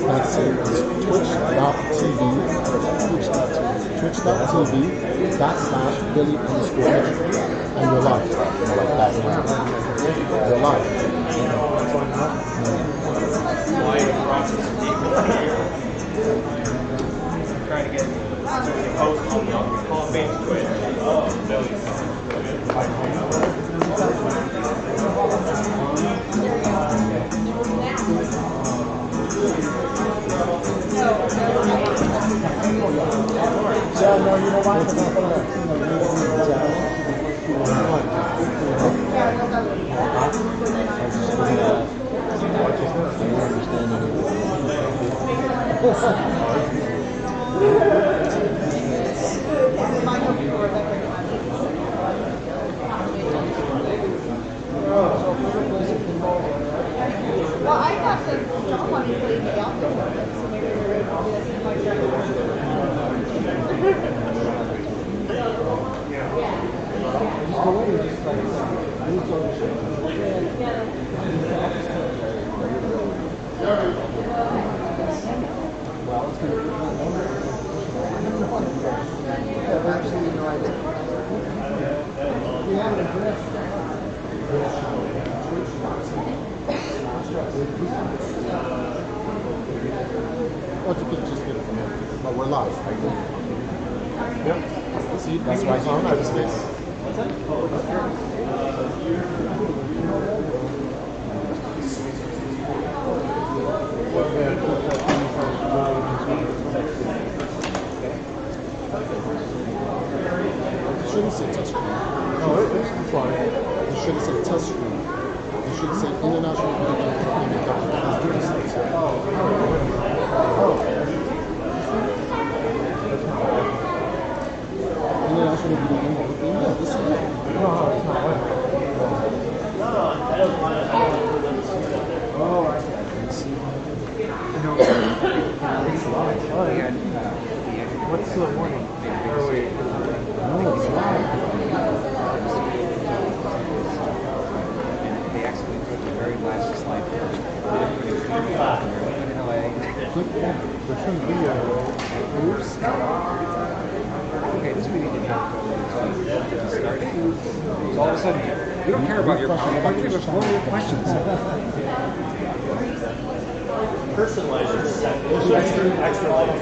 That's it. It's twitch.tv twitch.tv/Billy_Hedgehog. And you're live. Like that now. You're live. Trying to get somebody post on page Twitch. Yeah, no, you know why? Well, I thought that John wanted to leave me out there, so maybe we're able to do that. Or you could just get it from there. But we're live. Yep. See, that's why it's on our space. You shouldn't say touch screen. No, it's fine. You shouldn't say touch screen. You should say international video entertainment. International video entertainment. Yeah, this is it. No, it's not. Oh, I see. What's the warning? Oh, wait. No, it's live. They actually put the very last slide first. Click that. Return video. Oops. Okay, this video didn't have to start. So all of a sudden, we don't care about your questions. Why do you have more questions? Personalized extra light.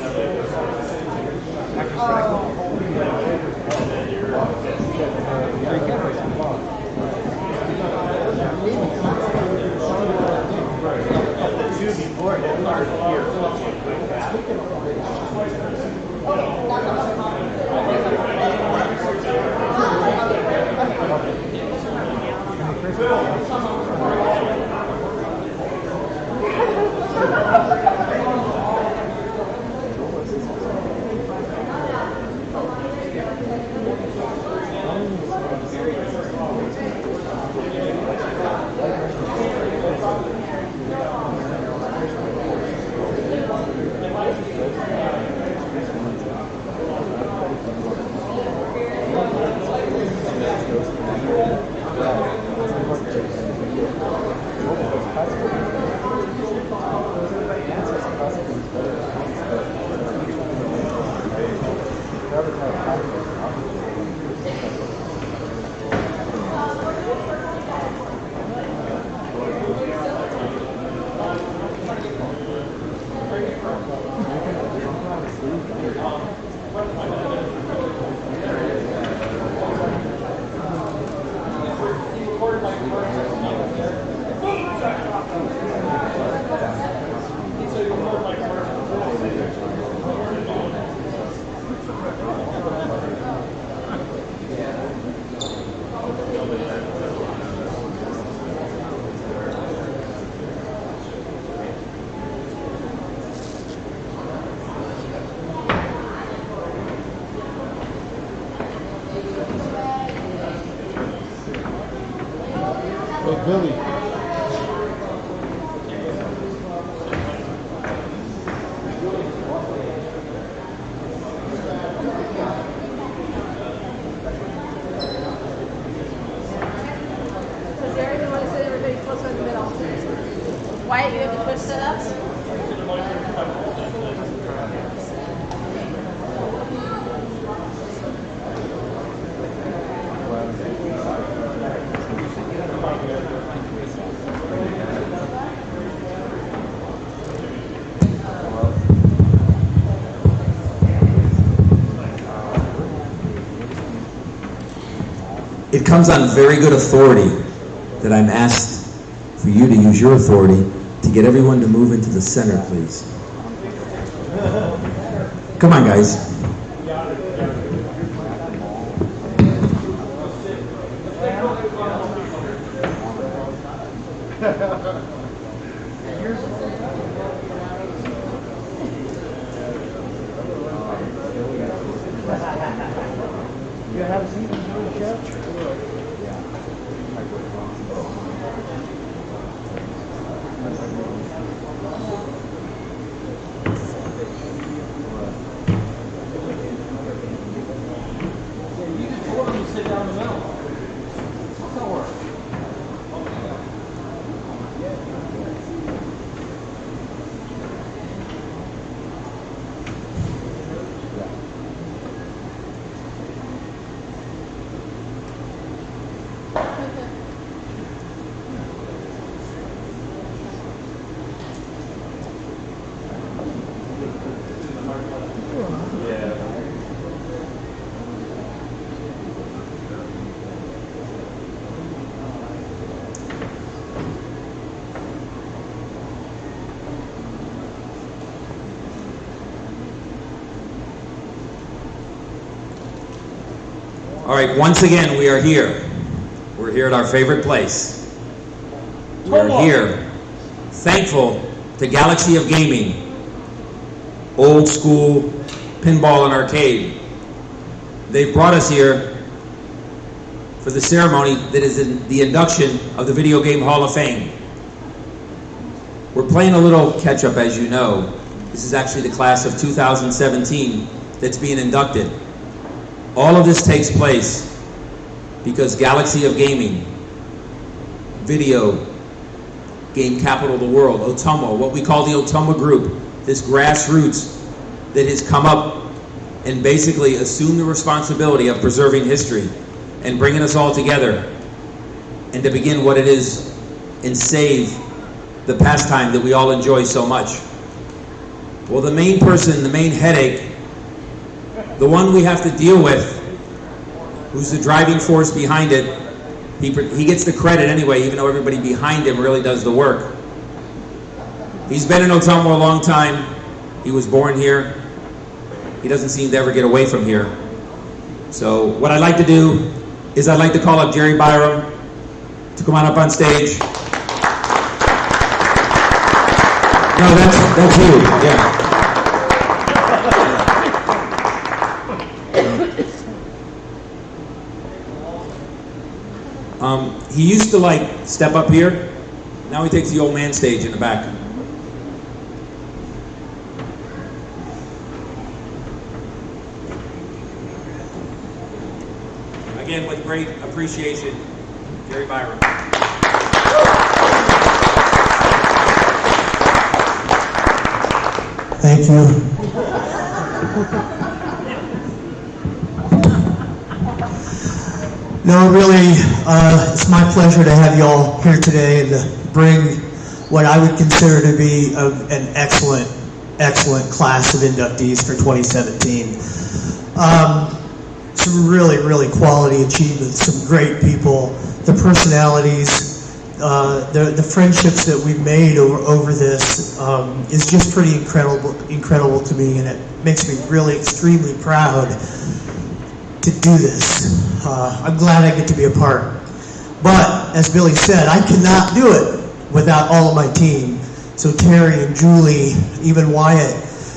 Billy. Wyatt, you have the Twitch set up? it comes on very good authority that I'm asked for you to use your authority to get everyone to move into the center, please. Come on, guys. All right, once again, we are here. We're here at our favorite place. We're here, thankful to Galaxy of Gaming, old school pinball and arcade. They've brought us here for the ceremony that is in the induction of the Video Game Hall of Fame. We're playing a little catch-up, as you know. This is actually the class of 2017 that's being inducted. All of this takes place because Galaxy of Gaming, video game capital of the world, Ottumwa, what we call the Ottumwa Group, this grassroots that has come up and basically assumed the responsibility of preserving history and bringing us all together and to begin what it is and save the pastime that we all enjoy so much. Well, the main person, the main headache, the one we have to deal with, who's the driving force behind it, he gets the credit anyway, even though everybody behind him really does the work. He's been in Ottumwa a long time. He was born here. He doesn't seem to ever get away from here. So what I'd like to do is I'd like to call up Jerry Byram to come on up on stage. No, that's you, yeah. He used to like step up here. Now he takes the old man stage in the back. Again, with great appreciation, Jerry Byram. Thank you. No, really, it's my pleasure to have you all here today and to bring what I would consider to be an excellent class of inductees for 2017. Some really quality achievements, some great people, the personalities, the friendships that we've made over this is just pretty incredible to me, and it makes me really extremely proud to do this. I'm glad I get to be a part. But, as Billy said, I cannot do it without all of my team. So Terry and Julie, even Wyatt,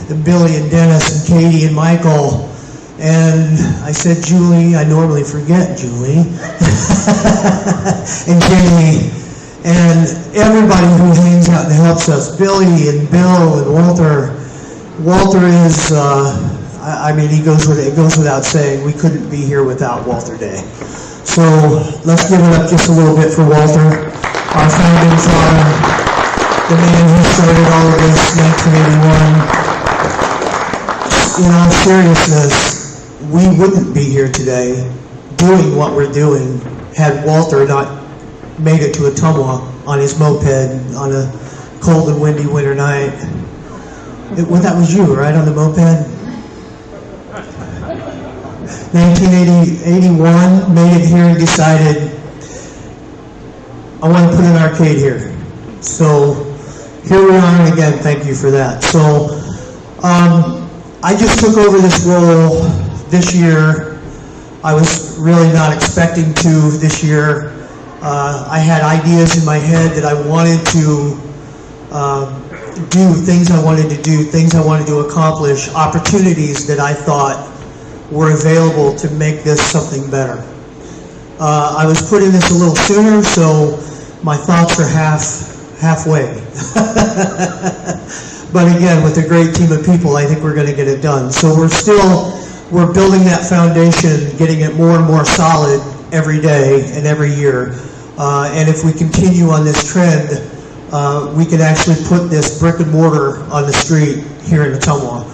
and Billy and Dennis and Katie and Michael, and I said Julie, I normally forget Julie, and Jamie, and everybody who hangs out and helps us, Billy and Bill and Walter. Walter is, I mean, it goes without saying, we couldn't be here without Walter Day. So let's give it up just a little bit for Walter, our founding father, the man who started all of this in 1981. In all seriousness, we wouldn't be here today doing what we're doing had Walter not made it to Ottumwa on his moped on a cold and windy winter night. Well, that was you, right, on the moped? 1981, made it here and decided I want to put an arcade here. So here we are, and again, thank you for that. So I just took over this role this year. I was really not expecting to this year. I had ideas in my head that I wanted to do, things I wanted to do, things I wanted to accomplish, opportunities that I thought were available to make this something better. I was put in this a little sooner, so my thoughts are halfway. But again, with a great team of people, I think we're going to get it done. So we're building that foundation, getting it more and more solid every day and every year. And if we continue on this trend, we can actually put this brick and mortar on the street here in Ottumwa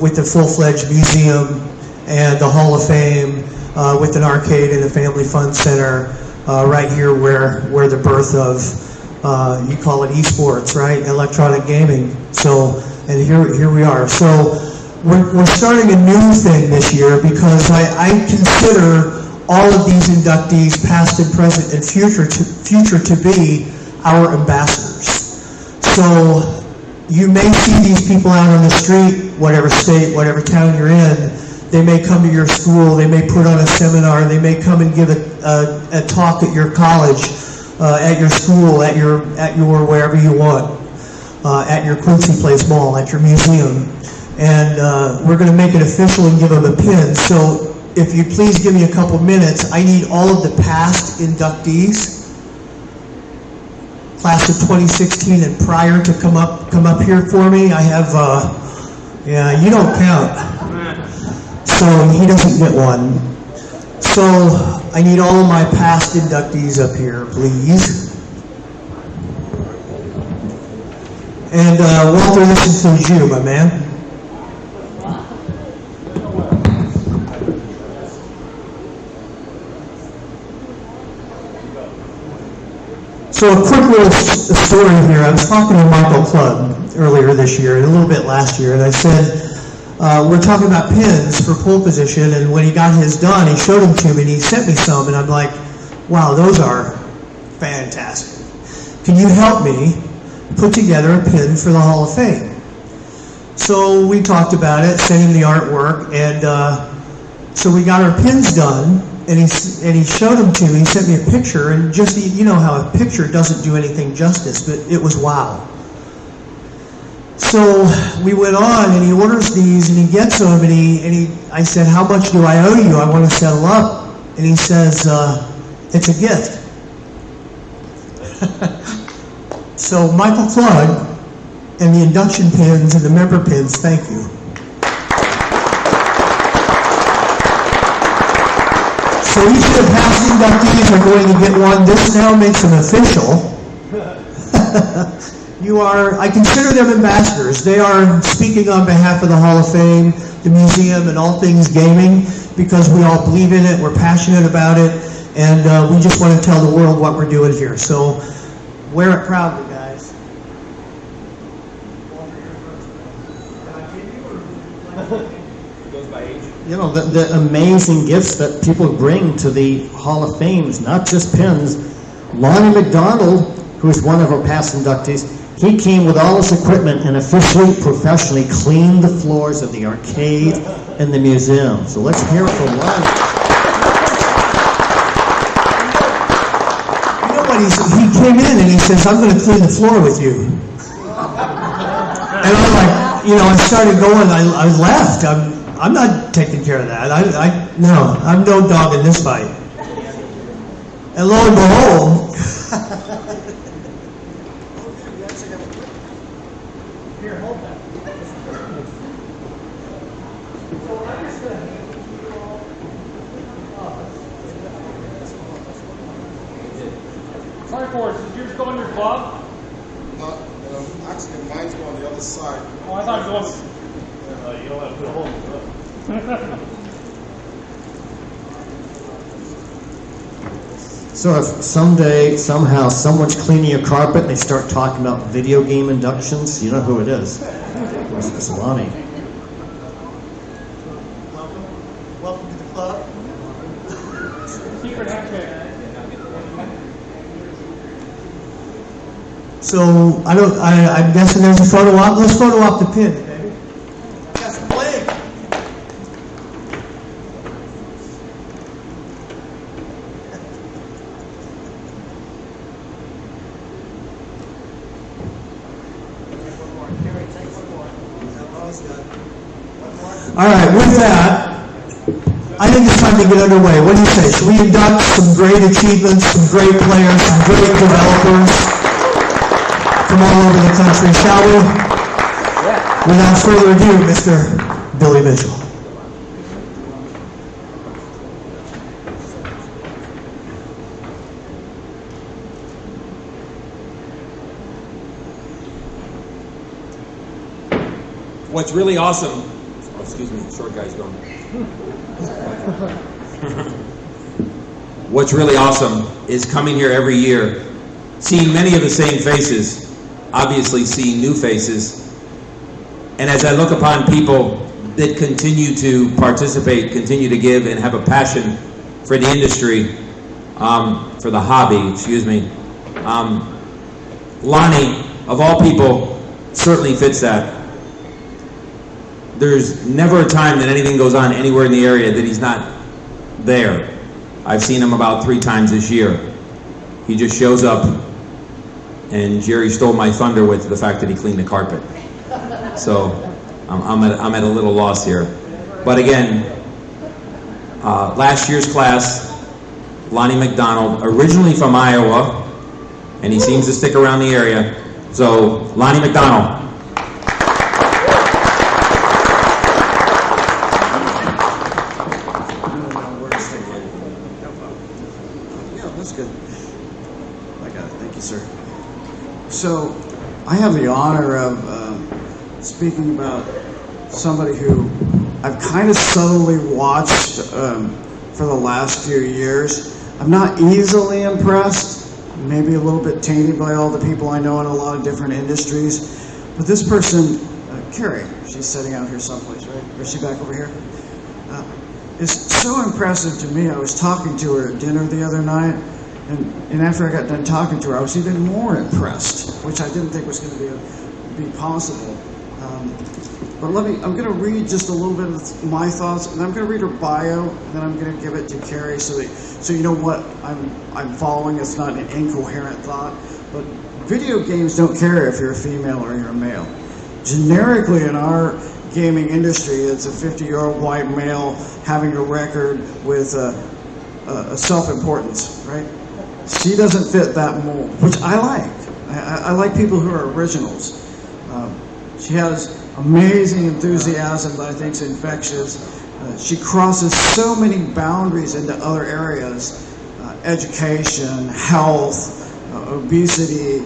with a full-fledged museum and the Hall of Fame with an arcade and a family fun center right here where the birth of, you call it esports, right? Electronic gaming. So, and here we are. So we're starting a new thing this year because I consider all of these inductees, past and present and future to be our ambassadors. So you may see these people out on the street, whatever state, whatever town you're in. They may come to your school, they may put on a seminar, they may come and give a talk at your college, at your school, at your wherever you want, at your Quincy Place Mall, at your museum. And we're going to make it official and give them a pin. So if you please give me a couple minutes, I need all of the past inductees, class of 2016 and prior, to come up here for me. I have, yeah, you don't count, so he doesn't get one. So I need all of my past inductees up here, please. And Walter, this includes you, my man. So a quick little story here. I was talking to Michael Clubb earlier this year and a little bit last year, and I said, we're talking about pins for pole position, and when he got his done, he showed them to me, and he sent me some, and I'm like, wow, those are fantastic. Can you help me put together a pin for the Hall of Fame? So we talked about it, sent him the artwork, and so we got our pins done. And he showed them to me. He sent me a picture, and just, you know how a picture doesn't do anything justice, but it was wow. So we went on, and he orders these, and he gets them, and I said, how much do I owe you? I want to settle up. And he says, it's a gift. So Michael Clubb and the induction pins and the member pins, thank you. So each of the past inductees are going to get one. This now makes them official. I consider them ambassadors. They are speaking on behalf of the Hall of Fame, the museum, and all things gaming, because we all believe in it, we're passionate about it, and we just want to tell the world what we're doing here. So wear it proudly, guys. You know, the amazing gifts that people bring to the Hall of Fame is not just pins. Lonnie Mcdonald, who is one of our past inductees, he came with all his equipment and officially, professionally cleaned the floors of the arcade and the museum. So let's hear it from Lonnie. You know what, he came in and he says, I'm going to clean the floor with you. And I'm like, you know, I started going, I left. I'm not taking care of that. No, I'm no dog in this fight. And lo and behold, here, hold that. Triforce, did yours go in your glove? Actually, mine's going on the other side. Oh, I thought it was. You don't have to put a hole in the glove. So if someday, somehow, someone's cleaning your carpet and they start talking about video game inductions, you know who it is. Of course, it's Lonnie. Welcome So I'm guessing there's a photo op. Let's photo op the pin, baby. Yes, Blake. All right, with that, I think it's time to get underway. What do you say? Should we induct some great achievements, some great players, some great developers from all over the country, shall we? Without further ado, Mr. Billy Mitchell. What's really awesome, oh, excuse me, short guy's going. What's really awesome is coming here every year, seeing many of the same faces, obviously seeing new faces, and as I look upon people that continue to participate, continue to give, and have a passion for the industry, for the hobby, excuse me, Lonnie, of all people, certainly fits that. There's never a time that anything goes on anywhere in the area that he's not there. I've seen him about 3 times this year. He just shows up, and Jerry stole my thunder with the fact that he cleaned the carpet. So I'm at a little loss here. But again, last year's class, Lonnie Mcdonald, originally from Iowa, and he seems to stick around the area. So Lonnie Mcdonald. So, I have the honor of speaking about somebody who I've kind of subtly watched for the last few years. I'm not easily impressed, maybe a little bit tainted by all the people I know in a lot of different industries. But this person, Carrie, she's sitting out here someplace, right? Or is she back over here? Is so impressive to me. I was talking to her at dinner the other night. And after I got done talking to her, I was even more impressed, which I didn't think was going to be possible. But I'm going to read just a little bit of my thoughts, and I'm going to read her bio, and then I'm going to give it to Carrie so you know what I'm following. It's not an incoherent thought. But video games don't care if you're a female or you're a male. Generically in our gaming industry, it's a 50-year-old white male having a record with a self-importance, right? She doesn't fit that mold, which I like. I like people who are originals. She has amazing enthusiasm that I think is infectious. She crosses so many boundaries into other areas, education, health, obesity,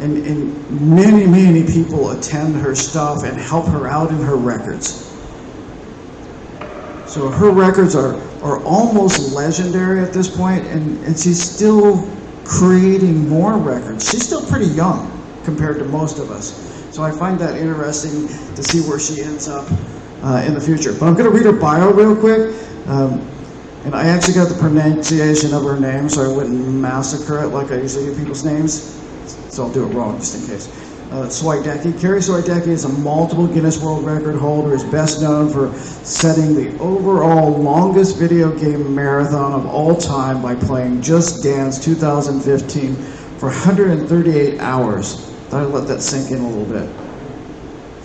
and many, many people attend her stuff and help her out in her records. So her records are almost legendary at this point, and she's still creating more records. She's still pretty young compared to most of us. So I find that interesting to see where she ends up in the future. But I'm going to read her bio real quick. And I actually got the pronunciation of her name, so I wouldn't massacre it like I usually do people's names. So I'll do it wrong just in case. Swidecki. Carrie Swidecki is a multiple Guinness World Record holder, is best known for setting the overall longest video game marathon of all time by playing Just Dance 2015 for 138 hours. Thought I'd let that sink in a little bit.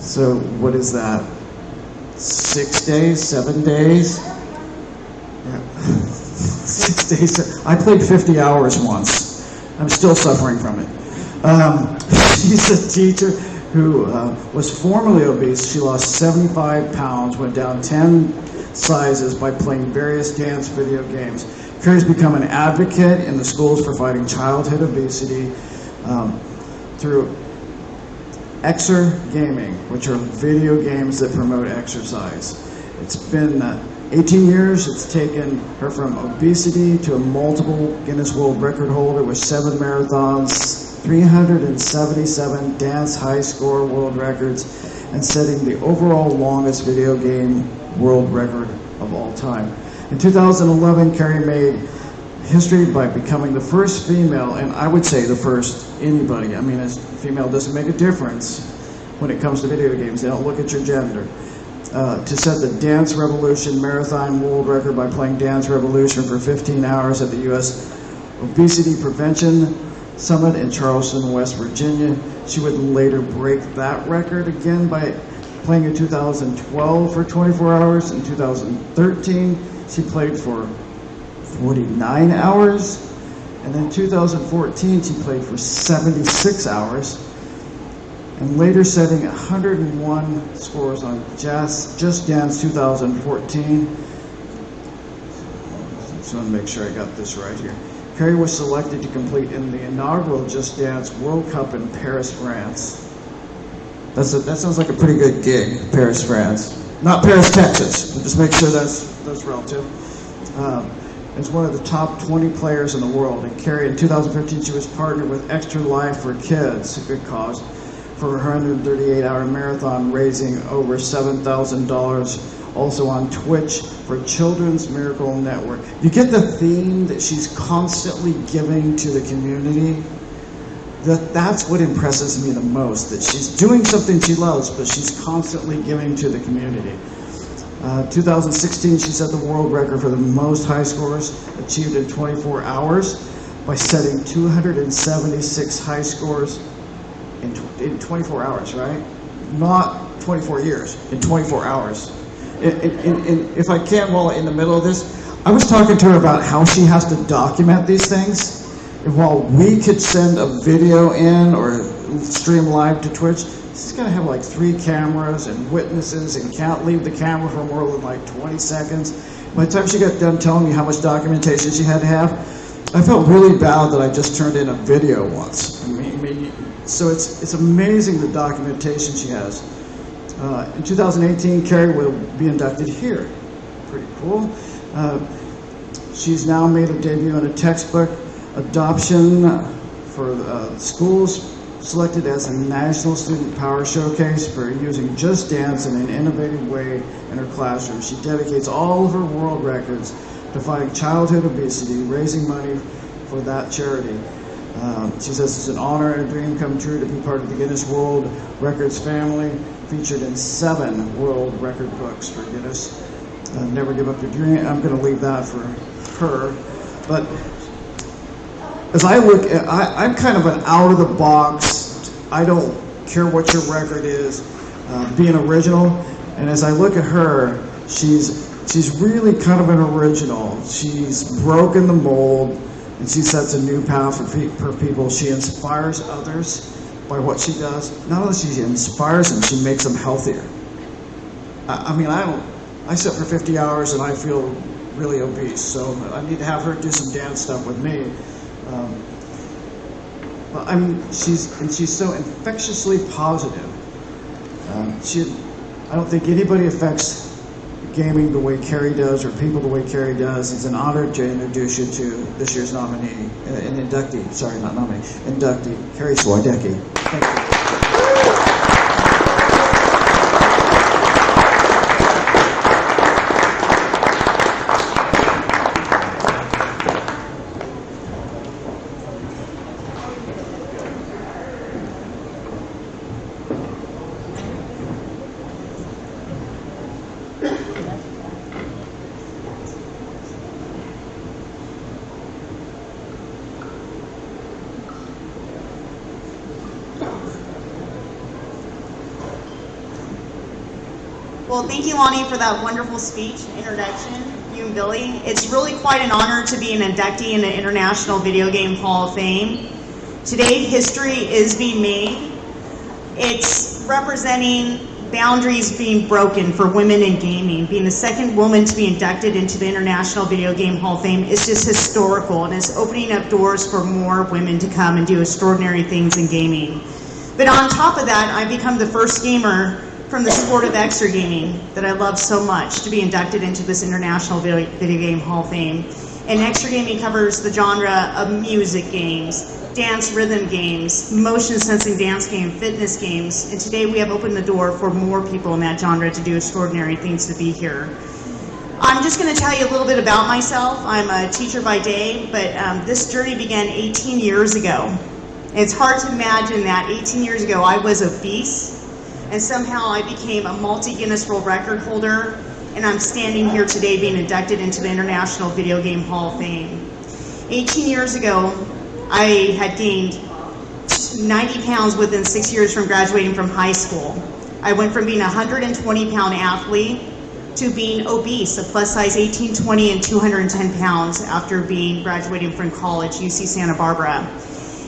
So what is that? 6 days? 7 days? Yeah. 6 days. I played 50 hours once. I'm still suffering from it. She's a teacher who was formerly obese. She lost 75 pounds, went down 10 sizes by playing various dance video games. Carrie's become an advocate in the schools for fighting childhood obesity through Exer Gaming, which are video games that promote exercise. It's been 18 years. It's taken her from obesity to a multiple Guinness World Record holder with 7 marathons, 377 dance high score world records, and setting the overall longest video game world record of all time. In 2011, Carrie made history by becoming the first female, and I would say the first anybody. I mean, as female doesn't make a difference when it comes to video games. They don't look at your gender. To set the Dance Revolution Marathon World Record by playing Dance Revolution for 15 hours at the U.S. Obesity Prevention Summit in Charleston, West Virginia. She would later break that record again by playing in 2012 for 24 hours. In 2013, she played for 49 hours. And then 2014, she played for 76 hours. And later setting 101 scores on Just Dance 2014. Just want to make sure I got this right here. Carrie was selected to compete in the inaugural Just Dance World Cup in Paris, France. That sounds like a pretty good gig, Paris, France. Not Paris, Texas, but just make sure that's relative. As one of the top 20 players in the world. And Carrie, in 2015, she was partnered with Extra Life for Kids, a good cause, for her 138-hour marathon, raising over $7,000, also on Twitch for Children's Miracle Network. You get the theme that she's constantly giving to the community? That's what impresses me the most, that she's doing something she loves, but she's constantly giving to the community. 2016, she set the world record for the most high scores achieved in 24 hours by setting 276 high scores in 24 hours, right? Not 24 years, in 24 hours. If I can, while in the middle of this, I was talking to her about how she has to document these things. And while we could send a video in or stream live to Twitch, she's got to have like 3 cameras and witnesses and can't leave the camera for more than like 20 seconds. By the time she got done telling me how much documentation she had to have, I felt really bad that I just turned in a video once. So it's amazing the documentation she has. In 2018, Carrie will be inducted here. Pretty cool. She's now made a debut in a textbook, Adoption for Schools, selected as a National Student Power Showcase for using Just Dance in an innovative way in her classroom. She dedicates all of her world records to fighting childhood obesity, raising money for that charity. She says it's an honor and a dream come true to be part of the Guinness World Records family, featured in 7 world record books for Guinness. Never give up your dream. I'm going to leave that for her. But as I look at, I'm kind of an out of the box, I don't care what your record is, being original. And as I look at her, she's really kind of an original. She's broken the mold, and she sets a new path for people. She inspires others by what she does. Not only she inspires them, she makes them healthier. I sit for 50 hours and I feel really obese, so I need to have her do some dance stuff with me. She's so infectiously positive. I don't think anybody affects gaming the way Carrie does, or people the way Carrie does. It's an honor to introduce you to this year's nominee, inductee. Sorry, not nominee, inductee, Carrie Swidecki. Thank you. Well, thank you, Lonnie, for that wonderful speech, introduction, you and Billy. It's really quite an honor to be an inductee in the International Video Game Hall of Fame. Today, history is being made. It's representing boundaries being broken for women in gaming. Being the second woman to be inducted into the International Video Game Hall of Fame is just historical, and it's opening up doors for more women to come and do extraordinary things in gaming. But on top of that, I've become the first gamer from the sport of extra gaming that I love so much to be inducted into this International Video Game Hall of Fame. And extra gaming covers the genre of music games, dance rhythm games, motion sensing dance game, fitness games. And today we have opened the door for more people in that genre to do extraordinary things to be here. I'm just going to tell you a little bit about myself. I'm a teacher by day, but this journey began 18 years ago. It's hard to imagine that 18 years ago I was obese, and somehow I became a multi-Guinness World Record holder, and I'm standing here today being inducted into the International Video Game Hall of Fame. 18 years ago, I had gained 90 pounds within 6 years from graduating from high school. I went from being a 120-pound athlete to being obese, a plus size 18, 20, and 210 pounds after graduating from college, UC Santa Barbara.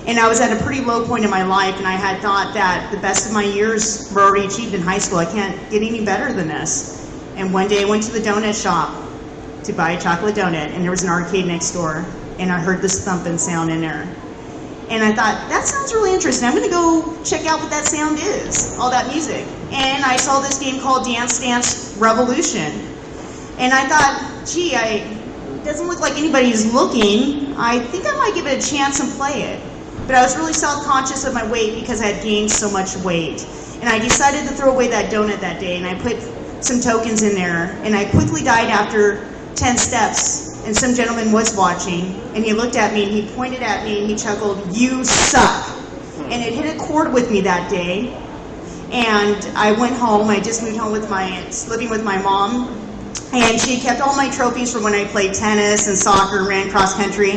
And I was at a pretty low point in my life, and I had thought that the best of my years were already achieved in high school. I can't get any better than this. And one day I went to the donut shop to buy a chocolate donut, and there was an arcade next door, and I heard this thumping sound in there. And I thought, that sounds really interesting. I'm going to go check out what that sound is, all that music. And I saw this game called Dance Dance Revolution. And I thought, gee, it doesn't look like anybody's looking. I think I might give it a chance and play it. But I was really self-conscious of my weight because I had gained so much weight. And I decided to throw away that donut that day, and I put some tokens in there. And I quickly died after 10 steps. And some gentleman was watching, and he looked at me, and he pointed at me, and he chuckled, "You suck." And it hit a chord with me that day. And I went home. I just moved home living with my mom. And she kept all my trophies from when I played tennis and soccer, ran cross country.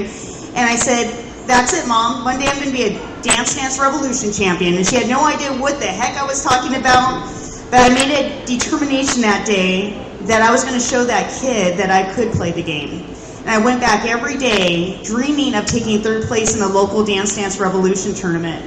And I said, "That's it, Mom. One day I'm going to be a Dance Dance Revolution champion." And she had no idea what the heck I was talking about. But I made a determination that day that I was going to show that kid that I could play the game. And I went back every day dreaming of taking third place in the local Dance Dance Revolution tournament.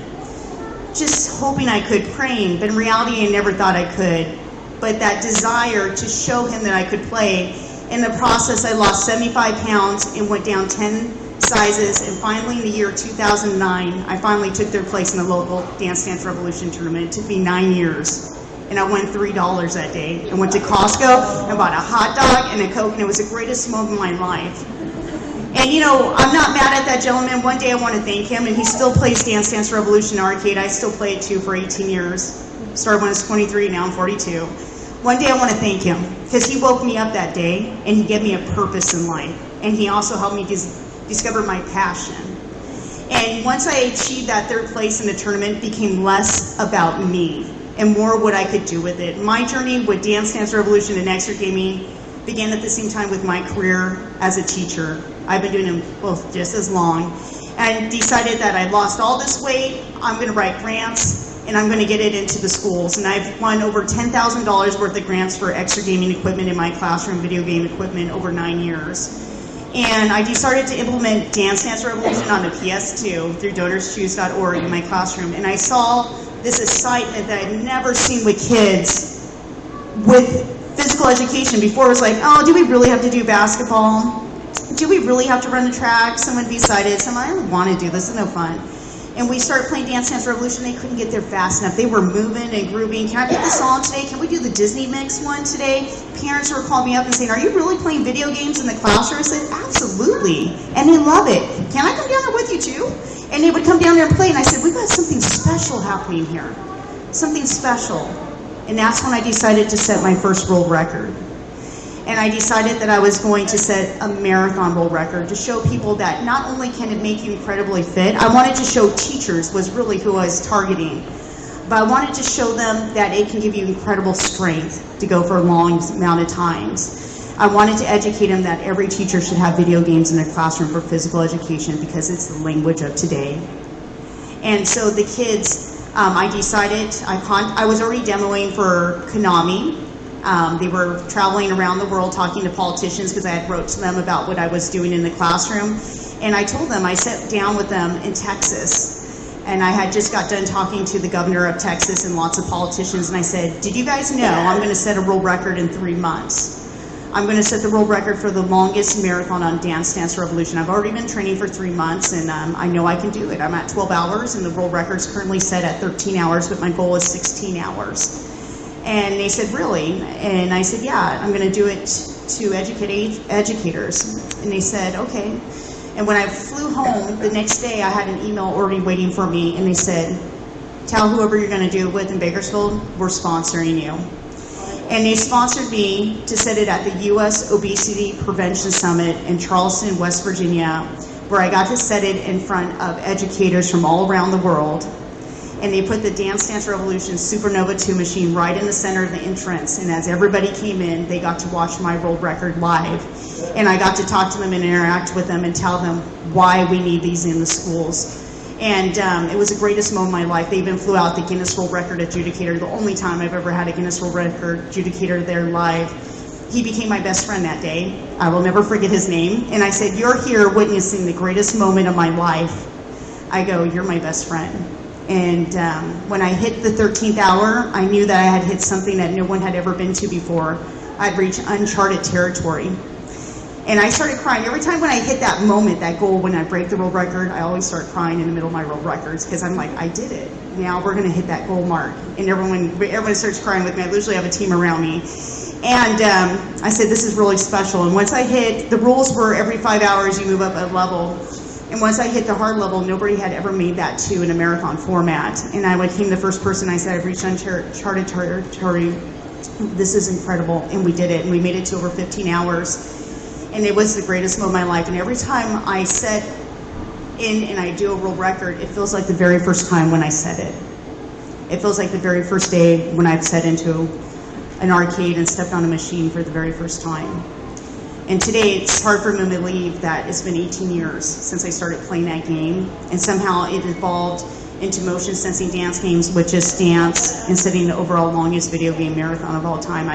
Just hoping I could, praying, but in reality I never thought I could. But that desire to show him that I could play, in the process I lost 75 pounds and went down 10 sizes, and finally in the year 2009 I finally took third place in the local Dance Dance Revolution tournament. It took me 9 years. And I won $3 that day. I went to Costco and bought a hot dog and a Coke, and it was the greatest moment of my life. And you know, I'm not mad at that gentleman. One day I want to thank him, and he still plays Dance Dance Revolution Arcade. I still play it too for 18 years. Started when I was 23, now I'm 42. One day I want to thank him, because he woke me up that day, and he gave me a purpose in life. And he also helped me discover my passion. And once I achieved that third place in the tournament, it became less about me and more what I could do with it. My journey with Dance Dance Revolution and Extra Gaming began at the same time with my career as a teacher. I've been doing them both just as long, and decided that I lost all this weight, I'm going to write grants, and I'm going to get it into the schools. And I've won over $10,000 worth of grants for extra gaming equipment in my classroom, video game equipment, over 9 years. And I decided to implement Dance Dance Revolution on the PS2 through donorschoose.org in my classroom, and I saw this excitement that I'd never seen with kids with physical education. Before it was like, oh, do we really have to do basketball? Do we really have to run the track? Someone decided, I don't want to do this, it's no fun. And we started playing Dance Dance Revolution, they couldn't get there fast enough. They were moving and grooving. Can I play the song today? Can we do the Disney mix one today? Parents were calling me up and saying, are you really playing video games in the classroom? I said, absolutely. And they love it. Can I come down there with you too? And they would come down there and play, and I said, we've got something special happening here. Something special. And that's when I decided to set my first world record. And I decided that I was going to set a marathon world record to show people that not only can it make you incredibly fit, I wanted to show teachers was really who I was targeting, but I wanted to show them that it can give you incredible strength to go for a long amount of times. I wanted to educate them that every teacher should have video games in their classroom for physical education because it's the language of today. And so the kids, I decided, I was already demoing for Konami. They were traveling around the world talking to politicians because I had wrote to them about what I was doing in the classroom. And I told them, I sat down with them in Texas, and I had just got done talking to the governor of Texas and lots of politicians, and I said, did you guys know I'm going to set a world record in 3 months? I'm going to set the world record for the longest marathon on Dance Dance Revolution. I've already been training for 3 months, and I know I can do it. I'm at 12 hours, and the world record's currently set at 13 hours, but my goal is 16 hours. And they said, really? And I said, yeah, I'm going to do it to educate educators. And they said, okay. And when I flew home, the next day I had an email already waiting for me, and they said, tell whoever you're going to do it with in Bakersfield, we're sponsoring you. And they sponsored me to set it at the U.S. Obesity Prevention Summit in Charleston, West Virginia, where I got to set it in front of educators from all around the world. And they put the Dance Dance Revolution Supernova 2 machine right in the center of the entrance. And as everybody came in, they got to watch my world record live. And I got to talk to them and interact with them and tell them why we need these in the schools. And it was the greatest moment of my life. They even flew out the Guinness World Record adjudicator, the only time I've ever had a Guinness World Record adjudicator there live. He became my best friend that day. I will never forget his name. And I said, "You're here witnessing the greatest moment of my life." I go, "You're my best friend." And when I hit the 13th hour, I knew that I had hit something that no one had ever been to before. I'd reached uncharted territory. And I started crying. Every time when I hit that moment, that goal, when I break the world record, I always start crying in the middle of my world records because I'm like, I did it. Now we're going to hit that goal mark. And everyone starts crying with me. I usually have a team around me. And I said, this is really special. And once I hit, the rules were every 5 hours you move up a level. And once I hit the hard level, nobody had ever made that to in a marathon format. And I became the first person. I said, I've reached uncharted territory. This is incredible. And we did it. And we made it to over 15 hours. And it was the greatest moment of my life. And every time I set in and I do a world record, it feels like the very first time when I set it. It feels like the very first day when I've set into an arcade and stepped on a machine for the very first time. And today, it's hard for me to believe that it's been 18 years since I started playing that game. And somehow it evolved into motion sensing dance games with Just Dance and setting the overall longest video game marathon of all time.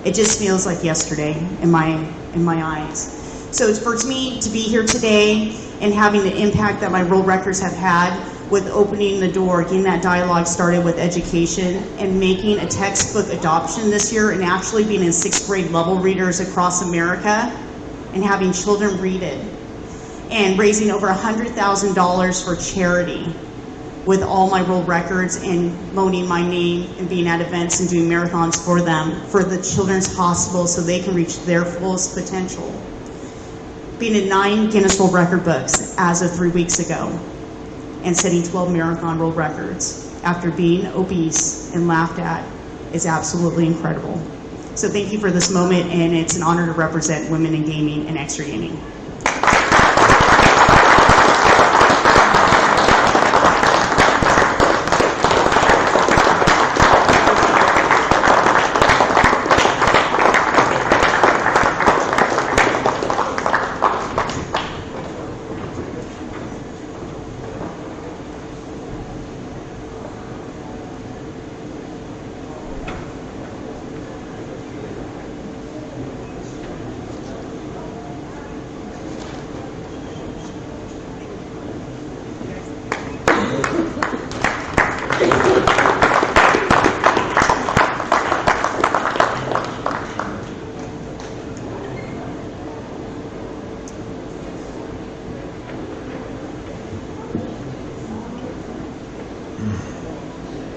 It just feels like yesterday in my eyes. So it's for me to be here today and having the impact that my world records have had with opening the door, getting that dialogue started with education, and making a textbook adoption this year, and actually being in 6th grade level readers across America and having children read it, and raising over $100,000 for charity with all my world records, and loaning my name and being at events and doing marathons for them, for the children's hospital so they can reach their fullest potential. Being in 9 Guinness World Record books as of 3 weeks ago, and setting 12 marathon world records after being obese and laughed at is absolutely incredible. So thank you for this moment, and it's an honor to represent women in gaming and extra gaming.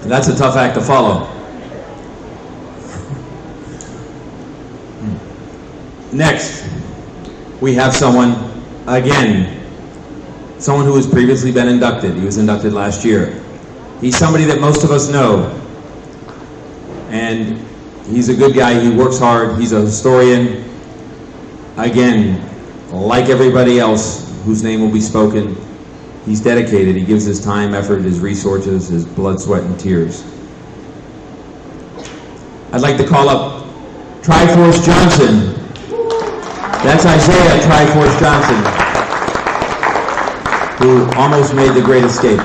That's a tough act to follow. Next, we have someone who has previously been inducted. He was inducted last year. He's somebody that most of us know. And he's a good guy. He works hard. He's a historian. Again, like everybody else whose name will be spoken, he's dedicated. He gives his time, effort, his resources, his blood, sweat, and tears. I'd like to call up Triforce Johnson. That's Isaiah Triforce Johnson, who almost made the great escape.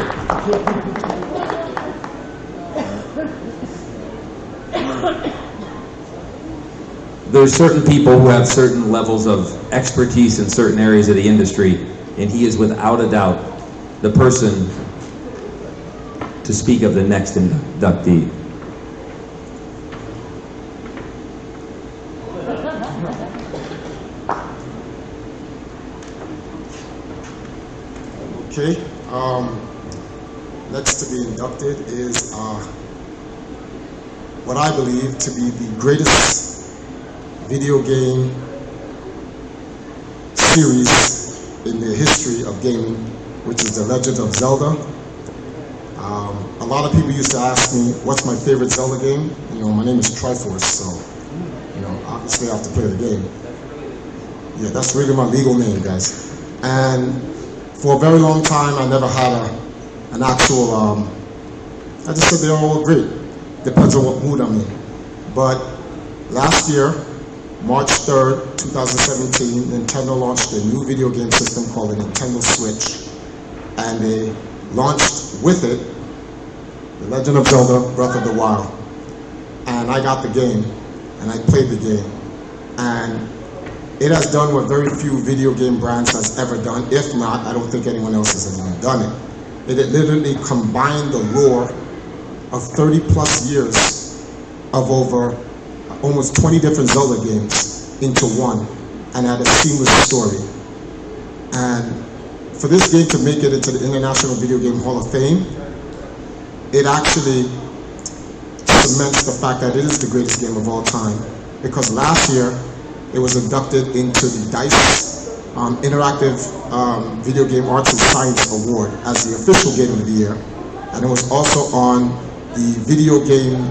There's certain people who have certain levels of expertise in certain areas of the industry, and he is without a doubt the person to speak of the next inductee. Okay, next to be inducted is what I believe to be the greatest video game series in the history of gaming, which is The Legend of Zelda. A lot of people used to ask me, what's my favorite Zelda game? You know, my name is Triforce, so, you know, obviously I have to play the game. Yeah, that's really my legal name, guys. And for a very long time, I never had an actual, I just said they're all great. Depends on what mood I'm in. But last year, March 3rd, 2017, Nintendo launched a new video game system called the Nintendo Switch. And they launched with it The Legend of Zelda, Breath of the Wild. And I got the game, and I played the game. And it has done what very few video game brands has ever done. If not, I don't think anyone else has ever done it. It literally combined the lore of 30 plus years of over almost 20 different Zelda games into one, and had a seamless story. And for this game to make it into the International Video Game Hall of Fame, it actually cements the fact that it is the greatest game of all time. Because last year, it was inducted into the DICE Interactive Video Game Arts and Science Award as the official game of the year. And it was also on the Video Game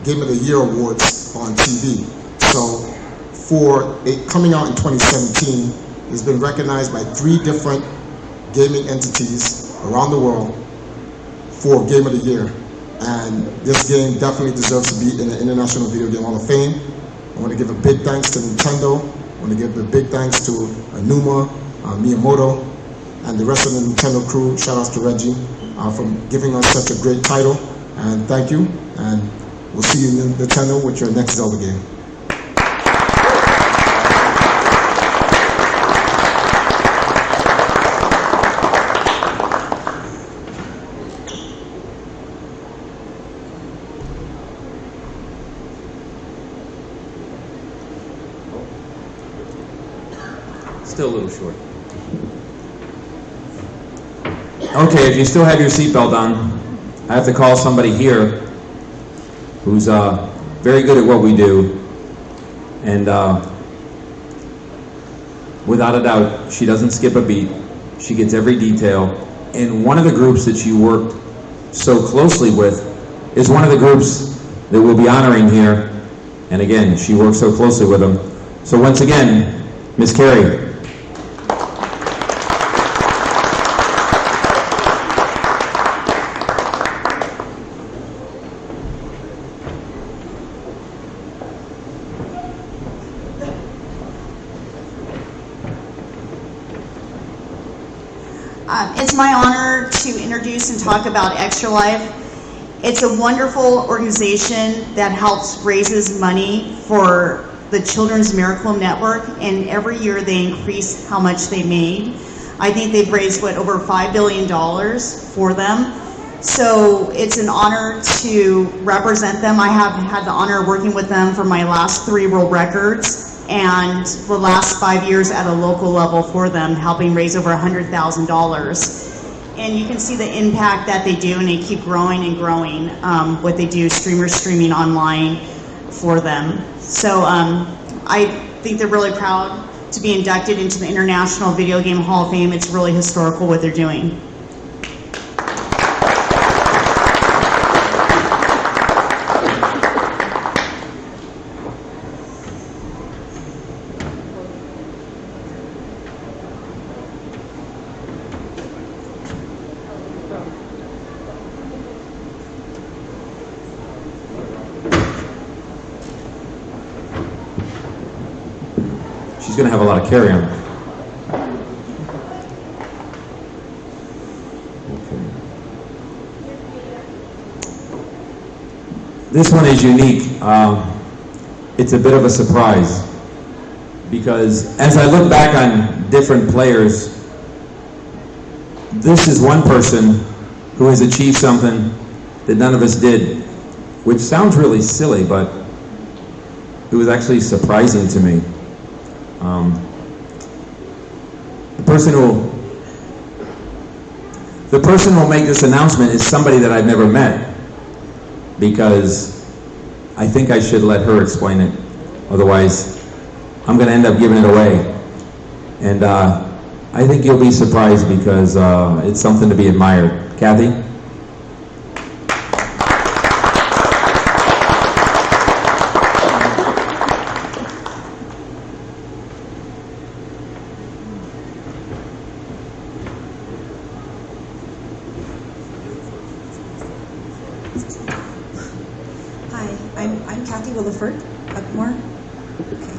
Game of the Year Awards on TV. So for it coming out in 2017, it's been recognized by 3 different gaming entities around the world for Game of the Year. And this game definitely deserves to be in the International Video Game Hall of Fame. I want to give a big thanks to Nintendo. I want to give a big thanks to Anuma, Miyamoto, and the rest of the Nintendo crew. Shout outs to Reggie for giving us such a great title. And thank you. And we'll see you in Nintendo with your next Zelda game. Still a little short. Okay, if you still have your seatbelt on, I have to call somebody here who's very good at what we do, and without a doubt, she doesn't skip a beat. She gets every detail, and one of the groups that she worked so closely with is one of the groups that we'll be honoring here, and again, she works so closely with them. So once again, Miss Carey. It's my honor to introduce and talk about Extra Life. It's a wonderful organization that helps raises money for the Children's Miracle Network, and every year they increase how much they made. I think they've raised, over $5 billion for them. So it's an honor to represent them. I have had the honor of working with them for my last 3 world records, and the last 5 years at a local level for them, helping raise over $100,000. And you can see the impact that they do, and they keep growing and growing what they do, streaming online for them. So I think they're really proud to be inducted into the International Video Game Hall of Fame. It's really historical what they're doing. She's going to have a lot of carry-on. This one is unique. It's a bit of a surprise because as I look back on different players, this is one person who has achieved something that none of us did, which sounds really silly, but it was actually surprising to me. The person who will make this announcement is somebody that I've never met, because I think I should let her explain it. Otherwise, I'm going to end up giving it away. And I think you'll be surprised because it's something to be admired. Kathy? I'm Kathy Williford, Upmore. Okay.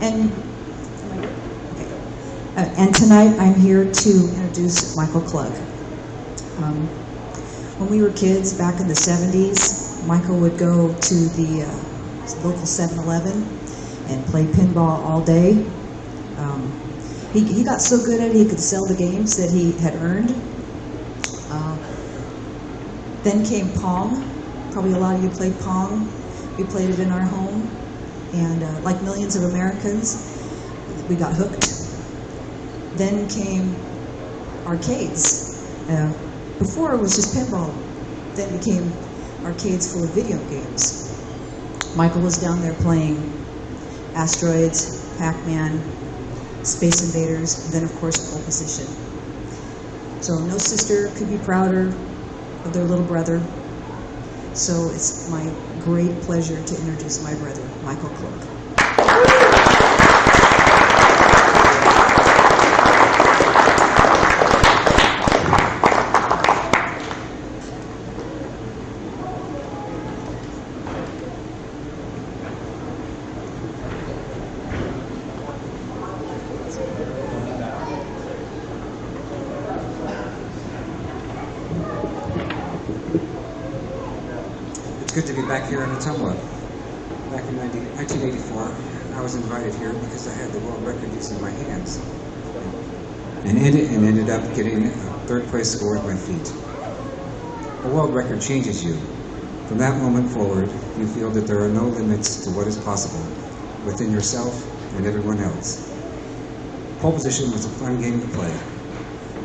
And am I good? Okay. And tonight I'm here to introduce Michael Klug. When we were kids back in the 70s, Michael would go to the local 7-Eleven and play pinball all day. He got so good at it he could sell the games that he had earned. Then came Pong. Probably a lot of you played Pong. We played it in our home. And like millions of Americans, we got hooked. Then came arcades. Before it was just pinball. Then it became arcades full of video games. Michael was down there playing Asteroids, Pac-Man, Space Invaders, and then of course Pole Position. So no sister could be prouder of their little brother. So it's my great pleasure to introduce my brother, Michael Klug. It's good to be back here in Ottumwa. Back in 1984, I was invited here because I had the world record using my hands. And ended up getting a third place score with my feet. A world record changes you. From that moment forward, you feel that there are no limits to what is possible within yourself and everyone else. Pole position was a fun game to play.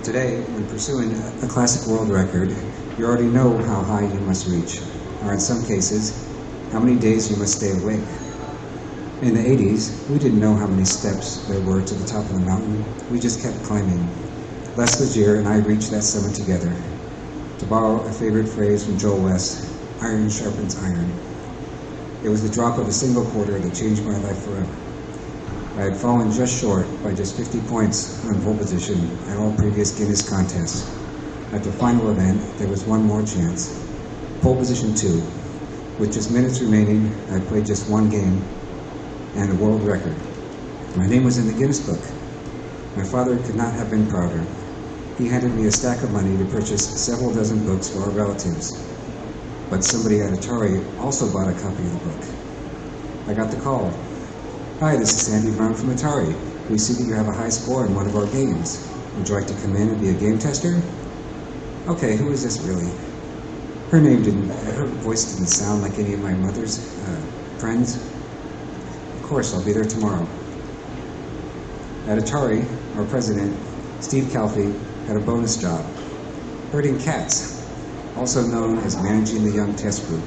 Today, when pursuing a classic world record, you already know how high you must reach, or in some cases, how many days you must stay awake. In the 80s, we didn't know how many steps there were to the top of the mountain. We just kept climbing. Les Legier and I reached that summit together. To borrow a favorite phrase from Joel West, iron sharpens iron. It was the drop of a single quarter that changed my life forever. I had fallen just short by just 50 points on pole position at all previous Guinness contests. At the final event, there was one more chance. Pole position 2. With just minutes remaining, I played just one game and a world record. My name was in the Guinness book. My father could not have been prouder. He handed me a stack of money to purchase several dozen books for our relatives. But somebody at Atari also bought a copy of the book. I got the call. Hi, this is Sandy Brown from Atari. We see that you have a high score in one of our games. Would you like to come in and be a game tester? Okay, who is this really? Her voice didn't sound like any of my mother's friends. Of course, I'll be there tomorrow. At Atari, our president, Steve Calfee, had a bonus job, herding cats, also known as managing the young test group.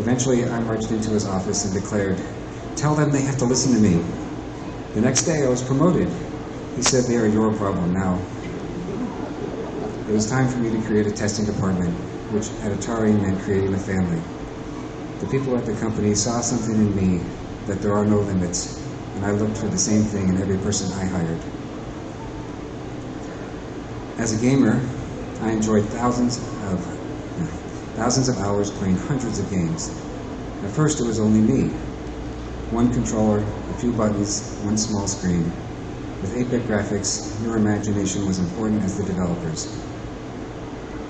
Eventually, I marched into his office and declared, "Tell them they have to listen to me." The next day, I was promoted. He said, "They are your problem now." It was time for me to create a testing department, which at Atari meant creating a family. The people at the company saw something in me that there are no limits, and I looked for the same thing in every person I hired. As a gamer, I enjoyed thousands of hours playing hundreds of games. At first, it was only me. One controller, a few buttons, one small screen. With 8-bit graphics, your imagination was important as the developers.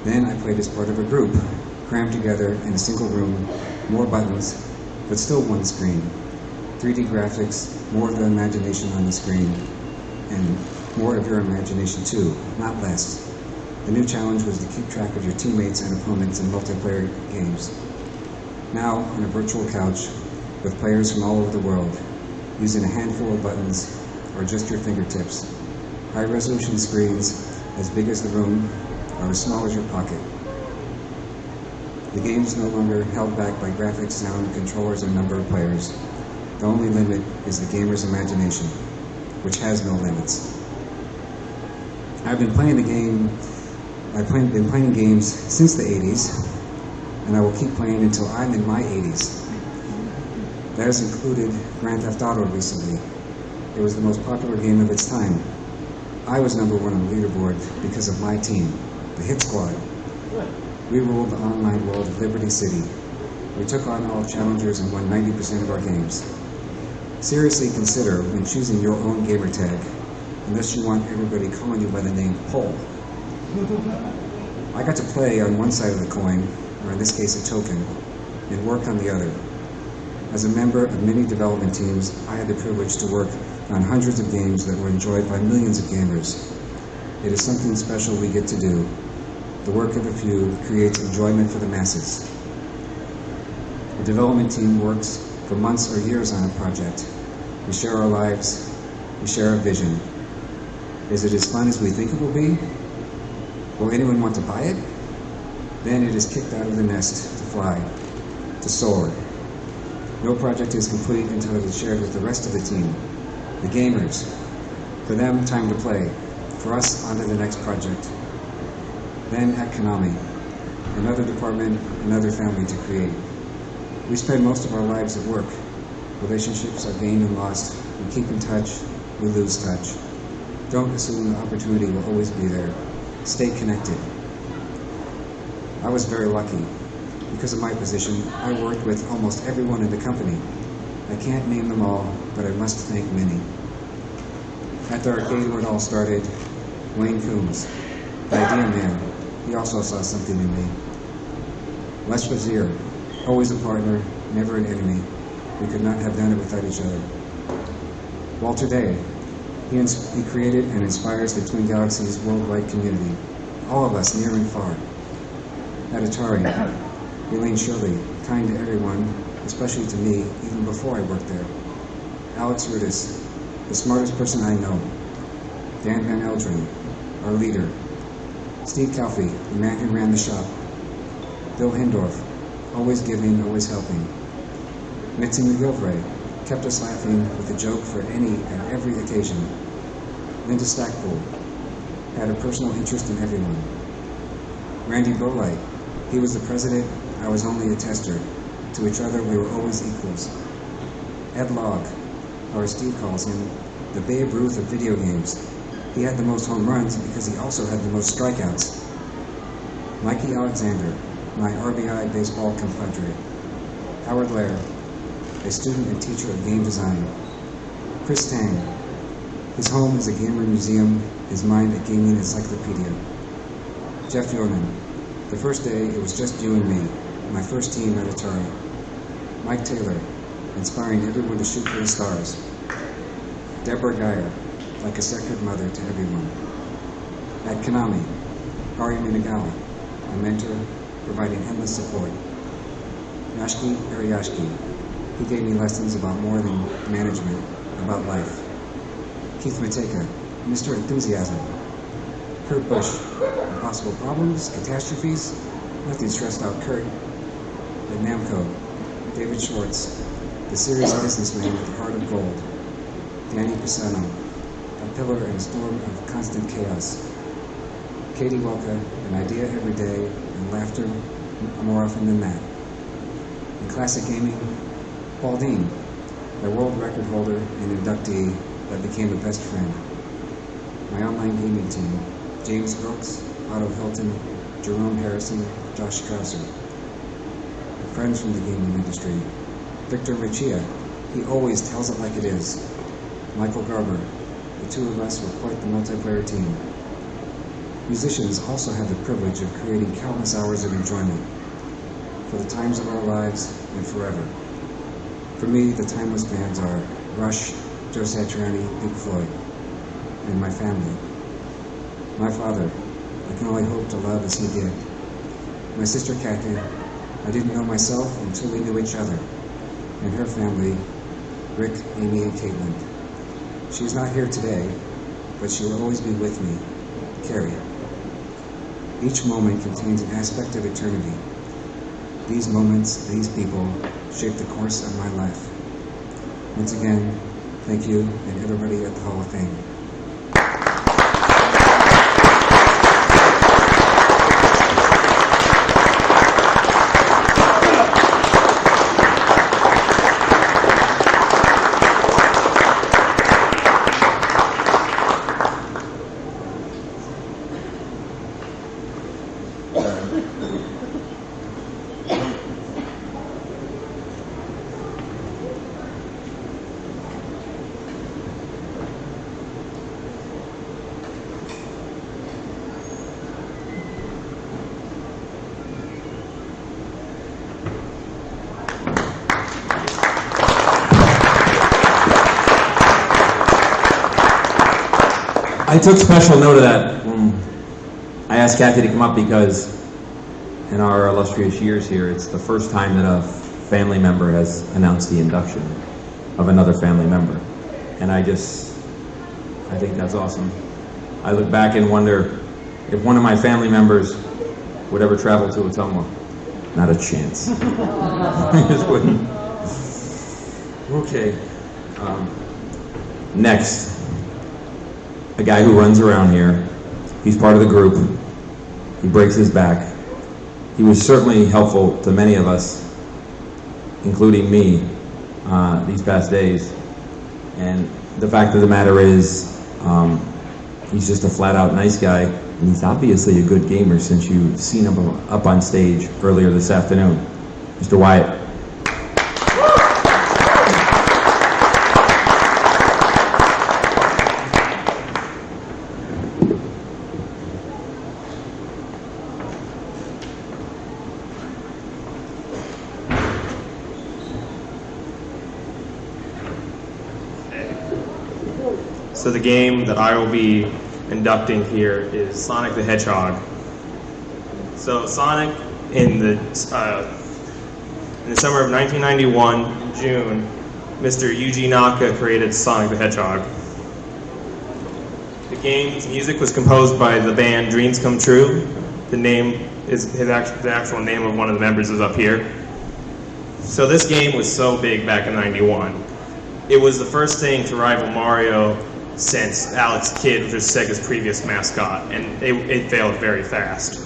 Then I played as part of a group, crammed together in a single room, more buttons, but still one screen. 3D graphics, more of the imagination on the screen, and more of your imagination too, not less. The new challenge was to keep track of your teammates and opponents in multiplayer games. Now, on a virtual couch, with players from all over the world, using a handful of buttons or just your fingertips. High-resolution screens, as big as the room, or as small as your pocket. The game is no longer held back by graphics, sound, controllers, and number of players. The only limit is the gamer's imagination, which has no limits. I've been playing games since the 80s, and I will keep playing until I'm in my 80s. That has included Grand Theft Auto recently. It was the most popular game of its time. I was #1 on the leaderboard because of my team, the Hit Squad. We ruled the online world of Liberty City. We took on all challengers and won 90% of our games. Seriously consider when choosing your own gamer tag, unless you want everybody calling you by the name Pole. I got to play on one side of the coin, or in this case a token, and work on the other. As a member of many development teams, I had the privilege to work on hundreds of games that were enjoyed by millions of gamers. It is something special we get to do. The work of a few creates enjoyment for the masses. The development team works for months or years on a project. We share our lives, we share our vision. Is it as fun as we think it will be? Will anyone want to buy it? Then it is kicked out of the nest to fly, to soar. No project is complete until it is shared with the rest of the team, the gamers. For them, time to play. For us, on to the next project. Then at Konami, another department, another family to create. We spend most of our lives at work. Relationships are gained and lost. We keep in touch, we lose touch. Don't assume the opportunity will always be there. Stay connected. I was very lucky. Because of my position, I worked with almost everyone in the company. I can't name them all, but I must thank many. At the arcade where it all started, Wayne Coombs, the idea man, he also saw something in me. Les Brazier, always a partner, never an enemy. We could not have done it without each other. Walter Day, he created and inspires the Twin Galaxies worldwide community. All of us, near and far. At Atari, Elaine Shirley, kind to everyone, especially to me, even before I worked there. Alex Rudis, the smartest person I know. Dan Van Eldren, our leader. Steve Calfee, the man who ran the shop. Bill Hindorf, always giving, always helping. Mitzi McGilvray kept us laughing with a joke for any and every occasion. Linda Stackpool had a personal interest in everyone. Randy Bolite, he was the president, I was only a tester. To each other, we were always equals. Ed Logg, or as Steve calls him, the Babe Ruth of video games. He had the most home runs because he also had the most strikeouts. Mikey Alexander, my RBI baseball compadre. Howard Lair, a student and teacher of game design. Chris Tang, his home is a gamer museum, his mind a gaming encyclopedia. Jeff Yorman, the first day it was just you and me, my first team at Atari. Mike Taylor, inspiring everyone to shoot for the stars. Deborah Geyer, like a second mother to everyone. At Konami, Ari Minagawa, a mentor, providing endless support. Yashki Ariashki, he gave me lessons about more than management, about life. Keith Mateka, Mr. Enthusiasm. Kurt Busch, impossible problems, catastrophes, nothing stressed out Kurt. At Namco, David Schwartz, the serious businessman with the heart of gold. Danny Pisano, a pillar in a storm of constant chaos. Katie Welka, an idea every day, and laughter more often than that. In classic gaming, Paul Dean, a world record holder and inductee that became a best friend. My online gaming team, James Brooks, Otto Hilton, Jerome Harrison, Josh Strausser. Friends from the gaming industry. Victor Machia, he always tells it like it is. Michael Garber, the two of us were quite the multiplayer team. Musicians also have the privilege of creating countless hours of enjoyment for the times of our lives and forever. For me, the timeless bands are Rush, Joe Satriani, Pink Floyd, and my family. My father, I can only hope to love as he did. My sister Kathy, I didn't know myself until we knew each other. And her family, Rick, Amy, and Caitlin. She's not here today, but she will always be with me, Carrie. Each moment contains an aspect of eternity. These moments, these people, shape the course of my life. Once again, thank you and everybody at the Hall of Fame. I took special note of that when I asked Kathy to come up because in our illustrious years here, it's the first time that a family member has announced the induction of another family member. And I think that's awesome. I look back and wonder if one of my family members would ever travel to Ottumwa. Not a chance. I just wouldn't. Okay. Next, a guy who runs around here. He's part of the group. He breaks his back. He was certainly helpful to many of us, including me, these past days. And the fact of the matter is, he's just a flat-out nice guy, and he's obviously a good gamer since you've seen him up on stage earlier this afternoon. Mr. Wyatt. So the game that I will be inducting here is Sonic the Hedgehog. So Sonic, in the summer of 1991, in June, Mr. Yuji Naka created Sonic the Hedgehog. The game's music was composed by the band Dreams Come True. The name is the actual name of one of the members is up here. So this game was so big back in '91. It was the first thing to rival Mario since Alex Kidd, which was Sega's previous mascot, and it failed very fast.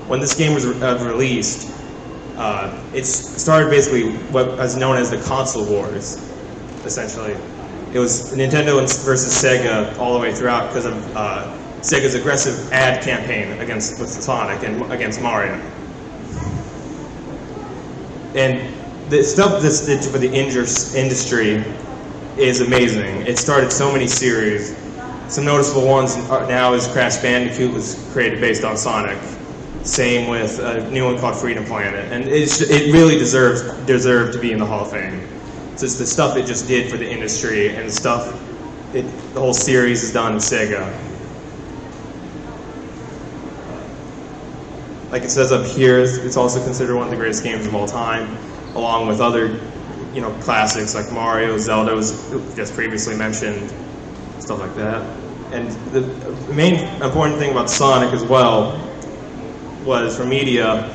When this game was released, it started basically what is known as the console wars, essentially. It was Nintendo versus Sega all the way throughout because of Sega's aggressive ad campaign with Sonic and against Mario. And the stuff this did for the industry is amazing. It started so many series. Some noticeable ones now is Crash Bandicoot was created based on Sonic. Same with a new one called Freedom Planet, and it really deserved to be in the Hall of Fame. It's just the stuff it just did for the industry, and the whole series is done in Sega. Like it says up here, it's also considered one of the greatest games of all time, along with other classics like Mario, Zelda was just previously mentioned, stuff like that. And the main important thing about Sonic as well was for media,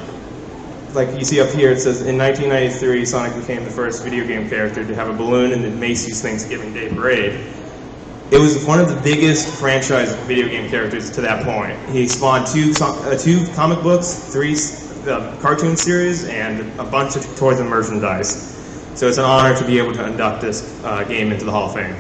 like you see up here, it says in 1993, Sonic became the first video game character to have a balloon in the Macy's Thanksgiving Day Parade. It was one of the biggest franchise video game characters to that point. He spawned two comic books, 3 cartoon series, and a bunch of toys and merchandise. So it's an honor to be able to induct this game into the Hall of Fame.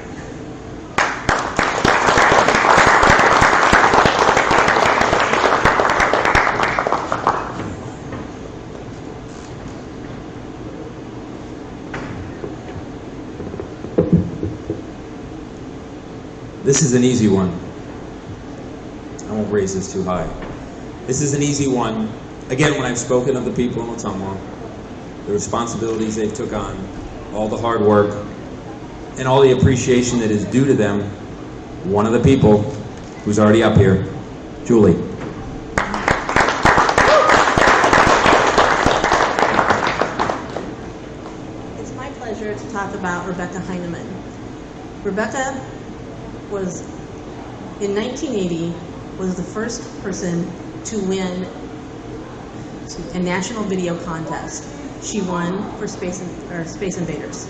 This is an easy one. I won't raise this too high. This is an easy one. Again, when I've spoken of the people in Ottumwa, the responsibilities they took on, all the hard work, and all the appreciation that is due to them, one of the people who's already up here, Julie. It's my pleasure to talk about Rebecca Heinemann. Rebecca was, in 1980, was the first person to win a national video contest. She won for Space Invaders.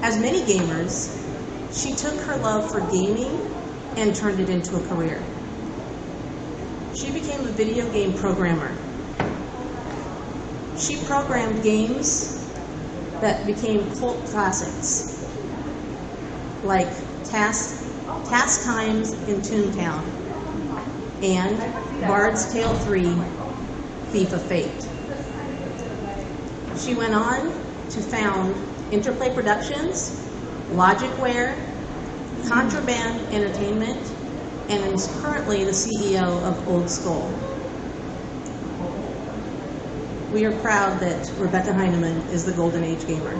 As many gamers, she took her love for gaming and turned it into a career. She became a video game programmer. She programmed games that became cult classics, like Task Times in Toontown and Bard's Tale 3, Thief of Fate. She went on to found Interplay Productions, Logicware, Contraband Entertainment, and is currently the CEO of Old Skull. We are proud that Rebecca Heinemann is the Golden Age gamer.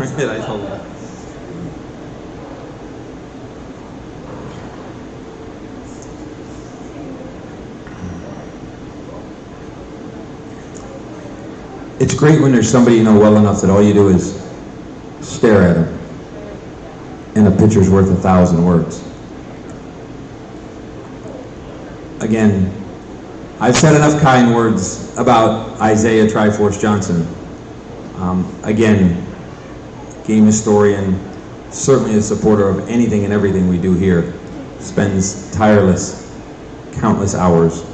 I told you. It's great when there's somebody you know well enough that all you do is stare at them, and a picture's worth 1,000 words. Again, I've said enough kind words about Isaiah Triforce Johnson. Again, game historian, certainly a supporter of anything and everything we do here, spends tireless, countless hours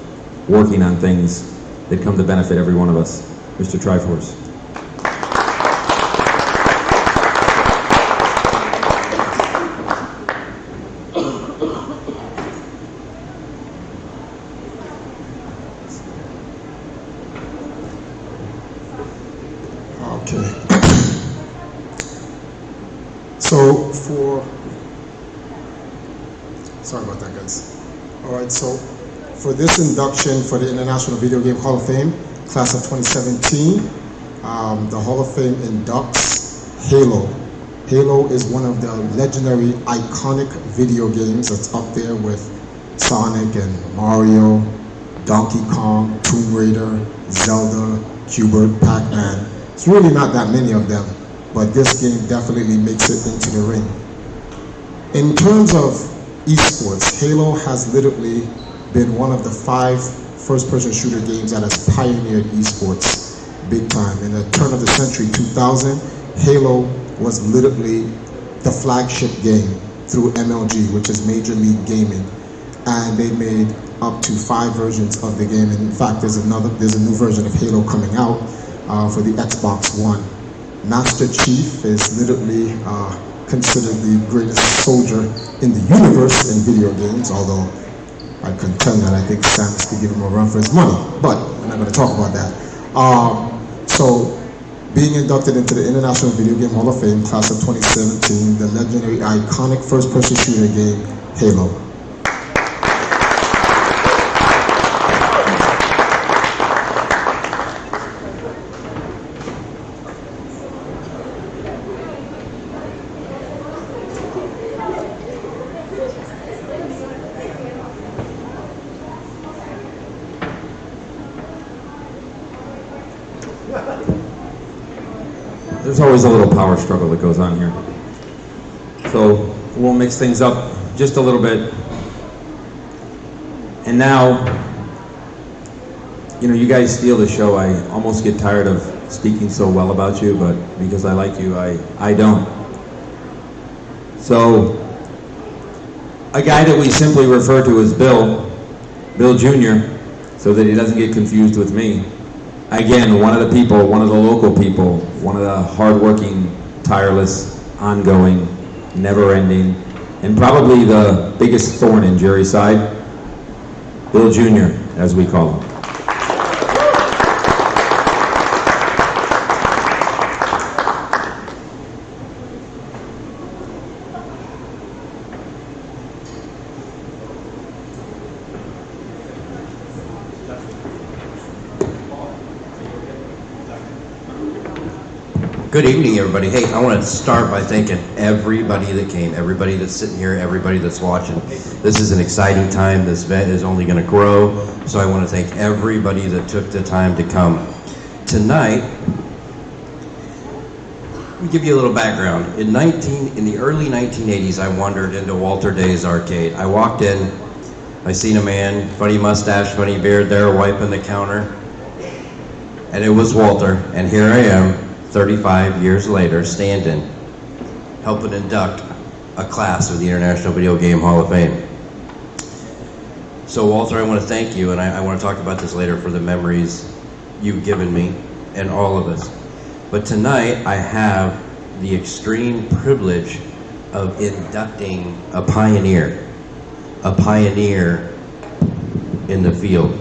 working on things that come to benefit every one of us. Mr. Triforce. Okay. So sorry about that, guys. All right, so for this induction for the International Video Game Hall of Fame, class of 2017, the Hall of Fame inducts Halo. Halo is one of the legendary, iconic video games that's up there with Sonic and Mario, Donkey Kong, Tomb Raider, Zelda, Qbert, Pac-Man. It's really not that many of them, but this game definitely makes it into the ring. In terms of esports, Halo has literally been one of the 5 first-person shooter games that has pioneered esports big time. In the turn of the century, 2000, Halo was literally the flagship game through MLG, which is Major League Gaming, and they made up to 5 versions of the game. And in fact, there's a new version of Halo coming out for the Xbox One. Master Chief is literally considered the greatest soldier in the universe in video games, although I contend that I think Samus could give him a run for his money, but we're not going to talk about that. So, being inducted into the International Video Game Hall of Fame, class of 2017, the legendary, iconic first-person shooter game, Halo. There's always a little power struggle that goes on here. So we'll mix things up just a little bit. And now, you know, you guys steal the show. I almost get tired of speaking so well about you, but because I like you, I don't. So, a guy that we simply refer to as Bill Jr., so that he doesn't get confused with me. Again, one of the people, one of the local people, one of the hardworking, tireless, ongoing, never-ending, and probably the biggest thorn in Jerry's side, Bill Jr., as we call him. Good evening, everybody. Hey, I want to start by thanking everybody that came, everybody that's sitting here, everybody that's watching. This is an exciting time. This event is only going to grow, so I want to thank everybody that took the time to come. Tonight, let me give you a little background. In the early 1980s, I wandered into Walter Day's arcade. I walked in, I seen a man, funny mustache, funny beard there, wiping the counter, and it was Walter, and here I am, 35 years later, standing, helping induct a class of the International Video Game Hall of Fame. So Walter, I want to thank you, and I want to talk about this later for the memories you've given me and all of us. But tonight, I have the extreme privilege of inducting a pioneer in the field.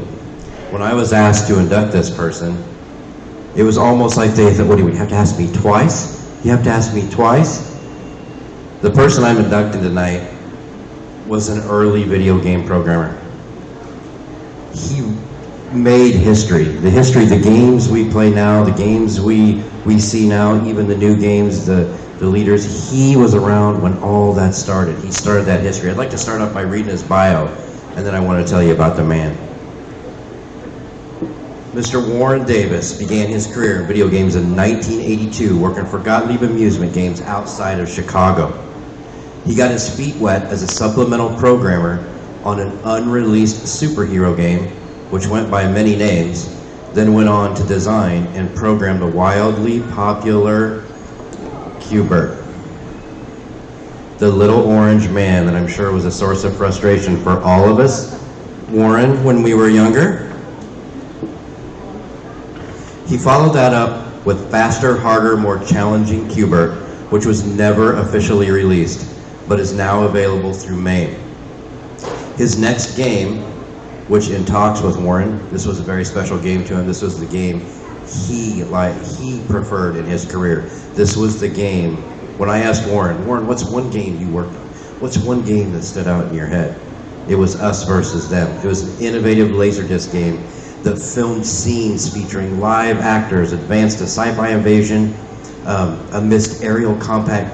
When I was asked to induct this person, it was almost like they thought, what do you have to ask me twice? You have to ask me twice? The person I'm inducting tonight was an early video game programmer. He made history. The history, the games we play now, the games we we see now, even the new games, the leaders, he was around when all that started. He started that history. I'd like to start off by reading his bio, and then I want to tell you about the man. Mr. Warren Davis began his career in video games in 1982, working for Gottlieb Amusement Games outside of Chicago. He got his feet wet as a supplemental programmer on an unreleased superhero game, which went by many names, then went on to design and program the wildly popular Qbert. The little orange man that I'm sure was a source of frustration for all of us, Warren, when we were younger. He followed that up with faster, harder, more challenging Qbert, which was never officially released, but is now available through MAME. His next game, which in talks with Warren, this was a very special game to him. This was the game he preferred in his career. This was the game. When I asked Warren, what's one game you worked on? What's one game that stood out in your head? It was Us versus Them. It was an innovative Laserdisc game that filmed scenes featuring live actors advanced to sci-fi invasion amidst aerial combat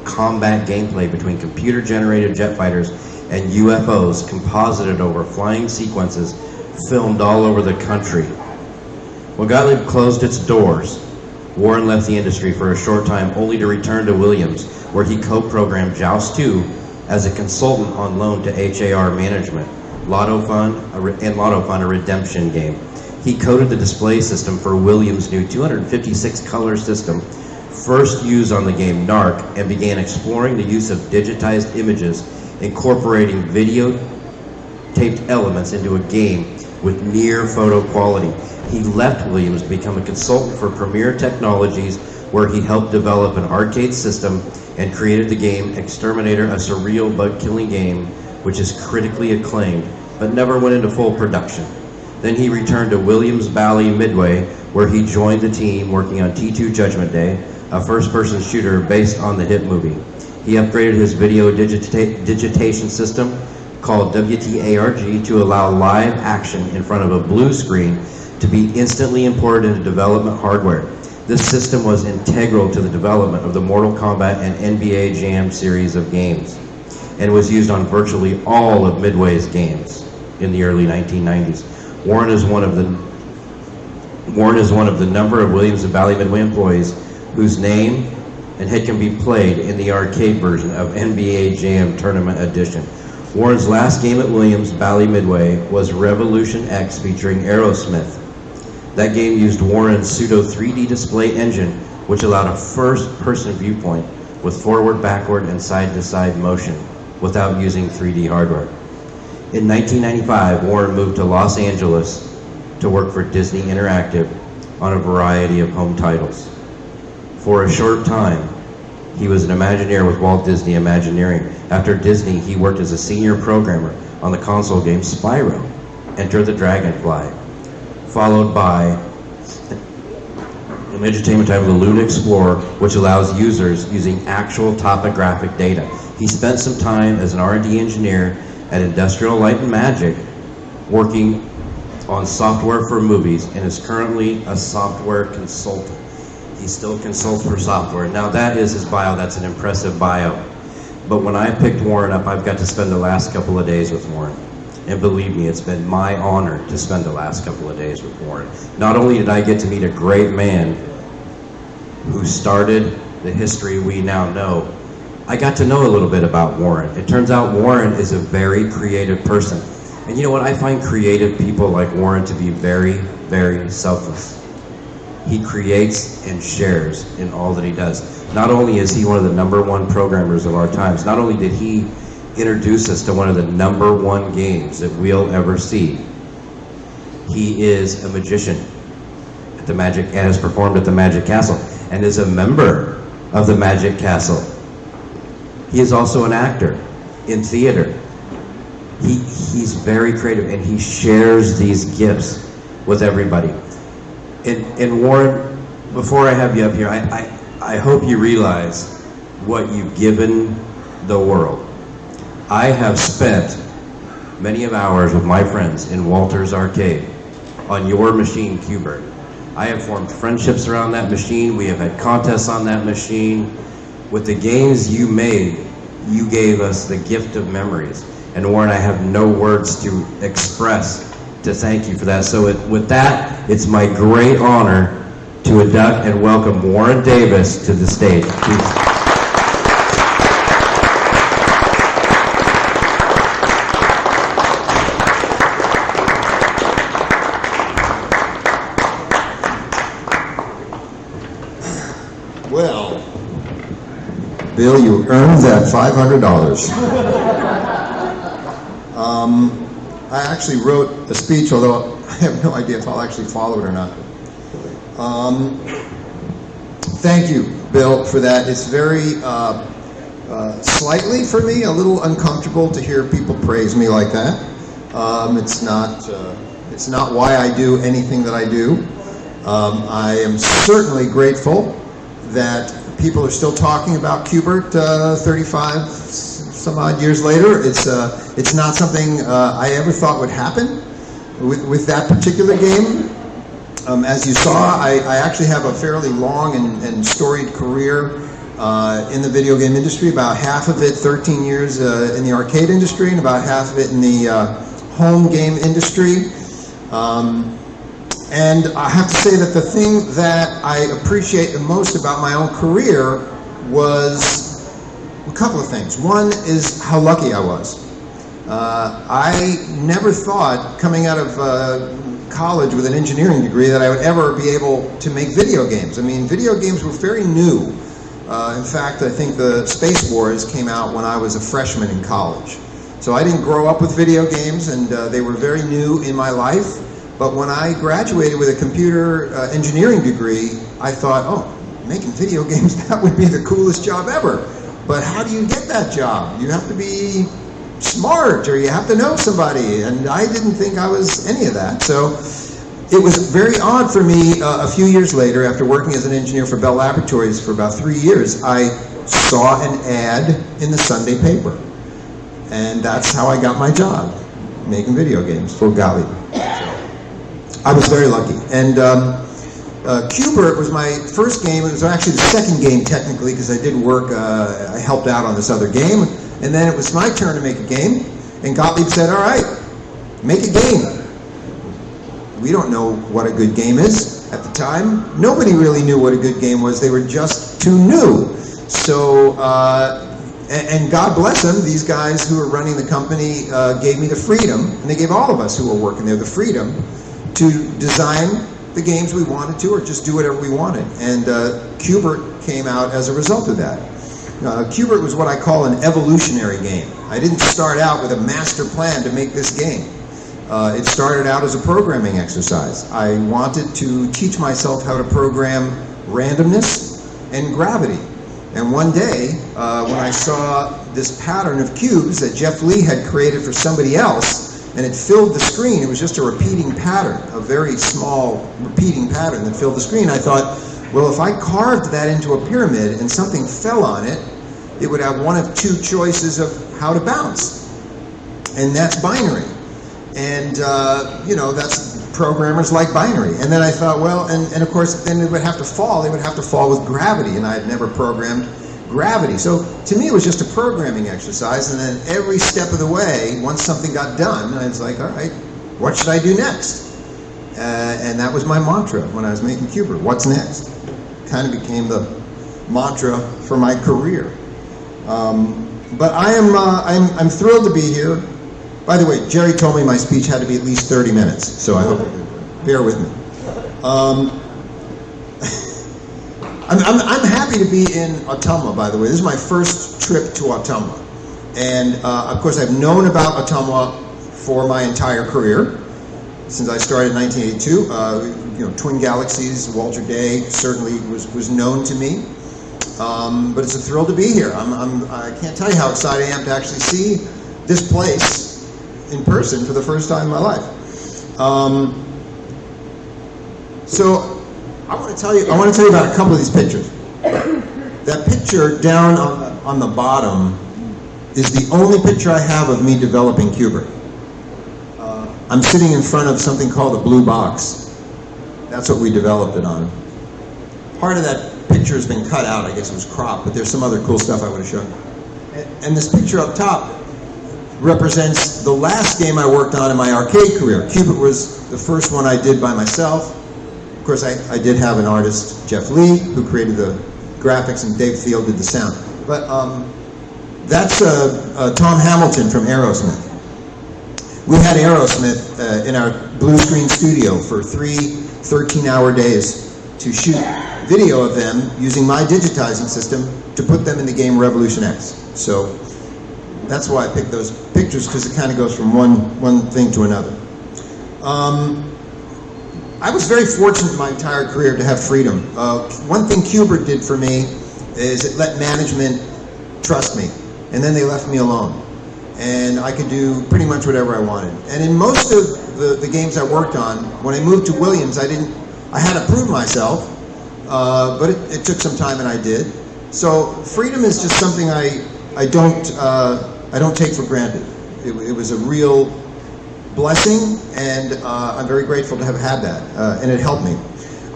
gameplay between computer-generated jet fighters and UFOs composited over flying sequences filmed all over the country. When Gottlieb closed its doors, Warren left the industry for a short time, only to return to Williams, where he co-programmed Joust 2 as a consultant on loan to HAR Management, Lotto Fund, a redemption game. He coded the display system for Williams' new 256 color system, first used on the game Narc, and began exploring the use of digitized images, incorporating videotaped elements into a game with near photo quality. He left Williams to become a consultant for Premier Technologies, where he helped develop an arcade system and created the game Exterminator, a surreal bug-killing game which is critically acclaimed, but never went into full production. Then he returned to Williams Bally Midway, where he joined the team working on T2 Judgment Day, a first-person shooter based on the hit movie. He upgraded his video digitation system called WTARG to allow live action in front of a blue screen to be instantly imported into development hardware. This system was integral to the development of the Mortal Kombat and NBA Jam series of games, and was used on virtually all of Midway's games in the early 1990s. Warren is one of the number of Williams and Bally Midway employees whose name and head can be played in the arcade version of NBA Jam Tournament Edition. Warren's last game at Williams Bally Midway was Revolution X featuring Aerosmith. That game used Warren's pseudo 3D display engine, which allowed a first-person viewpoint with forward, backward, and side-to-side motion without using 3D hardware. In 1995, Warren moved to Los Angeles to work for Disney Interactive on a variety of home titles. For a short time, he was an Imagineer with Walt Disney Imagineering. After Disney, he worked as a senior programmer on the console game Spyro, Enter the Dragonfly, followed by an entertainment title, The Luna Explorer, which allows users using actual topographic data. He spent some time as an R&D engineer at Industrial Light and Magic, working on software for movies, and is currently a software consultant. He still consults for software. Now that is his bio. That's an impressive bio. But when I picked Warren up, I've got to spend the last couple of days with Warren. And believe me, it's been my honor to spend the last couple of days with Warren. Not only did I get to meet a great man who started the history we now know, I got to know a little bit about Warren. It turns out Warren is a very creative person. And you know what? I find creative people like Warren to be very, very selfless. He creates and shares in all that he does. Not only is he one of the #1 programmers of our times, not only did he introduce us to one of the #1 games that we'll ever see, he is a magician at the Magic, and has performed at the Magic Castle, and is a member of the Magic Castle. He is also an actor in theater. He's very creative, and he shares these gifts with everybody. And Warren, before I have you up here, I hope you realize what you've given the world. I have spent many of hours with my friends in Walter's Arcade on your machine, Qbert. I have formed friendships around that machine. We have had contests on that machine. With the games you made, you gave us the gift of memories. And Warren, I have no words to express to thank you for that. So with that, it's my great honor to induct and welcome Warren Davis to the stage. Please. Well, Bill, you earned that $500. I actually wrote a speech, although I have no idea if I'll actually follow it or not. Thank you, Bill, for that. It's very, slightly for me, a little uncomfortable to hear people praise me like that. It's not why I do anything that I do. I am certainly grateful that people are still talking about Qbert 35 some odd years later. It's not something I ever thought would happen with that particular game. As you saw, I actually have a fairly long and storied career in the video game industry. About half of it, 13 years in the arcade industry, and about half of it in the home game industry. And I have to say that the thing that I appreciate the most about my own career was a couple of things. One is how lucky I was. I never thought, coming out of college with an engineering degree, that I would ever be able to make video games. I mean, video games were very new. In fact, I think the Space Wars came out when I was a freshman in college. So I didn't grow up with video games, and they were very new in my life. But when I graduated with a computer engineering degree, I thought, oh, making video games, that would be the coolest job ever. But how do you get that job? You have to be smart, or you have to know somebody, and I didn't think I was any of that. So it was very odd for me a few years later, after working as an engineer for Bell Laboratories for about 3 years, I saw an ad in the Sunday paper. And that's how I got my job, making video games for Gottlieb. I was very lucky. And Qbert was my first game. It was actually the second game, technically, because I did work, I helped out on this other game. And then it was my turn to make a game. And Gottlieb said, all right, make a game. We don't know what a good game is at the time. Nobody really knew what a good game was. They were just too new. So, and God bless them, these guys who were running the company gave me the freedom, and they gave all of us who were working there the freedom to design the games we wanted to, or just do whatever we wanted. And Qbert came out as a result of that. Qbert was what I call an evolutionary game. I didn't start out with a master plan to make this game. It started out as a programming exercise. I wanted to teach myself how to program randomness and gravity. And one day, when I saw this pattern of cubes that Jeff Lee had created for somebody else, and it filled the screen, it was just a repeating pattern, a very small repeating pattern that filled the screen, I thought, well, if I carved that into a pyramid and something fell on it, it would have one of two choices of how to bounce. And that's binary. And, you know, that's, programmers like binary. And then I thought, well, and of course, then it would have to fall. They would have to fall with gravity, and I had never programmed gravity. So to me, it was just a programming exercise, and then every step of the way, once something got done, I was like, all right, what should I do next? And that was my mantra when I was making Qbert. What's next? Kind of became the mantra for my career. But I'm thrilled to be here. By the way, Jerry told me my speech had to be at least 30 minutes, so I hope you bear with me. I'm happy to be in Ottumwa, by the way. This is my first trip to Ottumwa. And of course, I've known about Ottumwa for my entire career. Since I started in 1982, you know, Twin Galaxies, Walter Day certainly was known to me. But it's a thrill to be here. I can't tell you how excited I am to actually see this place in person for the first time in my life. So I want to tell you about a couple of these pictures. That picture down on the bottom is the only picture I have of me developing Qbert. I'm sitting in front of something called a blue box. That's what we developed it on. Part of that picture has been cut out, I guess it was cropped, but there's some other cool stuff I would have shown. And this picture up top represents the last game I worked on in my arcade career. Qbert was the first one I did by myself. Of course, I did have an artist, Jeff Lee, who created the graphics, and Dave Thiel did the sound. But that's Tom Hamilton from Aerosmith. We had Aerosmith in our blue screen studio for 3 13-hour days to shoot video of them using my digitizing system to put them in the game Revolution X. So that's why I picked those pictures, because it kind of goes from one thing to another. I was very fortunate in my entire career to have freedom. One thing Qbert did for me is it let management trust me, and then they left me alone. And I could do pretty much whatever I wanted. And in most of the games I worked on, when I moved to Williams, I had to prove myself, but it took some time, and I did. So freedom is just something I don't take for granted. It was a real blessing, and I'm very grateful to have had that, and it helped me.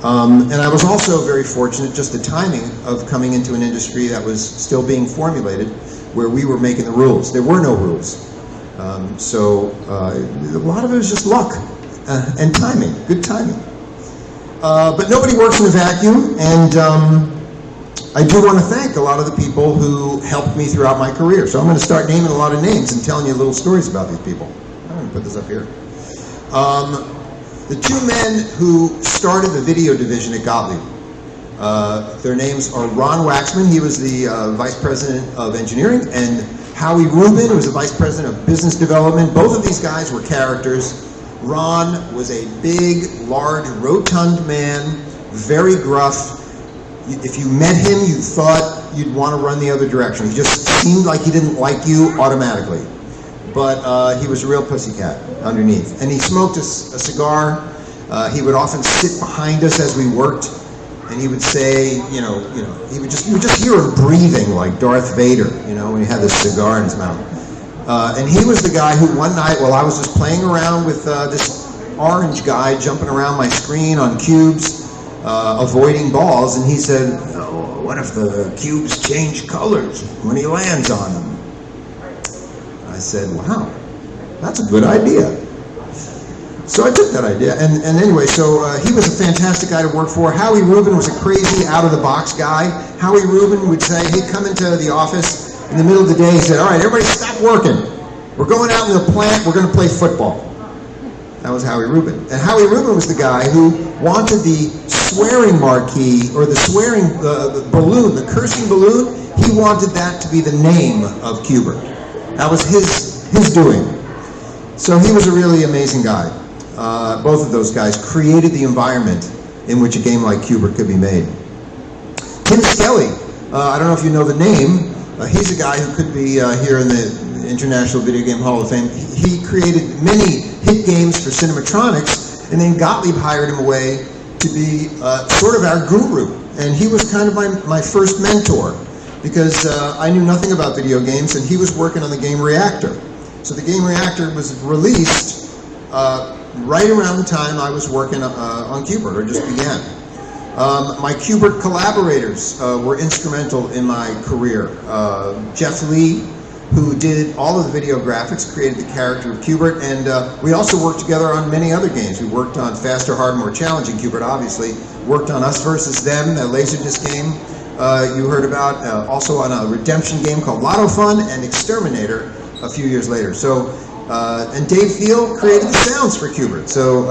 And I was also very fortunate, just the timing of coming into an industry that was still being formulated, where we were making the rules. There were no rules. So a lot of it was just luck and timing, good timing. But nobody works in a vacuum, and I do want to thank a lot of the people who helped me throughout my career. So I'm going to start naming a lot of names and telling you little stories about these people. I'm going to put this up here. The two men who started the video division at Gottlieb, their names are Ron Waxman, he was the Vice President of Engineering, and Howie Rubin, who was the Vice President of Business Development. Both of these guys were characters. Ron was a big, large, rotund man, very gruff. If you met him, you thought you'd want to run the other direction. He just seemed like he didn't like you automatically. But he was a real pussycat underneath. And he smoked a cigar. He would often sit behind us as we worked, and he would say, you would just hear him breathing like Darth Vader, when he had this cigar in his mouth. And he was the guy who one night, while I was just playing around with this orange guy jumping around my screen on cubes, avoiding balls, and he said, "Oh, what if the cubes change colors when he lands on them?" I said, "Wow, that's a good idea." So I took that idea, and anyway, so he was a fantastic guy to work for. Howie Rubin was a crazy, out-of-the-box guy. Howie Rubin would say, he'd come into the office in the middle of the day, he said, "All right, everybody stop working. We're going out in the plant, we're going to play football." That was Howie Rubin. And Howie Rubin was the guy who wanted the swearing marquee, or the swearing the balloon, the cursing balloon, he wanted that to be the name of Qbert. That was his doing. So he was a really amazing guy. Both of those guys created the environment in which a game like Qbert could be made. Tim Skelly, I don't know if you know the name, he's a guy who could be here in the International Video Game Hall of Fame. He created many hit games for Cinematronics, and then Gottlieb hired him away to be sort of our guru. And he was kind of my first mentor, because I knew nothing about video games, and he was working on the game Reactor. So the game Reactor was released right around the time I was working on Qbert, or just began. My Qbert collaborators were instrumental in my career. Jeff Lee, who did all of the video graphics, created the character of Qbert, and we also worked together on many other games. We worked on Faster, Harder, More Challenging Qbert, obviously. Worked on Us vs. Them, that Laserdisc game you heard about. Also on a redemption game called Lotto Fun, and Exterminator a few years later. So, and Dave Thiel created the sounds for Qbert. So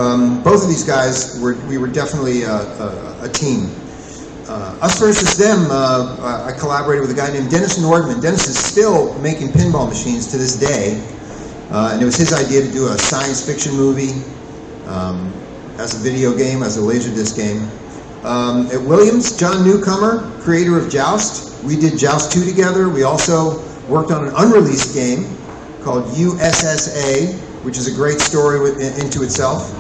both of these guys, we were definitely a team. Us vs. Them, I collaborated with a guy named Dennis Nordman. Dennis is still making pinball machines to this day. And it was his idea to do a science fiction movie as a video game, as a Laserdisc game. At Williams, John Newcomer, creator of Joust. We did Joust 2 together. We also worked on an unreleased game called USSA, which is a great story into itself.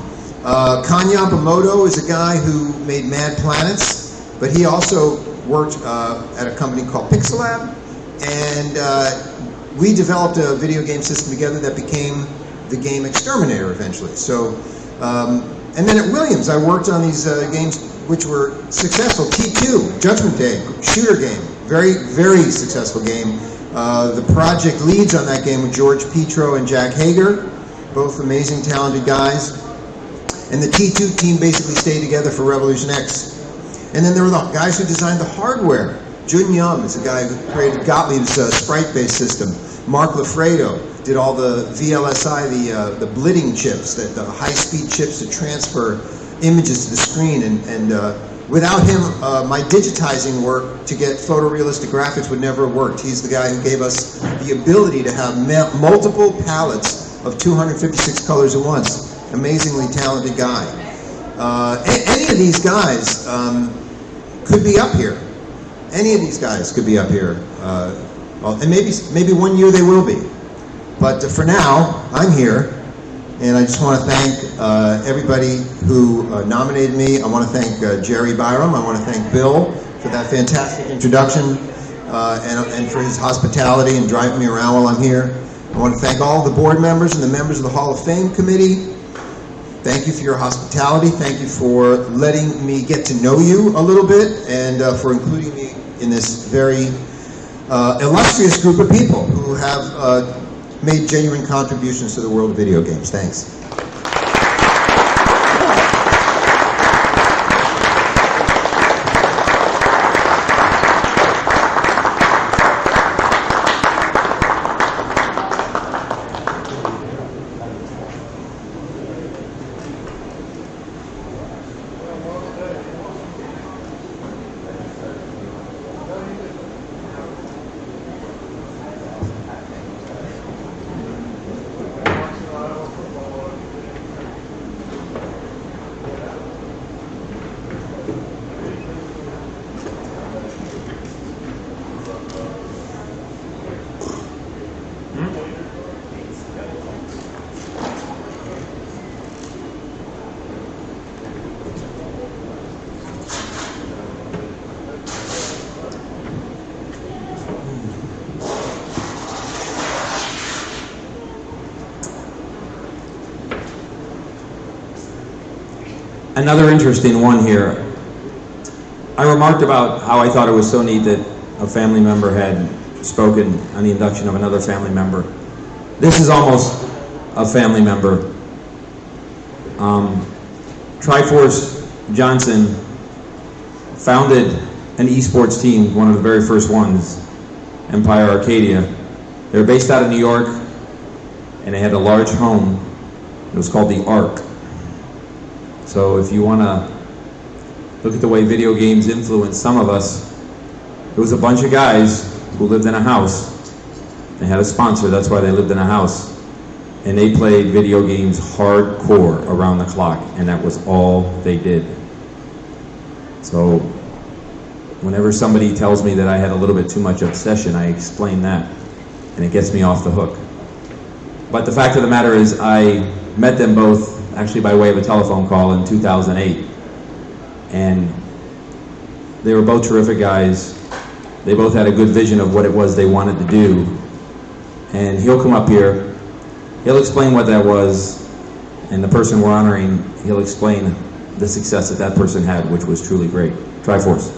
Kan Yamamoto is a guy who made Mad Planets, but he also worked at a company called Pixelab, and we developed a video game system together that became the game Exterminator eventually. So And then at Williams, I worked on these games which were successful. T2, Judgment Day, shooter game. Very, very successful game. The project leads on that game were George Petro and Jack Hager, both amazing, talented guys. And the T2 team basically stayed together for Revolution X. And then there were the guys who designed the hardware. Jun Yum is a guy who created Gottlieb's sprite-based system. Mark Lafredo did all the VLSI, the blitting chips, the high-speed chips to transfer images to the screen. And without him, my digitizing work to get photorealistic graphics would never have worked. He's the guy who gave us the ability to have multiple palettes of 256 colors at once. Amazingly talented guy. Any of these guys could be up here. Any of these guys could be up here. And maybe one year they will be. But for now, I'm here. And I just want to thank everybody who nominated me. I want to thank Jerry Byram. I want to thank Bill for that fantastic introduction and for his hospitality and driving me around while I'm here. I want to thank all the board members and the members of the Hall of Fame committee. Thank you for your hospitality. Thank you for letting me get to know you a little bit and for including me in this very illustrious group of people who have made genuine contributions to the world of video games. Thanks. Another interesting one here. I remarked about how I thought it was so neat that a family member had spoken on the induction of another family member. This is almost a family member. Triforce Johnson founded an esports team, one of the very first ones, Empire Arcadia. They were based out of New York, and they had a large home. It was called the Ark. So if you want to look at the way video games influence some of us, it was a bunch of guys who lived in a house. They had a sponsor, that's why they lived in a house. And they played video games hardcore around the clock, and that was all they did. So whenever somebody tells me that I had a little bit too much obsession, I explain that, and it gets me off the hook. But the fact of the matter is, I met them both actually by way of a telephone call in 2008. And they were both terrific guys. They both had a good vision of what it was they wanted to do. And he'll come up here, he'll explain what that was, and the person we're honoring, he'll explain the success that that person had, which was truly great. Triforce.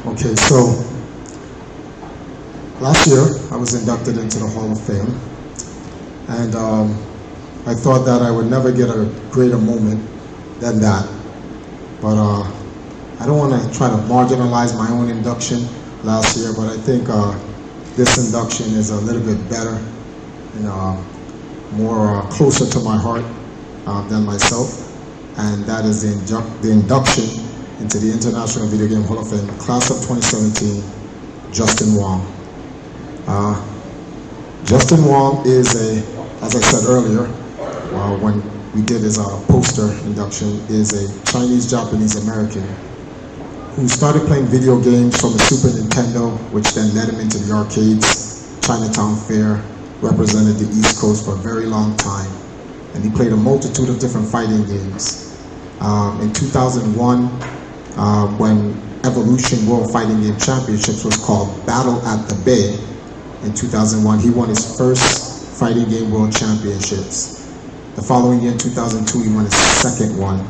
Okay, so last year I was inducted into the Hall of Fame, and I thought that I would never get a greater moment than that. But I don't want to try to marginalize my own induction last year, but I think this induction is a little bit better and more closer to my heart than myself, and that is the induction into the International Video Game Hall of Fame, class of 2017, Justin Wong. Justin Wong is as I said earlier, when we did his poster induction, is a Chinese-Japanese American who started playing video games from the Super Nintendo, which then led him into the arcades. Chinatown Fair represented the East Coast for a very long time, and he played a multitude of different fighting games. In 2001, when Evolution World Fighting Game Championships was called Battle at the Bay, in 2001, he won his first Fighting Game World Championships. The following year, in 2002, he won his second one.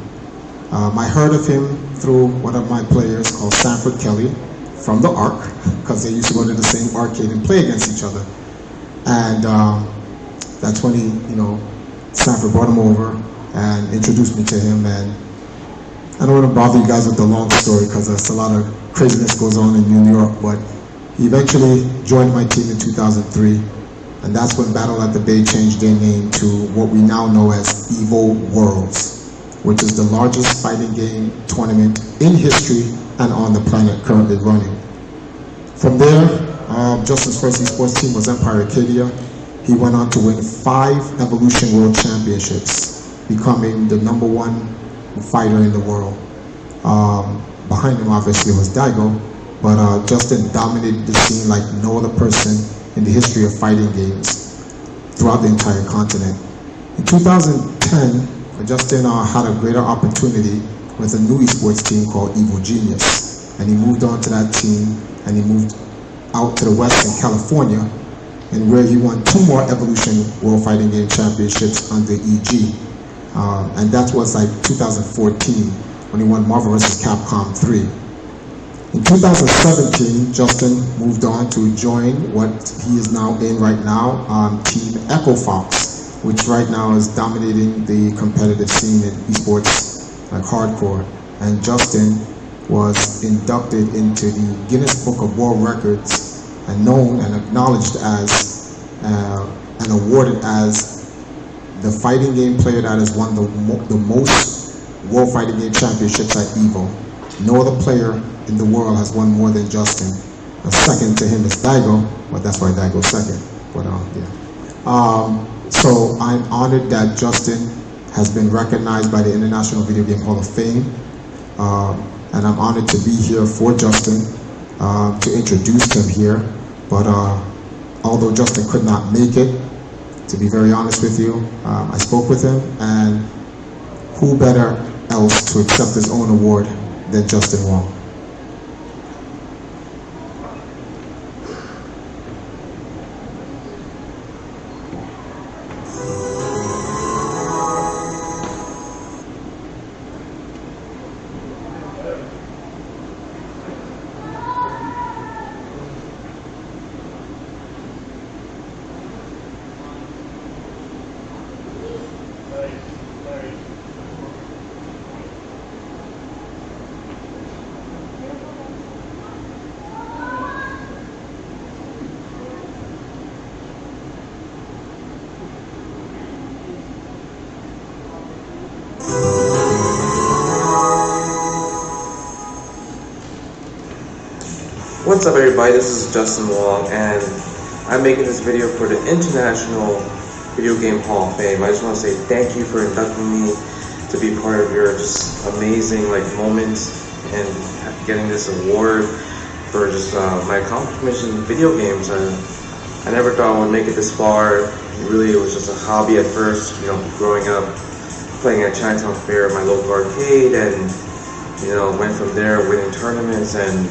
I heard of him through one of my players called Sanford Kelly from the Ark, because they used to go to the same arcade and play against each other. And that's when Sanford brought him over and introduced me to him. And I don't want to bother you guys with the long story because there's a lot of craziness goes on in New York, but he eventually joined my team in 2003, and that's when Battle at the Bay changed their name to what we now know as Evo Worlds, which is the largest fighting game tournament in history and on the planet currently running. From there, Justin's first esports team was Empire Arcadia. He went on to win 5 Evolution World Championships, becoming the #1 fighter in the world. Behind him obviously was Daigo, but Justin dominated the scene like no other person in the history of fighting games throughout the entire continent. In 2010, Justin had a greater opportunity with a new esports team called Evil Genius, and he moved on to that team, and he moved out to the west in California, and where he won 2 more Evolution World Fighting Game Championships under EG. And that was like 2014 when he won Marvel vs. Capcom 3. In 2017, Justin moved on to join what he is now in right now, Team Echo Fox, which right now is dominating the competitive scene in esports like hardcore. And Justin was inducted into the Guinness Book of World Records and known and acknowledged as and awarded as the fighting game player that has won the most World Fighting Game Championships at EVO. No other player in the world has won more than Justin. The second to him is Daigo, but that's why Daigo's second. But so I'm honored that Justin has been recognized by the International Video Game Hall of Fame, and I'm honored to be here for Justin to introduce him here. But although Justin could not make it, to be very honest with you, I spoke with him, and who better else to accept his own award than Justin Wong. What's up everybody, this is Justin Wong, and I'm making this video for the International Video Game Hall of Fame. I just want to say thank you for inducting me to be part of your just amazing moment and getting this award for just my accomplishments in video games. I never thought I would make it this far. Really, it was just a hobby at first, growing up playing at Chinatown Fair at my local arcade, and went from there winning tournaments and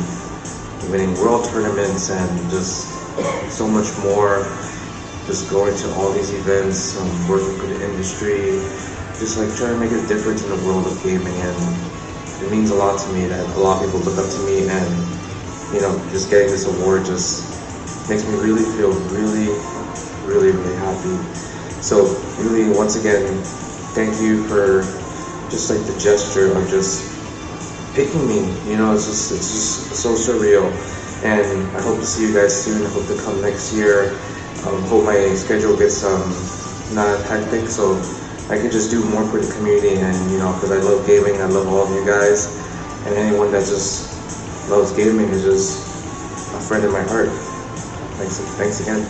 winning world tournaments and just so much more, just going to all these events, working for the industry, just trying to make a difference in the world of gaming. And it means a lot to me that a lot of people look up to me, and just getting this award just makes me really feel really happy. So really, once again, thank you for just the gesture of just picking me. It's just so surreal, and I hope to see you guys soon. I hope to come next year. Hope my schedule gets not hectic, so I can just do more for the community. And because I love gaming, I love all of you guys, and anyone that just loves gaming is just a friend in my heart. Thanks again.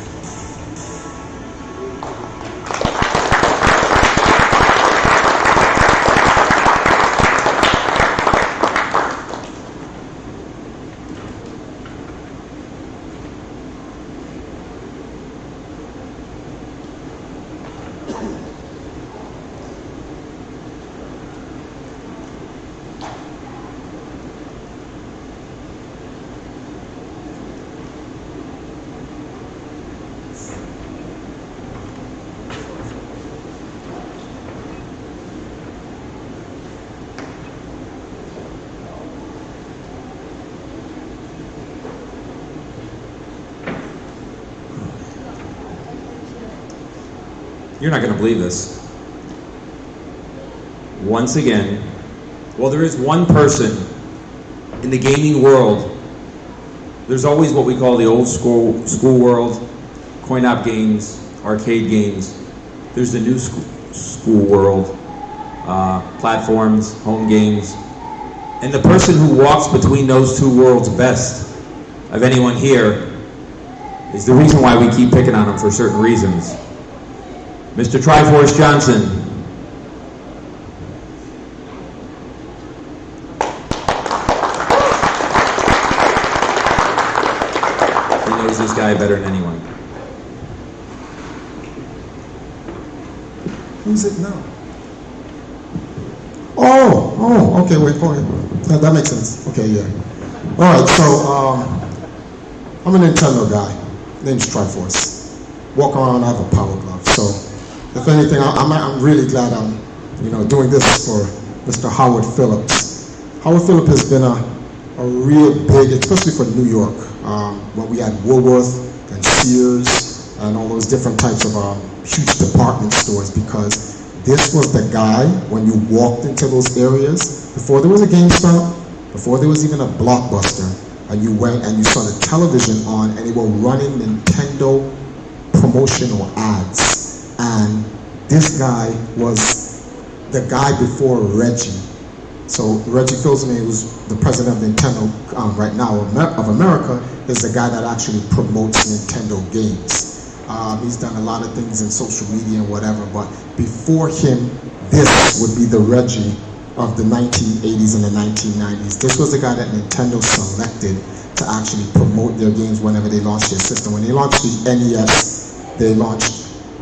You're not going to believe this. Once again, well, there is one person in the gaming world. There's always what we call the old school world, coin-op games, arcade games. There's the new school world, platforms, home games. And the person who walks between those two worlds best of anyone here is the reason why we keep picking on him for certain reasons. Mr. Triforce Johnson. He knows this guy better than anyone. Who's it now? Oh, okay, wait, go ahead. That makes sense. Okay, yeah. All right, so I'm a Nintendo guy. Name's Triforce. Walk around, I have a power glove. So, if anything, I'm really glad I'm, doing this for Mr. Howard Phillips. Howard Phillips has been a real big, especially for New York, when we had Woolworth and Sears and all those different types of huge department stores, because this was the guy, when you walked into those areas, before there was a GameStop, before there was even a Blockbuster, and you went and you saw the television on and they were running Nintendo promotional ads. And this guy was the guy before Reggie. So Reggie Fils-Aimé, who's the president of Nintendo right now of America, is the guy that actually promotes Nintendo games. He's done a lot of things in social media and whatever, but before him, this would be the Reggie of the 1980s and the 1990s. This was the guy that Nintendo selected to actually promote their games whenever they launched their system. When they launched the NES,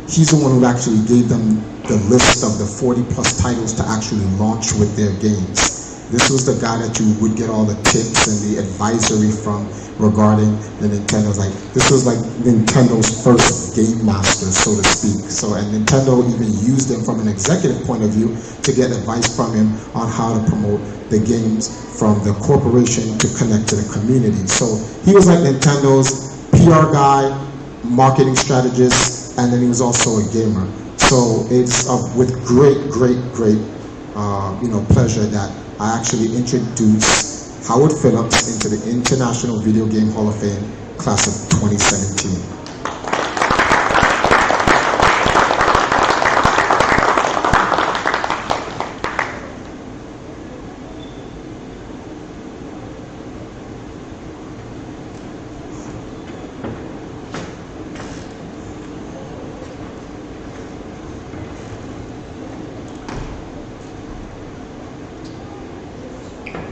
he's the one who actually gave them the list of the 40 plus titles to actually launch with their games. This was the guy that you would get all the tips and the advisory from regarding the Nintendo. This was like Nintendo's first game master, so to speak. So, and Nintendo even used him from an executive point of view to get advice from him on how to promote the games from the corporation to connect to the community. So he was like Nintendo's PR guy, marketing strategist, and then he was also a gamer. So it's with great pleasure that I actually introduced Howard Phillips into the International Video Game Hall of Fame class of 2017.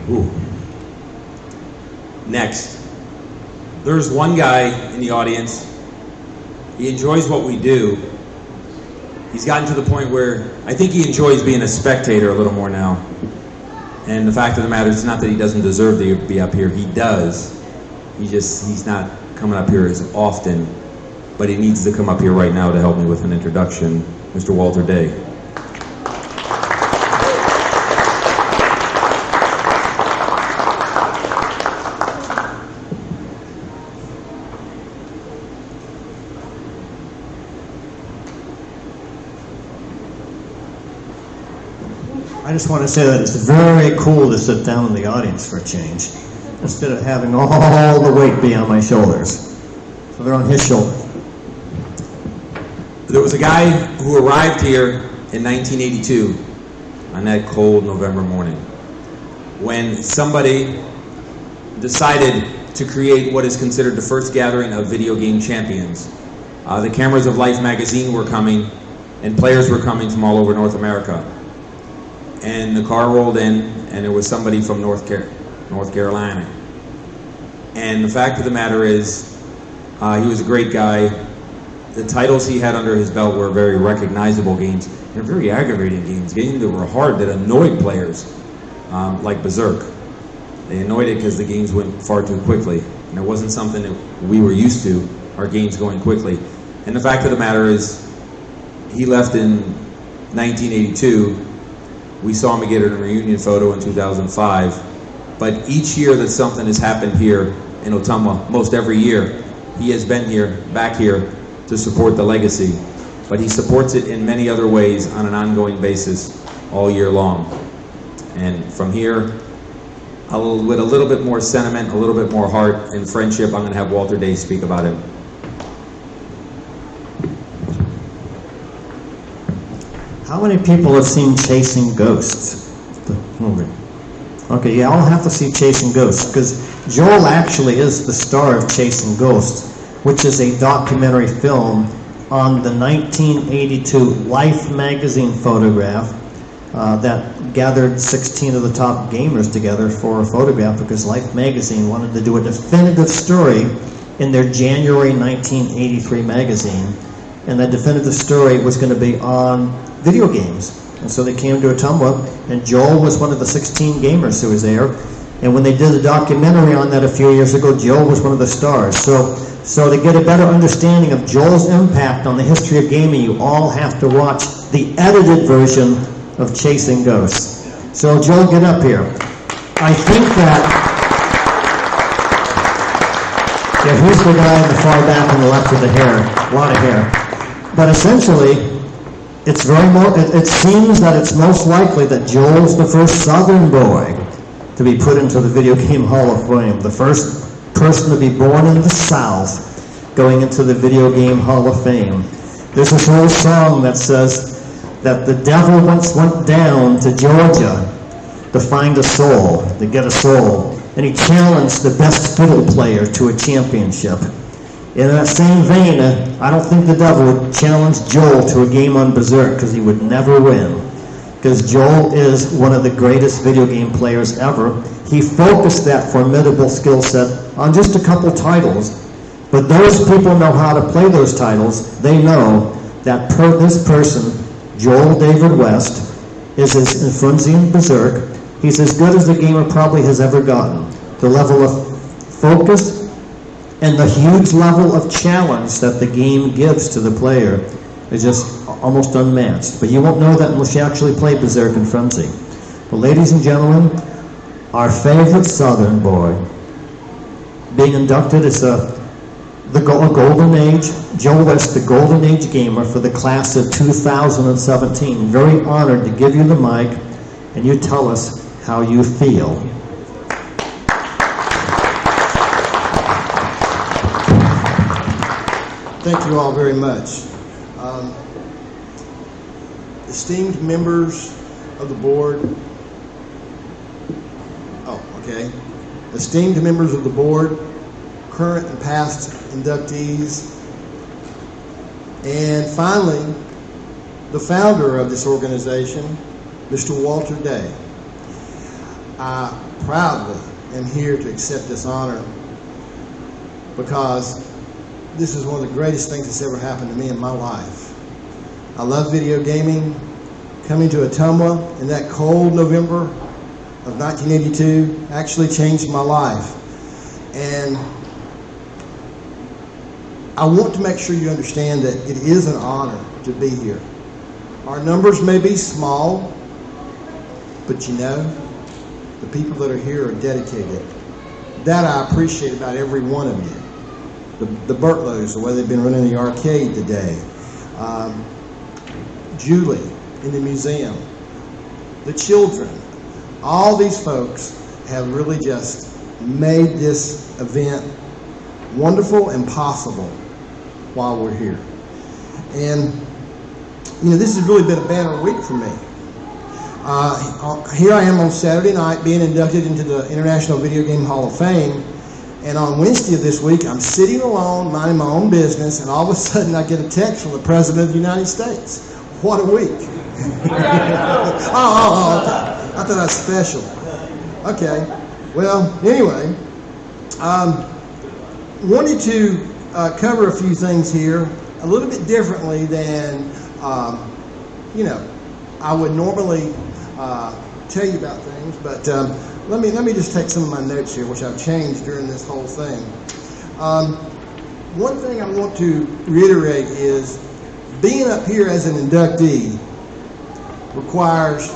Ooh. Next, there's one guy in the audience. He enjoys what we do. He's gotten to the point where I think he enjoys being a spectator a little more now. And the fact of the matter is not that he doesn't deserve to be up here. He does. He's not coming up here as often, but he needs to come up here right now to help me with an introduction. Mr. Walter Day. I just want to say that it's very cool to sit down in the audience for a change, instead of having all the weight be on my shoulders. So they're on his shoulders. There was a guy who arrived here in 1982 on that cold November morning when somebody decided to create what is considered the first gathering of video game champions. The Cameras of Life magazine were coming and players were coming from all over North America. And the car rolled in, and there was somebody from North Carolina. And the fact of the matter is, he was a great guy. The titles he had under his belt were very recognizable games, and very aggravating games that were hard, that annoyed players, like Berserk. They annoyed it because the games went far too quickly, and it wasn't something that we were used to, our games going quickly. And the fact of the matter is, he left in 1982. We saw him get a reunion photo in 2005. But each year that something has happened here in Ottumwa, most every year, he has been here, back here, to support the legacy. but he supports it in many other ways on an ongoing basis all year long. And from here, with a little bit more sentiment, a little bit more heart and friendship, I'm going to have Walter Day speak about it. How many people have seen Chasing Ghosts, the movie? Okay, yeah, I'll have to see Chasing Ghosts, because Joel actually is the star of Chasing Ghosts, which is a documentary film on the 1982 Life magazine photograph that gathered 16 of the top gamers together for a photograph, because Life magazine wanted to do a definitive story in their January 1983 magazine, and that definitive story was going to be on video games. And so they came to Ottumwa, and Joel was one of the 16 gamers who was there. And when they did a documentary on that a few years ago, Joel was one of the stars. So to get a better understanding of Joel's impact on the history of gaming, you all have to watch the edited version of Chasing Ghosts. So Joel, get up here. I think that, yeah, here's the guy in the far back on the left with the hair, a lot of hair. But essentially, it seems that it's most likely that Joel's the first Southern boy to be put into the Video Game Hall of Fame, the first person to be born in the South going into the Video Game Hall of Fame. There's this whole song that says that the devil once went down to Georgia to find a soul, to get a soul, and he challenged the best fiddle player to a championship. In that same vein, I don't think the devil would challenge Joel to a game on Berserk, because he would never win. Because Joel is one of the greatest video game players ever. He focused that formidable skill set on just a couple titles, but those people know how to play those titles. They know that this person, Joel David West, is in Frenzy and Berserk. He's as good as the gamer probably has ever gotten. The level of focus and the huge level of challenge that the game gives to the player is just almost unmatched. But you won't know that unless you actually play Berserk and Frenzy. But ladies and gentlemen, our favorite Southern boy being inducted is the Golden Age, Joel West, the Golden Age gamer for the class of 2017. Very honored to give you the mic, and you tell us how you feel. Thank you all very much. Esteemed members of the board, esteemed members of the board, current and past inductees, and finally, the founder of this organization, Mr. Walter Day. I proudly am here to accept this honor because this is one of the greatest things that's ever happened to me in my life. I love video gaming. Coming to Ottumwa in that cold November of 1982 actually changed my life. And I want to make sure you understand that it is an honor to be here. Our numbers may be small, but you know, the people that are here are dedicated. That I appreciate about every one of you. The Bertlows, the way they've been running the arcade today. Julie in the museum. The children. All these folks have really just made this event wonderful and possible while we're here. And, you know, this has really been a banner week for me. Here I am on Saturday night being inducted into the International Video Game Hall of Fame. And on Wednesday of this week, I'm sitting alone, minding my own business, and all of a sudden I get a text from the President of the United States. What a week. Okay. I thought I was special. Okay. Well, anyway, wanted to cover a few things here a little bit differently than, you know, I would normally tell you about things, but let me just take some of my notes here, which I've changed during this whole thing. One thing I want to reiterate is being up here as an inductee requires,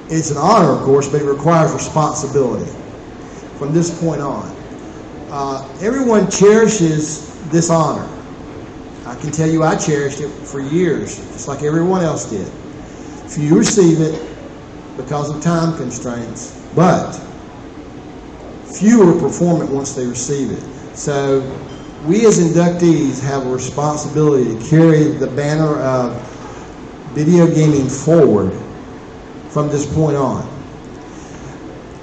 it's an honor, of course, but it requires responsibility from this point on. Everyone cherishes this honor, I can tell you I cherished it for years, just like everyone else did. Few receive it because of time constraints, but fewer perform it once they receive it. So we as inductees have a responsibility to carry the banner of video gaming forward from this point on.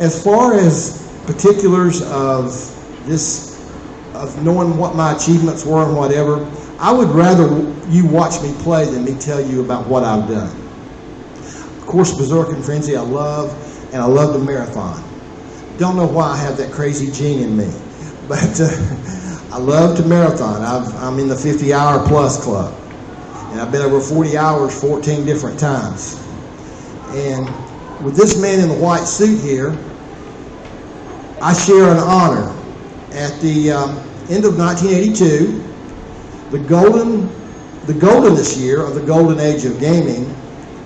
As far as particulars of knowing what my achievements were and whatever, I would rather you watch me play than me tell you about what I've done. Of course, Berserk and Frenzy I love, and I love the marathon. Don't know why I have that crazy gene in me, but I love to marathon. I'm in the 50-hour plus club, and I've been over 40 hours 14 different times. And with this man in the white suit here, I share an honor. At the end of 1982, the goldenest year of the golden age of gaming,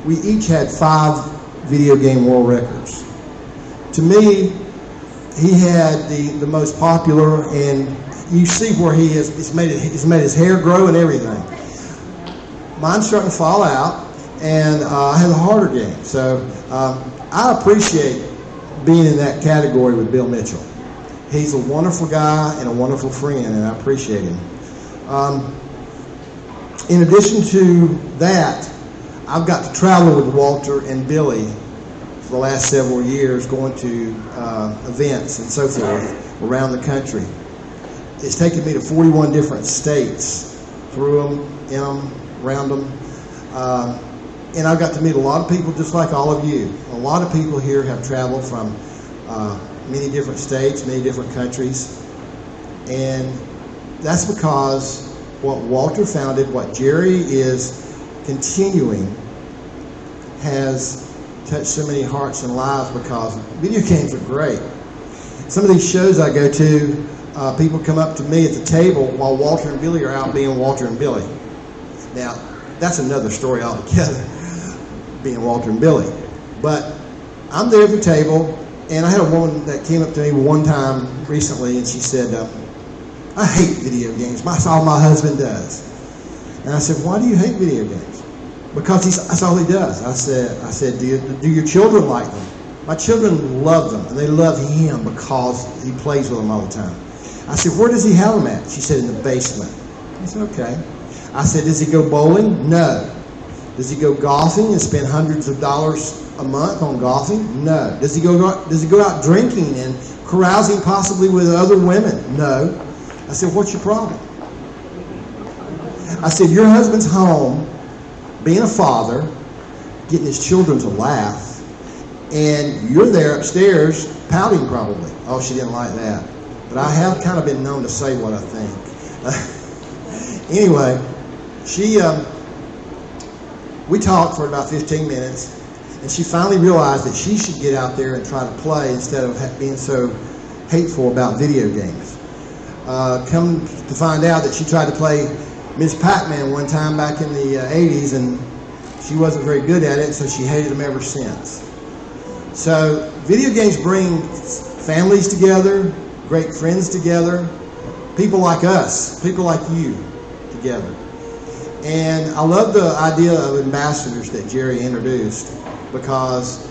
we each had 5 video game world records. To me, he had the most popular, and you see where he's made his hair grow and everything. Mine's starting to fall out, and I have a harder game. So I appreciate being in that category with Bill Mitchell. He's a wonderful guy and a wonderful friend, and I appreciate him. In addition to that, I've got to travel with Walter and Billy for the last several years, going to events and so forth around the country. It's taken me to 41 different states, through them, in them, around them. And I've got to meet a lot of people just like all of you. A lot of people here have traveled from many different states, many different countries. And that's because what Walter founded, what Jerry is continuing, has touched so many hearts and lives because video games are great. Some of these shows I go to, people come up to me at the table while Walter and Billy are out being Walter and Billy. Now, that's another story altogether, being Walter and Billy. But I'm there at the table, and I had a woman that came up to me one time recently, and she said, I hate video games. That's all my husband does. And I said, why do you hate video games? Because that's all he does. I said, do your children like them? My children love them, and they love him because he plays with them all the time. I said, where does he have them at? She said, in the basement. I said, okay. I said, does he go bowling? No. Does he go golfing and spend hundreds of dollars a month on golfing? No. Does he go out drinking and carousing possibly with other women? No. I said, what's your problem? I said, your husband's home, being a father, getting his children to laugh, and you're there upstairs pouting probably. Oh, she didn't like that. But I have kind of been known to say what I think. Anyway, we talked for about 15 minutes, and she finally realized that she should get out there and try to play instead of being so hateful about video games. Come to find out that she tried to play Ms. Pac-Man one time back in the 80s, and she wasn't very good at it, so she hated them ever since. So video games bring families together, great friends together, people like us, people like you together. And I love the idea of ambassadors that Jerry introduced, because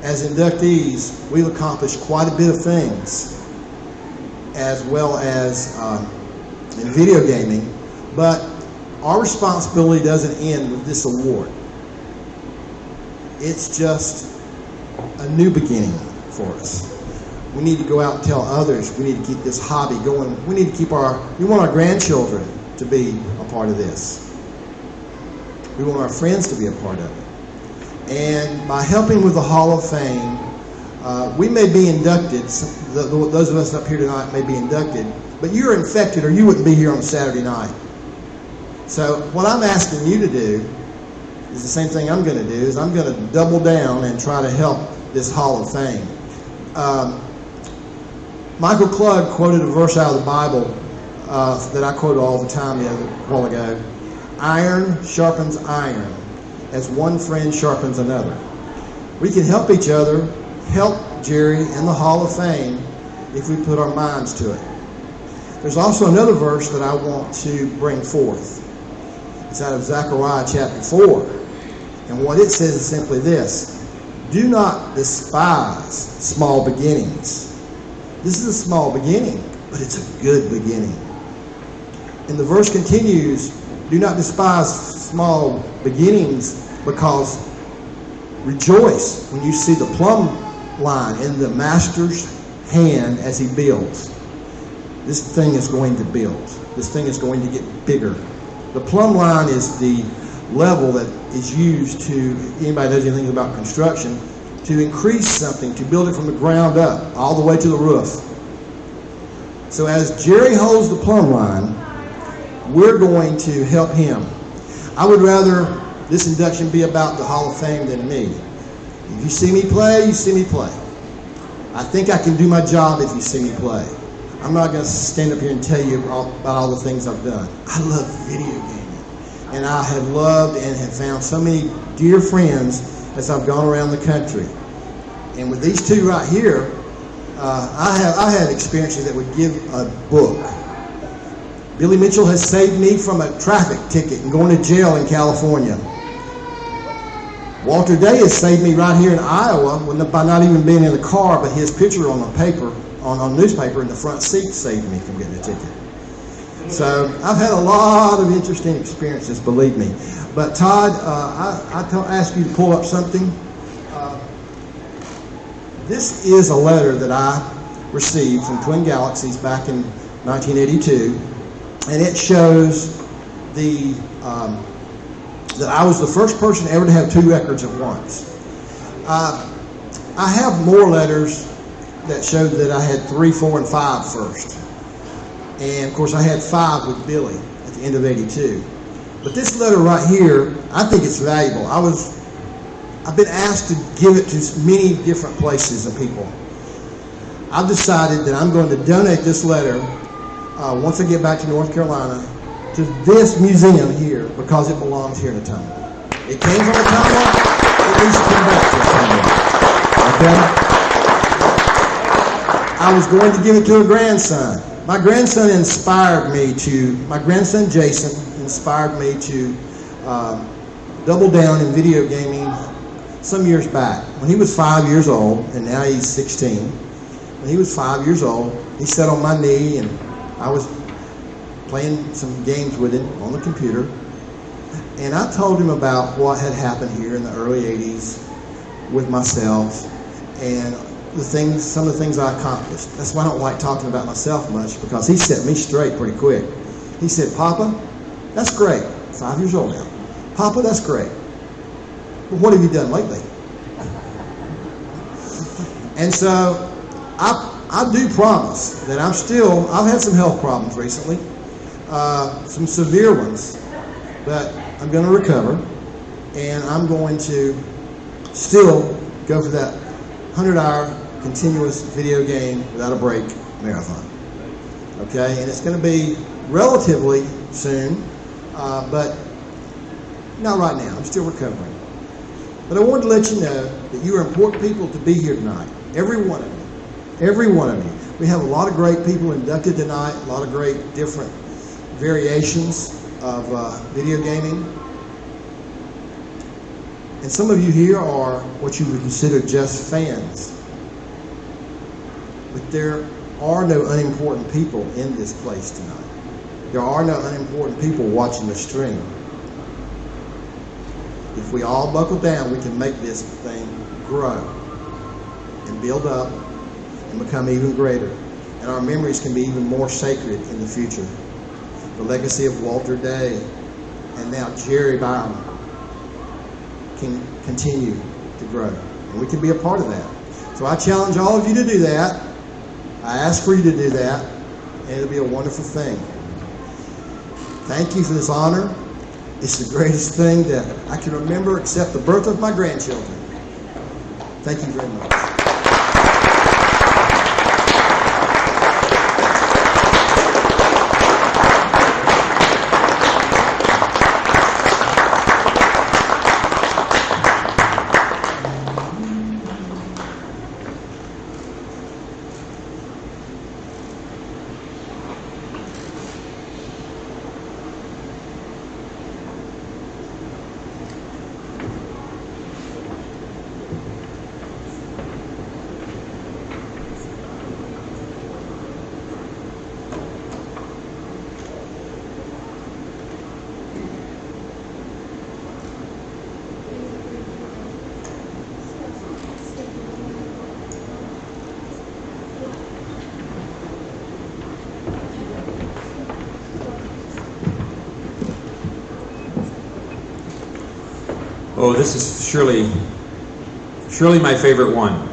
as inductees, we've accomplished quite a bit of things, as well as in video gaming, but our responsibility doesn't end with this award. It's just a new beginning for us. We need to go out and tell others. We need to keep this hobby going. We need to keep we want our grandchildren to be a part of this. We want our friends to be a part of it. And by helping with the Hall of Fame, we may be inducted. Those of us up here tonight may be inducted, but you're infected or you wouldn't be here on Saturday night. So what I'm asking you to do is the same thing I'm going to do, is I'm going to double down and try to help this Hall of Fame. Michael Klug quoted a verse out of the Bible that I quote all the time a while ago. Iron sharpens iron, as one friend sharpens another. We can help each other, help Jerry and the Hall of Fame if we put our minds to it. There's also another verse that I want to bring forth. It's out of Zechariah chapter 4. And what it says is simply this: do not despise small beginnings. This is a small beginning, but it's a good beginning. And the verse continues, do not despise small beginnings, because rejoice when you see the plumb line in the master's hand as he builds. This thing is going to build. This thing is going to get bigger. The plumb line is the level that is used to, anybody knows anything about construction, to increase something, to build it from the ground up, all the way to the roof. So as Jerry holds the plumb line, we're going to help him. I would rather this induction be about the Hall of Fame than me. If you see me play, you see me play. I think I can do my job if you see me play. I'm not going to stand up here and tell you about all the things I've done. I love video gaming. And I have loved and have found so many dear friends as I've gone around the country. And with these two right here, I had experiences that would give a book. Billy Mitchell has saved me from a traffic ticket and going to jail in California. Walter Day has saved me right here in Iowa by not even being in the car, but his picture on the paper, on newspaper in the front seat saved me from getting a ticket. So I've had a lot of interesting experiences, believe me. But Todd, I ask you to pull up something. This is a letter that I received from Twin Galaxies back in 1982, and it shows that I was the first person ever to have 2 records at once. I have more letters that showed that I had 3, 4, and 5 first. And of course I had 5 with Billy at the end of '82. But this letter right here, I think it's valuable. I've been asked to give it to many different places and people. I've decided that I'm going to donate this letter once I get back to North Carolina to this museum here, because it belongs here in Ottumwa. It came from Ottumwa, it needs to come back to Ottumwa. Okay? I was going to give it to a grandson. My grandson Jason inspired me to double down in video gaming some years back. When he was 5 years old, and now he's 16, when he was 5 years old, he sat on my knee and I was playing some games with him on the computer, and I told him about what had happened here in the early '80s with myself and some of the things I accomplished. That's why I don't like talking about myself much, because he set me straight pretty quick. He said, "Papa, that's great." 5 years old now. "Papa, that's great. But what have you done lately?" And so I do promise that I've had some health problems recently, some severe ones, but I'm going to recover, and I'm going to still go for that 100-hour continuous video game without a break marathon. Okay, and it's going to be relatively soon, but not right now. I'm still recovering. But I wanted to let you know that you are important people to be here tonight. Every one of you. Every one of you. We have a lot of great people inducted tonight, a lot of great different variations of video gaming. And some of you here are what you would consider just fans. But there are no unimportant people in this place tonight. There are no unimportant people watching the stream. If we all buckle down, we can make this thing grow and build up and become even greater. And our memories can be even more sacred in the future. The legacy of Walter Day and now Jerry Byron can continue to grow. And we can be a part of that. So I challenge all of you to do that. I ask for you to do that, and it'll be a wonderful thing. Thank you for this honor. It's the greatest thing that I can remember except the birth of my grandchildren. Thank you very much. Oh, this is surely my favorite one.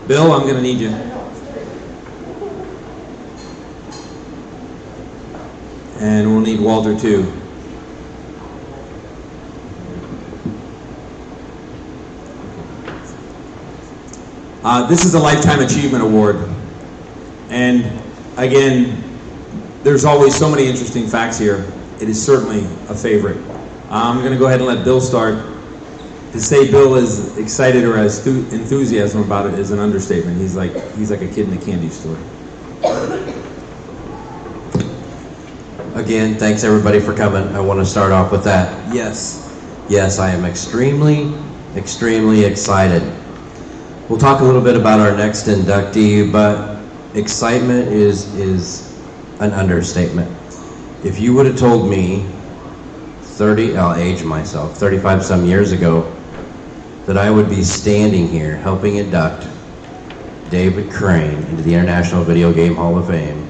Bill, I'm going to need you. And we'll need Walter too. This is a Lifetime Achievement Award. And again, there's always so many interesting facts here. It is certainly a favorite. I'm going to go ahead and let Bill start. To say Bill is excited or has enthusiasm about it is an understatement. He's like a kid in a candy store. Again, thanks everybody for coming. I want to start off with that. Yes, I am extremely excited. We'll talk a little bit about our next inductee, but excitement is an understatement. If you would have told me I'll age myself, 35 some years ago, that I would be standing here helping induct David Crane into the International Video Game Hall of Fame,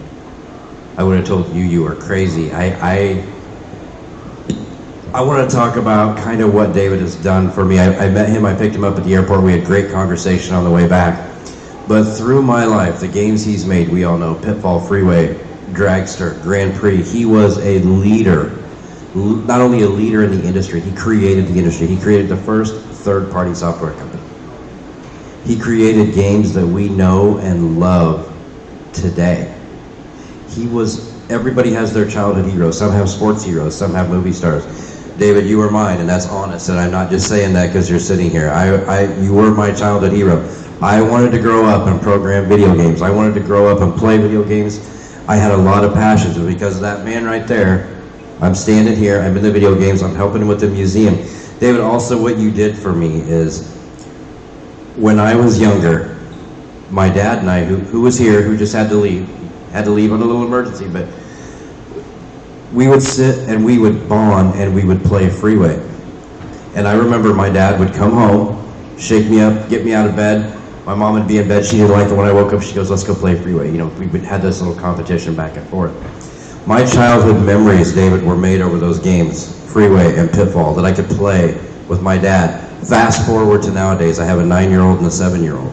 I would have told you were crazy. I want to talk about kind of what David has done for me. I met him, I picked him up at the airport, we had great conversation on the way back. But through my life, the games he's made, we all know, Pitfall, Freeway, Dragster, Grand Prix, he was a leader. Not only a leader in the industry, he created the industry. He created the first third-party software company. He created games that we know and love today. Everybody has their childhood heroes. Some have sports heroes, some have movie stars. David, you were mine, and that's honest, and I'm not just saying that because you're sitting here. You were my childhood hero. I wanted to grow up and program video games. I wanted to grow up and play video games. I had a lot of passions, and because of that man right there, I'm standing here, I'm in the video games, I'm helping him with the museum. David, also what you did for me is, when I was younger, my dad and I, who was here, who just had to leave on a little emergency, but we would sit and we would bond and we would play Freeway. And I remember my dad would come home, shake me up, get me out of bed. My mom would be in bed, she didn't like it. When I woke up, she goes, let's go play Freeway. You know, we had this little competition back and forth. My childhood memories, David, were made over those games, Freeway and Pitfall, that I could play with my dad. Fast forward to nowadays, I have a 9-year-old and a 7-year-old.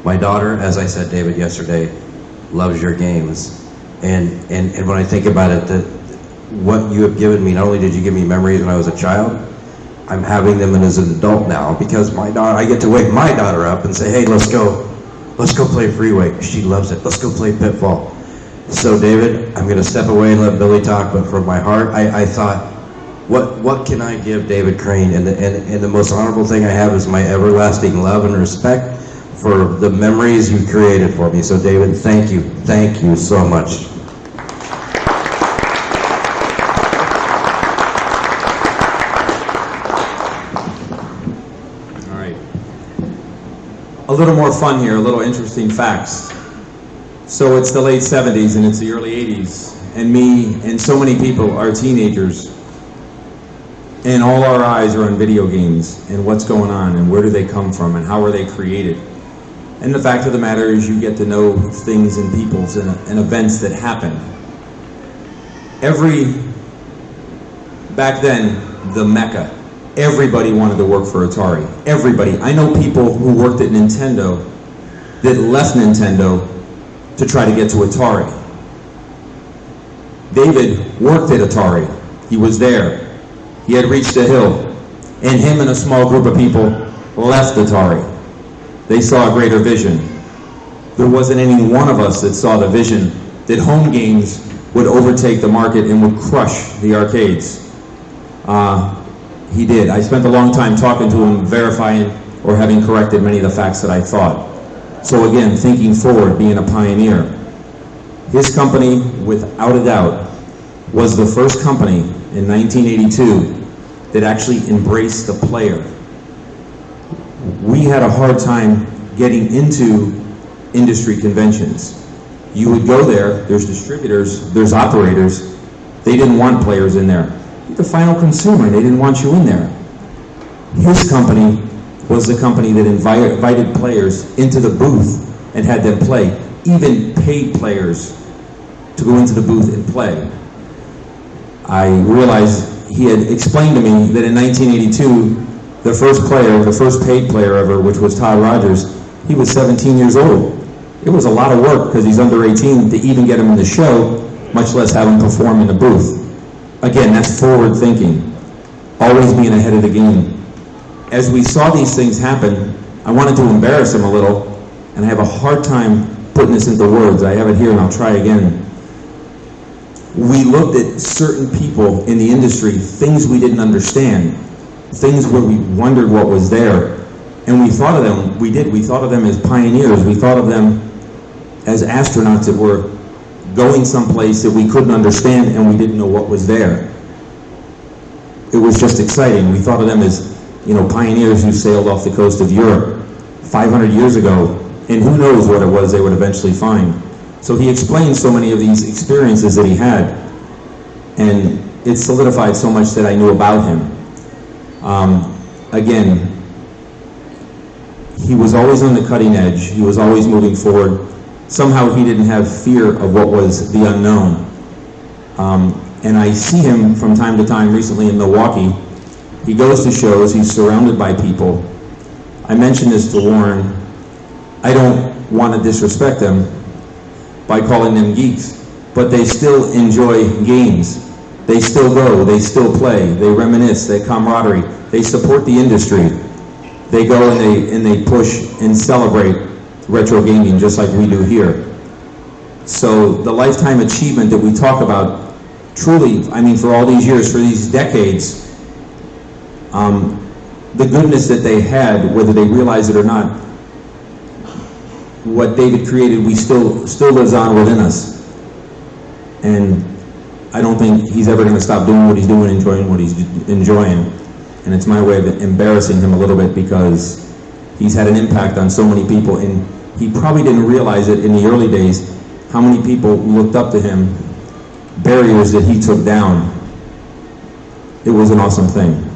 My daughter, as I said, David, yesterday, loves your games. And when I think about it, what you have given me, not only did you give me memories when I was a child, I'm having them as an adult now, because my daughter, I get to wake my daughter up and say, hey, let's go play Freeway. She loves it. Let's go play Pitfall. So David, I'm going to step away and let Billy talk, but from my heart, I thought, what can I give David Crane? And the most honorable thing I have is my everlasting love and respect for the memories you created for me. So David, thank you so much. All right. A little more fun here, a little interesting facts. So it's the late 70s and it's the early 80s, and me and so many people are teenagers, and all our eyes are on video games and what's going on and where do they come from and how are they created. And the fact of the matter is you get to know things and peoples and events that happen. Back then, the Mecca, everybody wanted to work for Atari. Everybody. I know people who worked at Nintendo that left Nintendo to try to get to Atari. David worked at Atari. He was there. He had reached a hill. And him and a small group of people left Atari. They saw a greater vision. There wasn't any one of us that saw the vision that home games would overtake the market and would crush the arcades. He did. I spent a long time talking to him, verifying or having corrected many of the facts that I thought. So again, thinking forward, being a pioneer. His company, without a doubt, was the first company in 1982 that actually embraced the player. We had a hard time getting into industry conventions. You would go there, there's distributors, there's operators, they didn't want players in there. You're the final consumer, they didn't want you in there. His company was the company that invited players into the booth and had them play, even paid players to go into the booth and play. I realized he had explained to me that in 1982, the first player, the first paid player ever, which was Todd Rogers, he was 17 years old. It was a lot of work because he's under 18 to even get him in the show, much less have him perform in the booth. Again, that's forward thinking, always being ahead of the game. As we saw these things happen, I wanted to embarrass him a little, and I have a hard time putting this into words. I have it here and I'll try again. We looked at certain people in the industry, things we didn't understand, things where we wondered what was there. And we thought of them, we thought of them as pioneers. We thought of them as astronauts that were going someplace that we couldn't understand and we didn't know what was there. It was just exciting. We thought of them as, pioneers who sailed off the coast of Europe 500 years ago, and who knows what it was they would eventually find. So he explained so many of these experiences that he had, and it solidified so much that I knew about him. Again, he was always on the cutting edge. He was always moving forward. Somehow he didn't have fear of what was the unknown. And I see him from time to time recently in Milwaukee. He goes to shows, he's surrounded by people. I mentioned this to Lauren. I don't want to disrespect them by calling them geeks, but they still enjoy games. They still go, they still play, they reminisce, they camaraderie, they support the industry. They go and they push and celebrate retro gaming just like we do here. So the lifetime achievement that we talk about, truly, for all these years, for these decades, the goodness that they had, whether they realize it or not, what David created, we still lives on within us. And I don't think he's ever going to stop doing what he's doing, enjoying what he's enjoying. And it's my way of embarrassing him a little bit because he's had an impact on so many people, and he probably didn't realize it in the early days, how many people looked up to him, barriers that he took down. It was an awesome thing.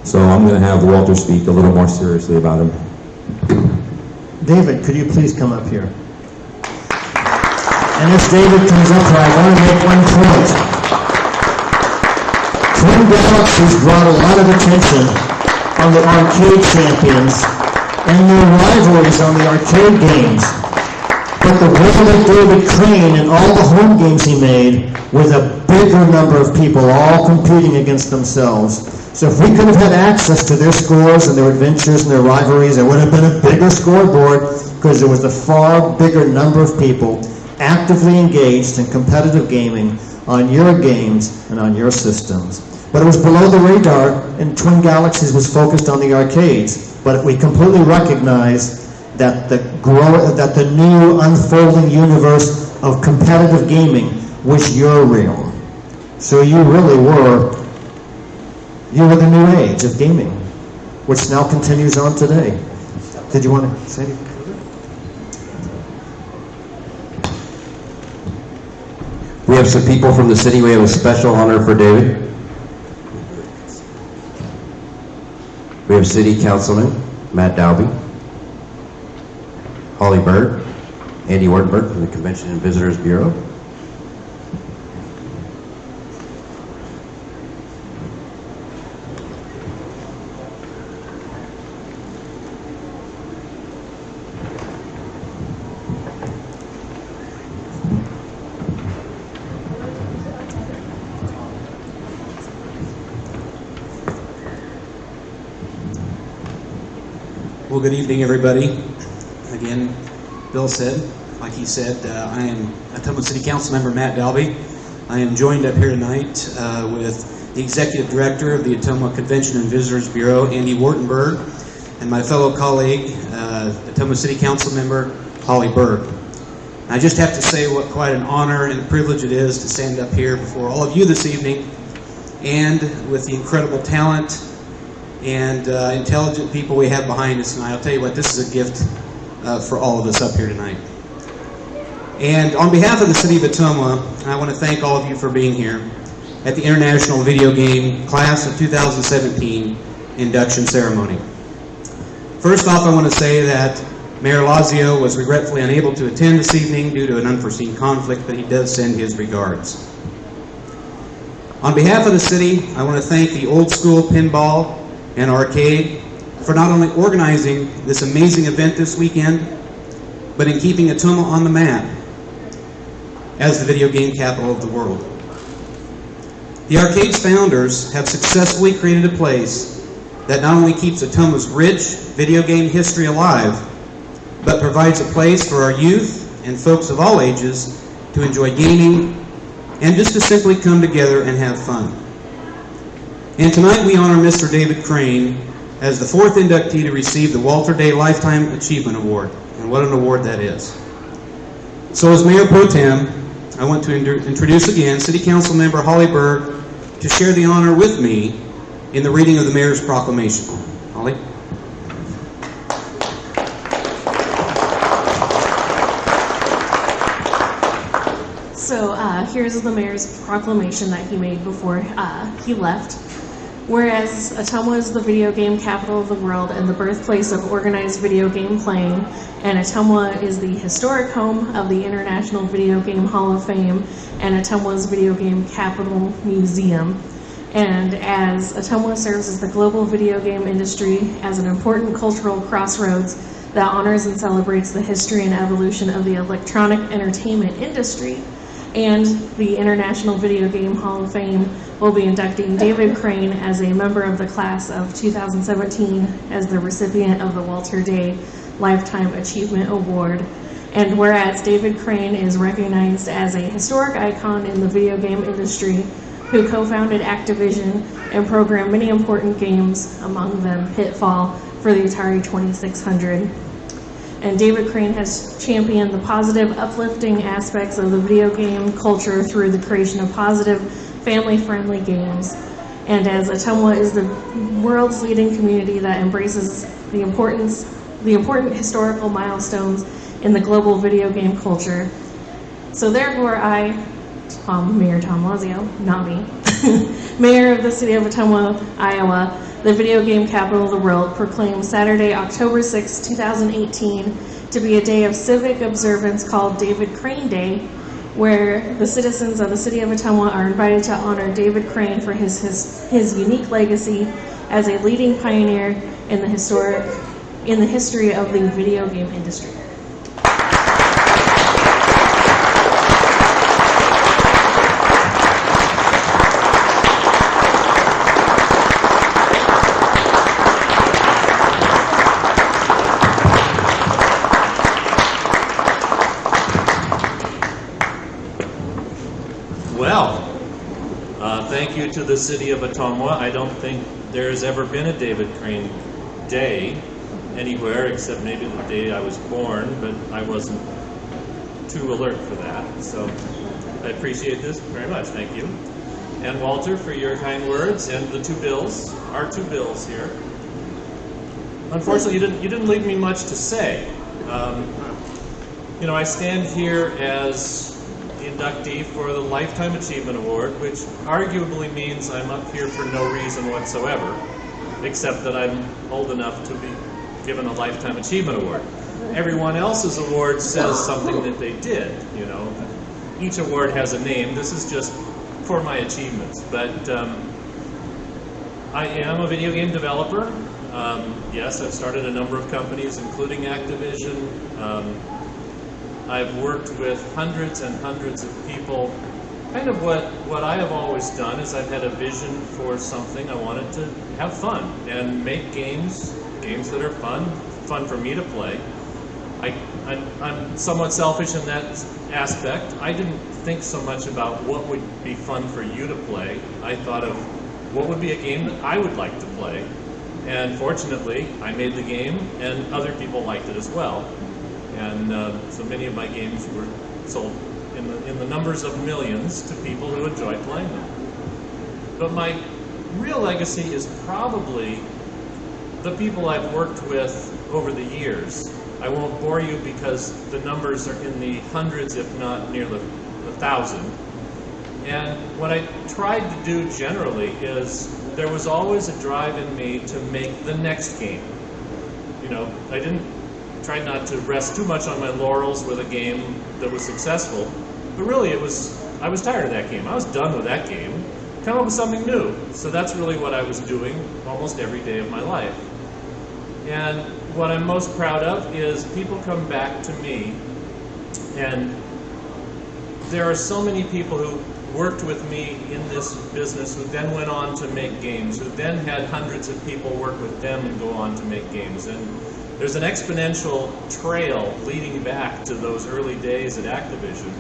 So I'm going to have Walter speak a little more seriously about him. David, could you please come up here? And as David comes up here, I want to make one point. Twin Galaxies brought a lot of attention on the arcade champions and their rivalries on the arcade games. But the role of David Crane and all the home games he made with a bigger number of people all competing against themselves. So if we could have had access to their scores and their adventures and their rivalries, there would have been a bigger scoreboard because there was a far bigger number of people actively engaged in competitive gaming on your games and on your systems. But it was below the radar, and Twin Galaxies was focused on the arcades. But we completely recognized that the new unfolding universe of competitive gaming was your realm. So you really were the new age of gaming, which now continues on today. Did you want to say anything further? We have some people from the city. We have a special honor for David. We have City Councilman Matt Dalby, Holly Bird, Andy Wartenberg from the Convention and Visitors Bureau. Well, good evening, everybody. Again, Bill said, like he said, I am Ottumwa City Council Member Matt Dalby. I am joined up here tonight with the Executive Director of the Ottumwa Convention and Visitors Bureau, Andy Wartenberg, and my fellow colleague, Ottumwa City Council Member Holly Bird. And I just have to say what quite an honor and a privilege it is to stand up here before all of you this evening, and with the incredible talent and intelligent people we have behind us tonight. I'll tell you what, this is a gift for all of us up here tonight. And on behalf of the City of Ottumwa, I want to thank all of you for being here at the International Video Game Class of 2017 Induction Ceremony. First off, I want to say that Mayor Lazio was regretfully unable to attend this evening due to an unforeseen conflict, but he does send his regards. On behalf of the city, I want to thank the Old School Pinball and Arcade for not only organizing this amazing event this weekend, but in keeping Ottumwa on the map as the video game capital of the world. The Arcade's founders have successfully created a place that not only keeps Ottumwa's rich video game history alive, but provides a place for our youth and folks of all ages to enjoy gaming and just to simply come together and have fun. And tonight we honor Mr. David Crane as the 4th inductee to receive the Walter Day Lifetime Achievement Award. And what an award that is. So as Mayor Pro Tem, I want to introduce again City Council Member Holly Berg to share the honor with me in the reading of the Mayor's Proclamation. Holly? So here's the Mayor's Proclamation that he made before he left. Whereas Ottumwa is the video game capital of the world and the birthplace of organized video game playing, and Ottumwa is the historic home of the International Video Game Hall of Fame and Ottumwa's Video Game Capital Museum. And as Ottumwa serves as the global video game industry as an important cultural crossroads that honors and celebrates the history and evolution of the electronic entertainment industry, and the International Video Game Hall of Fame will be inducting David Crane as a member of the class of 2017 as the recipient of the Walter Day Lifetime Achievement Award. And whereas David Crane is recognized as a historic icon in the video game industry, who co-founded Activision and programmed many important games, among them Pitfall for the Atari 2600. And David Crane has championed the positive, uplifting aspects of the video game culture through the creation of positive, family-friendly games. And as Ottumwa is the world's leading community that embraces the important historical milestones in the global video game culture. So therefore I, Mayor Tom Lazio, not me, Mayor of the City of Ottumwa, Iowa, the video game capital of the world, proclaims Saturday, October 6, 2018 to be a day of civic observance called David Crane Day, where the citizens of the City of Ottumwa are invited to honor David Crane for his unique legacy as a leading pioneer in the history of the video game industry. Thank you to the City of Ottumwa. I don't think there's ever been a David Crane Day anywhere except maybe the day I was born, but I wasn't too alert for that. So I appreciate this very much. Thank you. And Walter, for your kind words, and the two bills, our two bills here. Unfortunately, you didn't leave me much to say. You know, I stand here as the inductee for the Lifetime Achievement Award, which arguably means I'm up here for no reason whatsoever, except that I'm old enough to be given a Lifetime Achievement Award. Everyone else's award says something that they did, you know. Each award has a name. This is just for my achievements. But I am a video game developer. Yes, I've started a number of companies, including Activision. I've worked with hundreds and hundreds of people. Kind of what I have always done is I've had a vision for something. I wanted to have fun and make games that are fun for me to play. I'm somewhat selfish in that aspect. I didn't think so much about what would be fun for you to play. I thought of what would be a game that I would like to play. And fortunately, I made the game and other people liked it as well. And so many of my games were sold in the numbers of millions to people who enjoy playing them. But my real legacy is probably the people I've worked with over the years. I won't bore you because the numbers are in the hundreds, if not near the 1,000. And what I tried to do generally is there was always a drive in me to make the next game. You know, I tried not to rest too much on my laurels with a game that was successful, but really I was tired of that game. I was done with that game. come up with something new. So that's really what I was doing almost every day of my life. And what I'm most proud of is people come back to me, and there are so many people who worked with me in this business who then went on to make games, who then had hundreds of people work with them and go on to make games. And there's an exponential trail leading back to those early days at Activision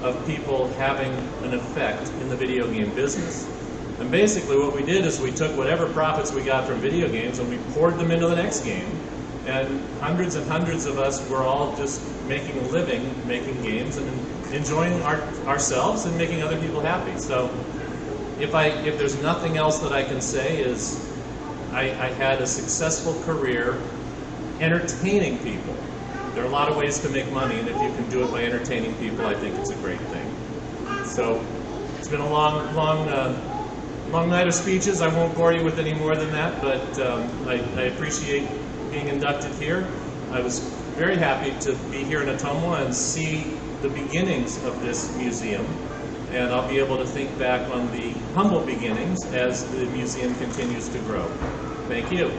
of people having an effect in the video game business. And basically what we did is we took whatever profits we got from video games and we poured them into the next game. And hundreds of us were all just making a living, making games and enjoying ourselves and making other people happy. So if there's nothing else that I can say is I had a successful career entertaining people. There are a lot of ways to make money, and if you can do it by entertaining people, I think it's a great thing. So it's been a long night of speeches. I won't bore you with any more than that, but I appreciate being inducted here. I was very happy to be here in Ottumwa and see the beginnings of this museum, and I'll be able to think back on the humble beginnings as the museum continues to grow. Thank you.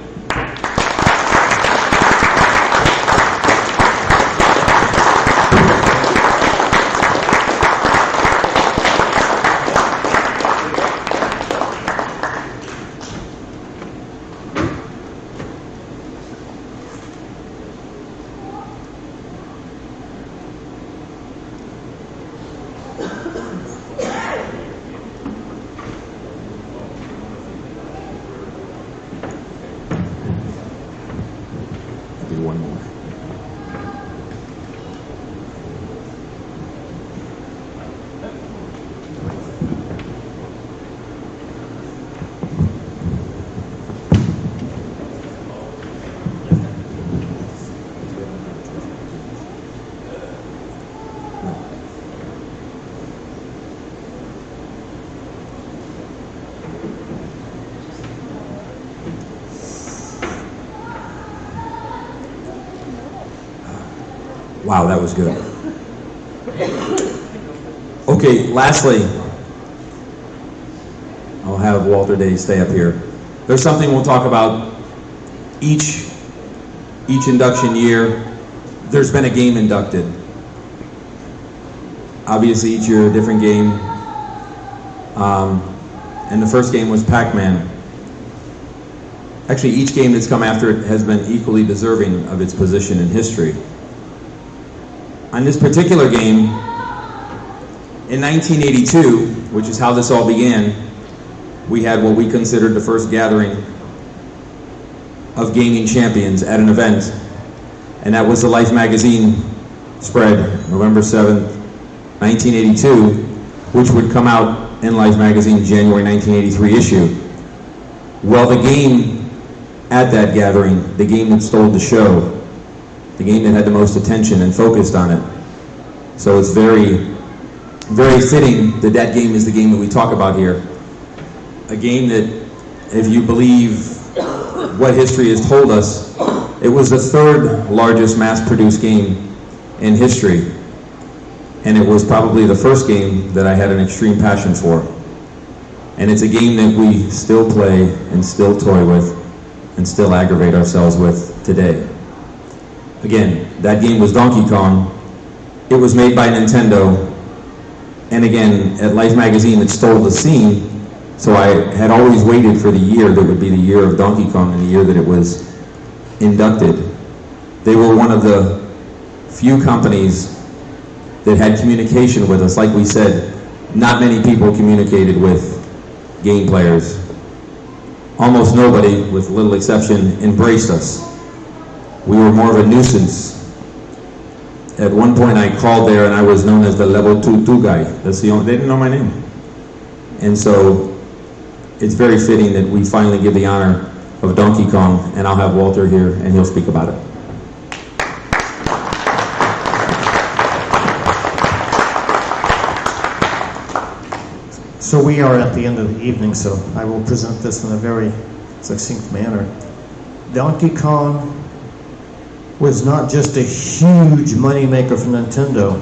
Wow, that was good. Okay, lastly, I'll have Walter Day stay up here. There's something we'll talk about each induction year. There's been a game inducted. Obviously, each year a different game. And the first game was Pac-Man. Actually, each game that's come after it has been equally deserving of its position in history. On this particular game, in 1982, which is how this all began, we had what we considered the first gathering of gaming champions at an event, and that was the Life magazine spread, November 7th, 1982, which would come out in Life magazine January 1983 issue. Well, the game at that gathering, the game that stole the show, the game that had the most attention and focused on it. So it's very, very fitting that that game is the game that we talk about here. A game that, if you believe what history has told us, it was the third largest mass-produced game in history. And it was probably the first game that I had an extreme passion for. And it's a game that we still play and still toy with and still aggravate ourselves with today. Again, that game was Donkey Kong. It was made by Nintendo. And again, at Life magazine, it stole the scene. So I had always waited for the year that would be the year of Donkey Kong and the year that it was inducted. They were one of the few companies that had communication with us. Like we said, not many people communicated with game players. Almost nobody, with little exception, embraced us. We were more of a nuisance. At one point I called there and I was known as the level 2 guy. That's the only, they didn't know my name. And so it's very fitting that we finally give the honor of Donkey Kong, and I'll have Walter here and he'll speak about it. So we are at the end of the evening, so I will present this in a very succinct manner. Donkey Kong was not just a huge moneymaker for Nintendo.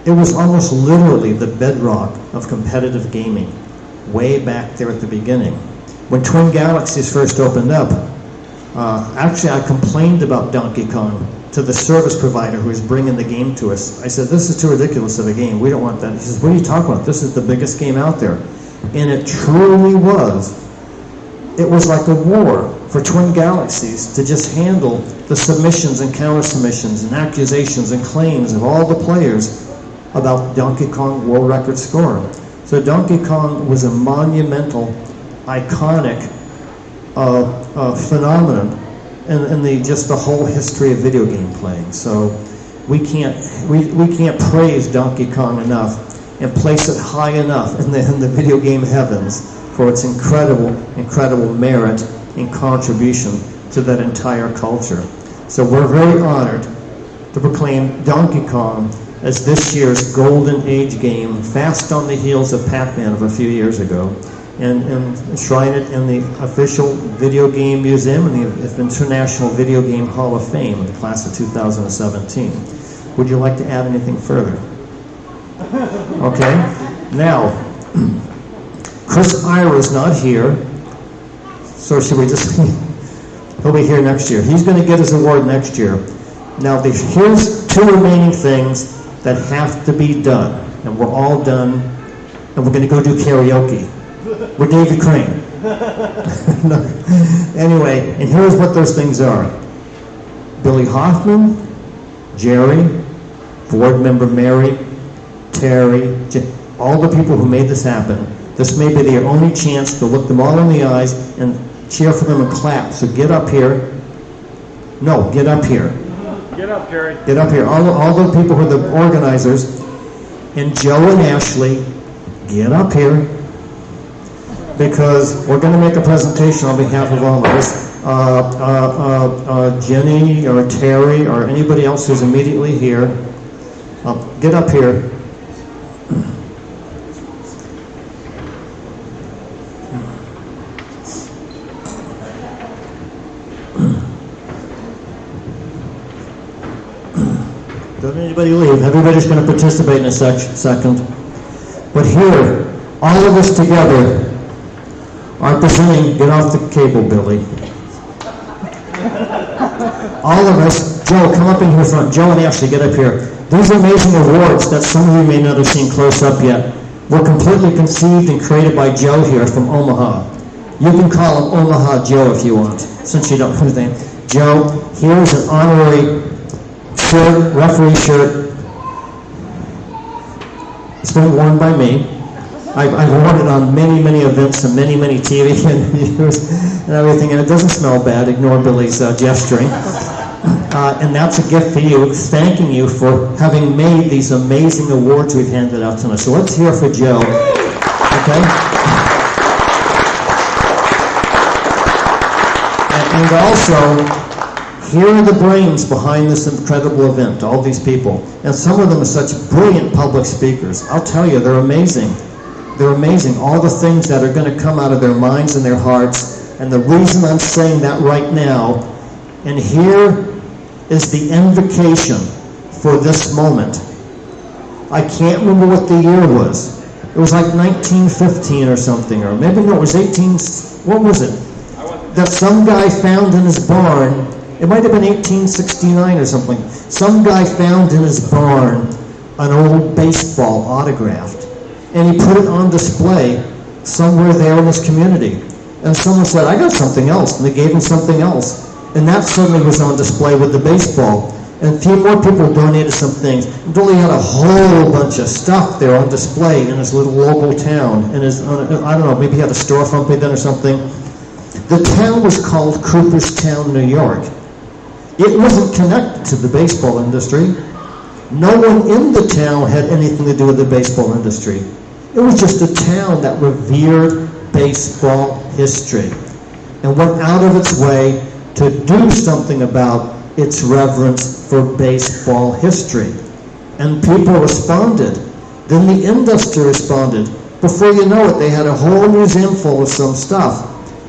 It was almost literally the bedrock of competitive gaming. way back there at the beginning. When Twin Galaxies first opened up, actually I complained about Donkey Kong to the service provider who was bringing the game to us. I said, this is too ridiculous of a game. We don't want that. He says, what are you talking about? This is the biggest game out there. And it truly was. It was like a war for Twin Galaxies to just handle the submissions and counter submissions and accusations and claims of all the players about Donkey Kong world record score. So Donkey Kong was a monumental, iconic phenomenon in the whole history of video game playing. So we can't praise Donkey Kong enough and place it high enough in the video game heavens for its incredible merit and contribution to that entire culture. So we're very honored to proclaim Donkey Kong as this year's golden age game, fast on the heels of Pac-Man of a few years ago, and enshrine it in the official Video Game Museum and the International Video Game Hall of Fame in the class of 2017. Would you like to add anything further? Okay. Now, Chris Ira's not here, so should we just... He'll be here next year. He's going to get his award next year. Now, here's two remaining things that have to be done, and we're all done, and we're going to go do karaoke. We're David Crane. No. Anyway, and here's what those things are. Billy Hoffman, Jerry, board member Mary, Terry, all the people who made this happen. This may be their only chance to look them all in the eyes and cheer for them and clap. So get up here. No, get up here. Get up, Jerry. Get up here. All the people who are the organizers, and Joe and Ashley, get up here, because we're going to make a presentation on behalf of all of us. Jenny or Terry or anybody else who's immediately here, get up here. Don't anybody leave. Everybody's going to participate in a second. But here, all of us together are presenting, get off the cable, Billy. All of us, Joe, come up in here front. Joe and Ashley, get up here. These amazing awards that some of you may not have seen close up yet were completely conceived and created by Joe here from Omaha. You can call him Omaha Joe if you want, since you don't know his name. Joe, here's an honorary shirt, referee shirt. It's been worn by me. I've worn it on many events and many TV interviews and everything, and it doesn't smell bad. Ignore Billy's gesturing. And that's a gift for you, thanking you for having made these amazing awards we've handed out tonight. So let's hear for Joe. Okay? And also, here are the brains behind this incredible event, all these people. And some of them are such brilliant public speakers. I'll tell you, they're amazing. They're amazing. All the things that are going to come out of their minds and their hearts. And the reason I'm saying that right now, and here is the invocation for this moment. I can't remember what the year was. It was like 1915 or something, or maybe no, it was what was it? That some guy found in his barn. It might have been 1869 or something. Some guy found in his barn an old baseball autographed, and he put it on display somewhere there in his community. And someone said, I got something else, and they gave him something else. And that suddenly was on display with the baseball. And a few more people donated some things. Billy had a whole bunch of stuff there on display in his little local town. And I don't know, maybe he had a storefront by then or something. The town was called Cooperstown, New York. It wasn't connected to the baseball industry. No one in the town had anything to do with the baseball industry. It was just a town that revered baseball history and went out of its way to do something about its reverence for baseball history. And people responded. Then the industry responded. Before you know it, they had a whole museum full of some stuff.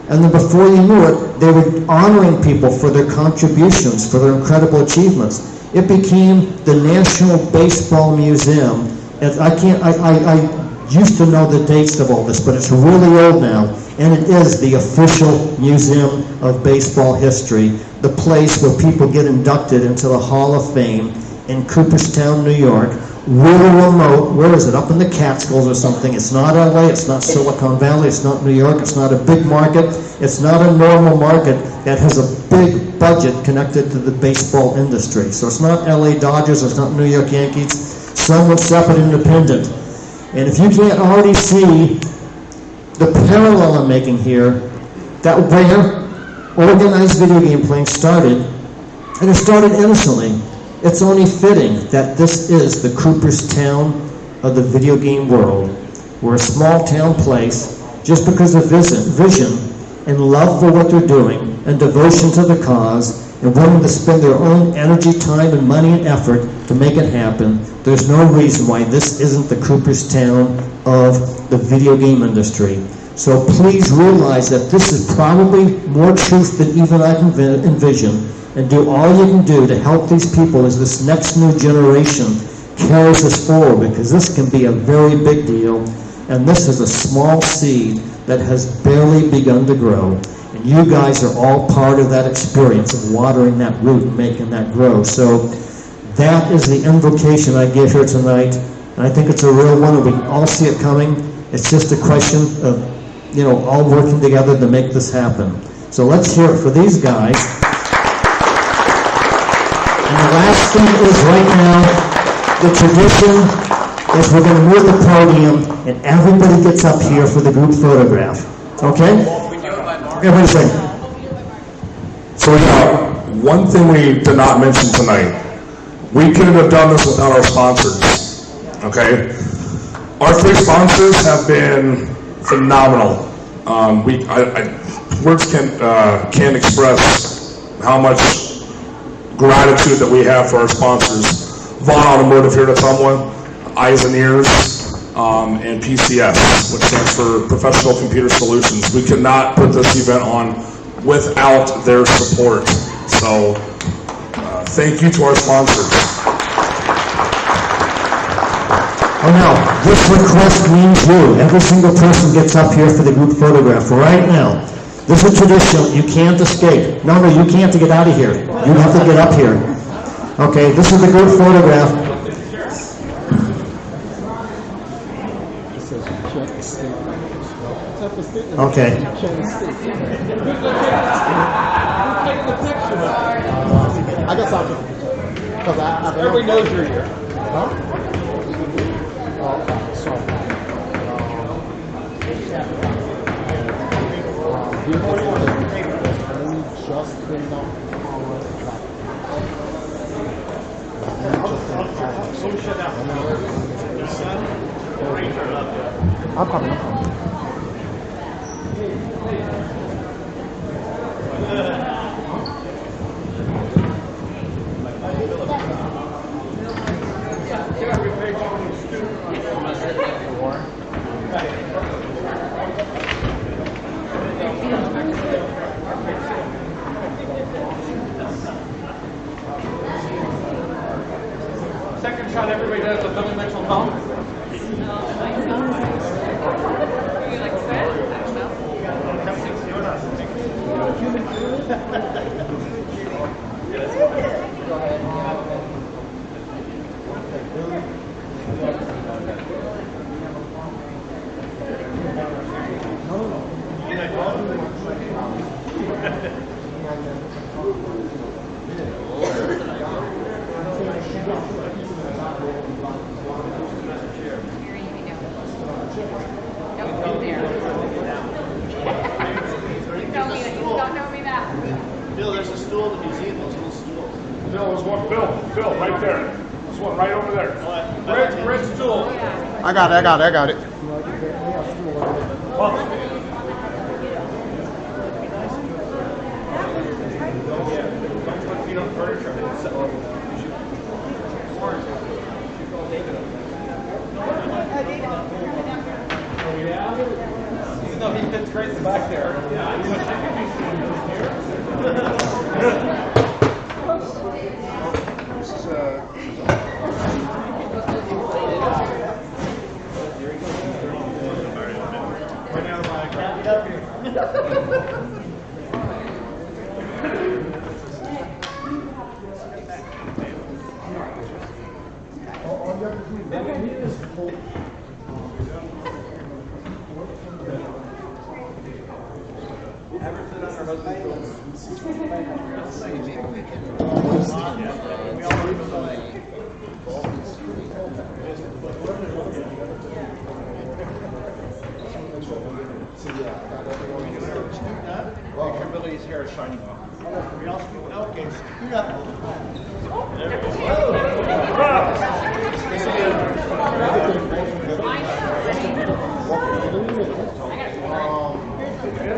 And then before you knew it, they were honoring people for their contributions, for their incredible achievements. It became the National Baseball Museum. And I used to know the dates of all this, but it's really old now, and it is the official Museum of Baseball History, the place where people get inducted into the Hall of Fame in Cooperstown, New York. Really remote. Where is it? Up in the Catskills or something. It's not LA, it's not Silicon Valley, it's not New York, it's not a big market, it's not a normal market that has a big budget connected to the baseball industry. So it's not LA Dodgers, it's not New York Yankees, somewhat separate, independent. And if you can't already see the parallel I'm making here, that where organized video game playing started, and it started innocently, it's only fitting that this is the Cooperstown of the video game world. We're a small town place just because of vision and love for what they're doing and devotion to the cause and willing to spend their own energy, time, and money and effort to make it happen. There's no reason why this isn't the Cooperstown of the video game industry. So please realize that this is probably more truth than even I can envision, and do all you can do to help these people as this next new generation carries us forward, because this can be a very big deal, and this is a small seed that has barely begun to grow. And you guys are all part of that experience of watering that root and making that grow. So that is the invocation I give here tonight, and I think it's a real one, and we can all see it coming. It's just a question of, all working together to make this happen. So let's hear it for these guys. And the last thing is right now, the tradition is we're going to move the podium and everybody gets up here for the group photograph. Okay? Everybody say. So one thing we did not mention tonight, we couldn't have done this without our sponsors. Okay? Our 3 sponsors have been phenomenal. Words can't express how much gratitude that we have for our sponsors. Vaughn Automotive here to someone, Eyes and Ears, and PCS, which stands for Professional Computer Solutions. We could not put this event on without their support. So thank you to our sponsors. Oh no, this request means you. Every single person gets up here for the group photograph right now. This is tradition. You can't escape. No, you can't get out of here. You have to get up here. Okay, this is the group photograph. Okay. I guess I'll just, because everybody knows you're here. Huh? I'm coming. Second shot, everybody does a Billy Mitchell thumb. Bill, there's a stool in the museum, those little stools. Bill, there's one. Bill, right there. There's one right over there. Red stool. I got it. Even though he fits great in the back there. Kimberly's hair is shining off. Okay.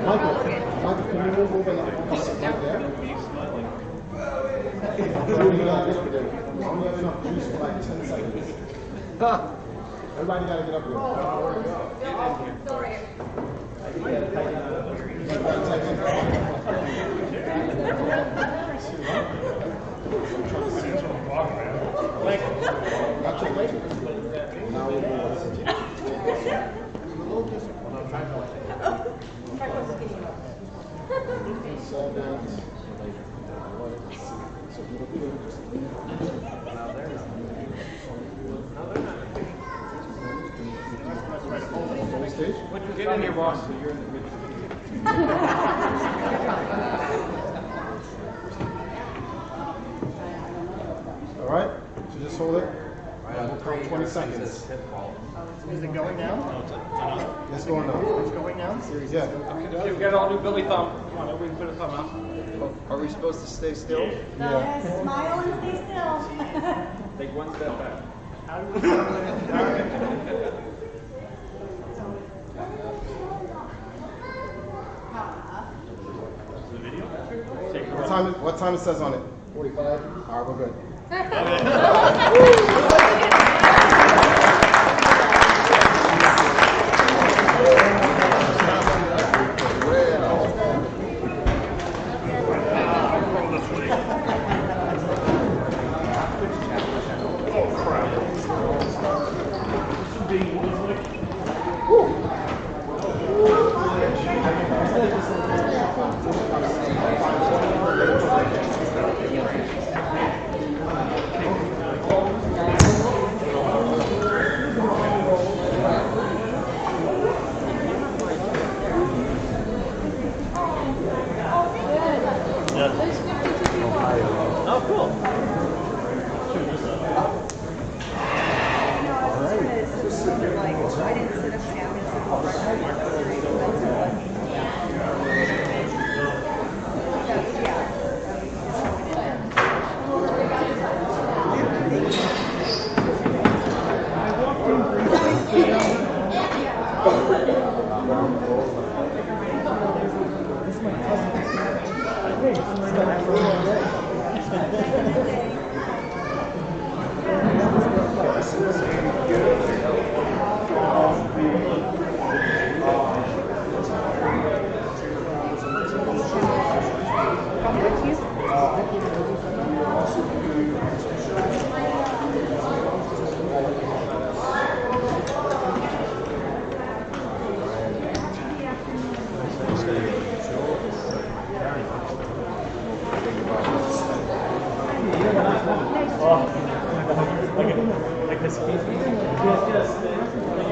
Michael, can you move over right there? We only have enough juice for like 10 seconds. Everybody gotta get up here. Not your lady. Now we'll move. Get in here, boss. You're in the good. All right, so just hold it. We'll count 20 seconds. Is it going now? It's going now. It's going now? Yeah. Okay, we got all new Billy thumb. Come on, everybody put a thumb out. Are we supposed to stay still? Yeah. Smile and stay still. Take one step back. How do we What time it says on it? 45. All right, we're good.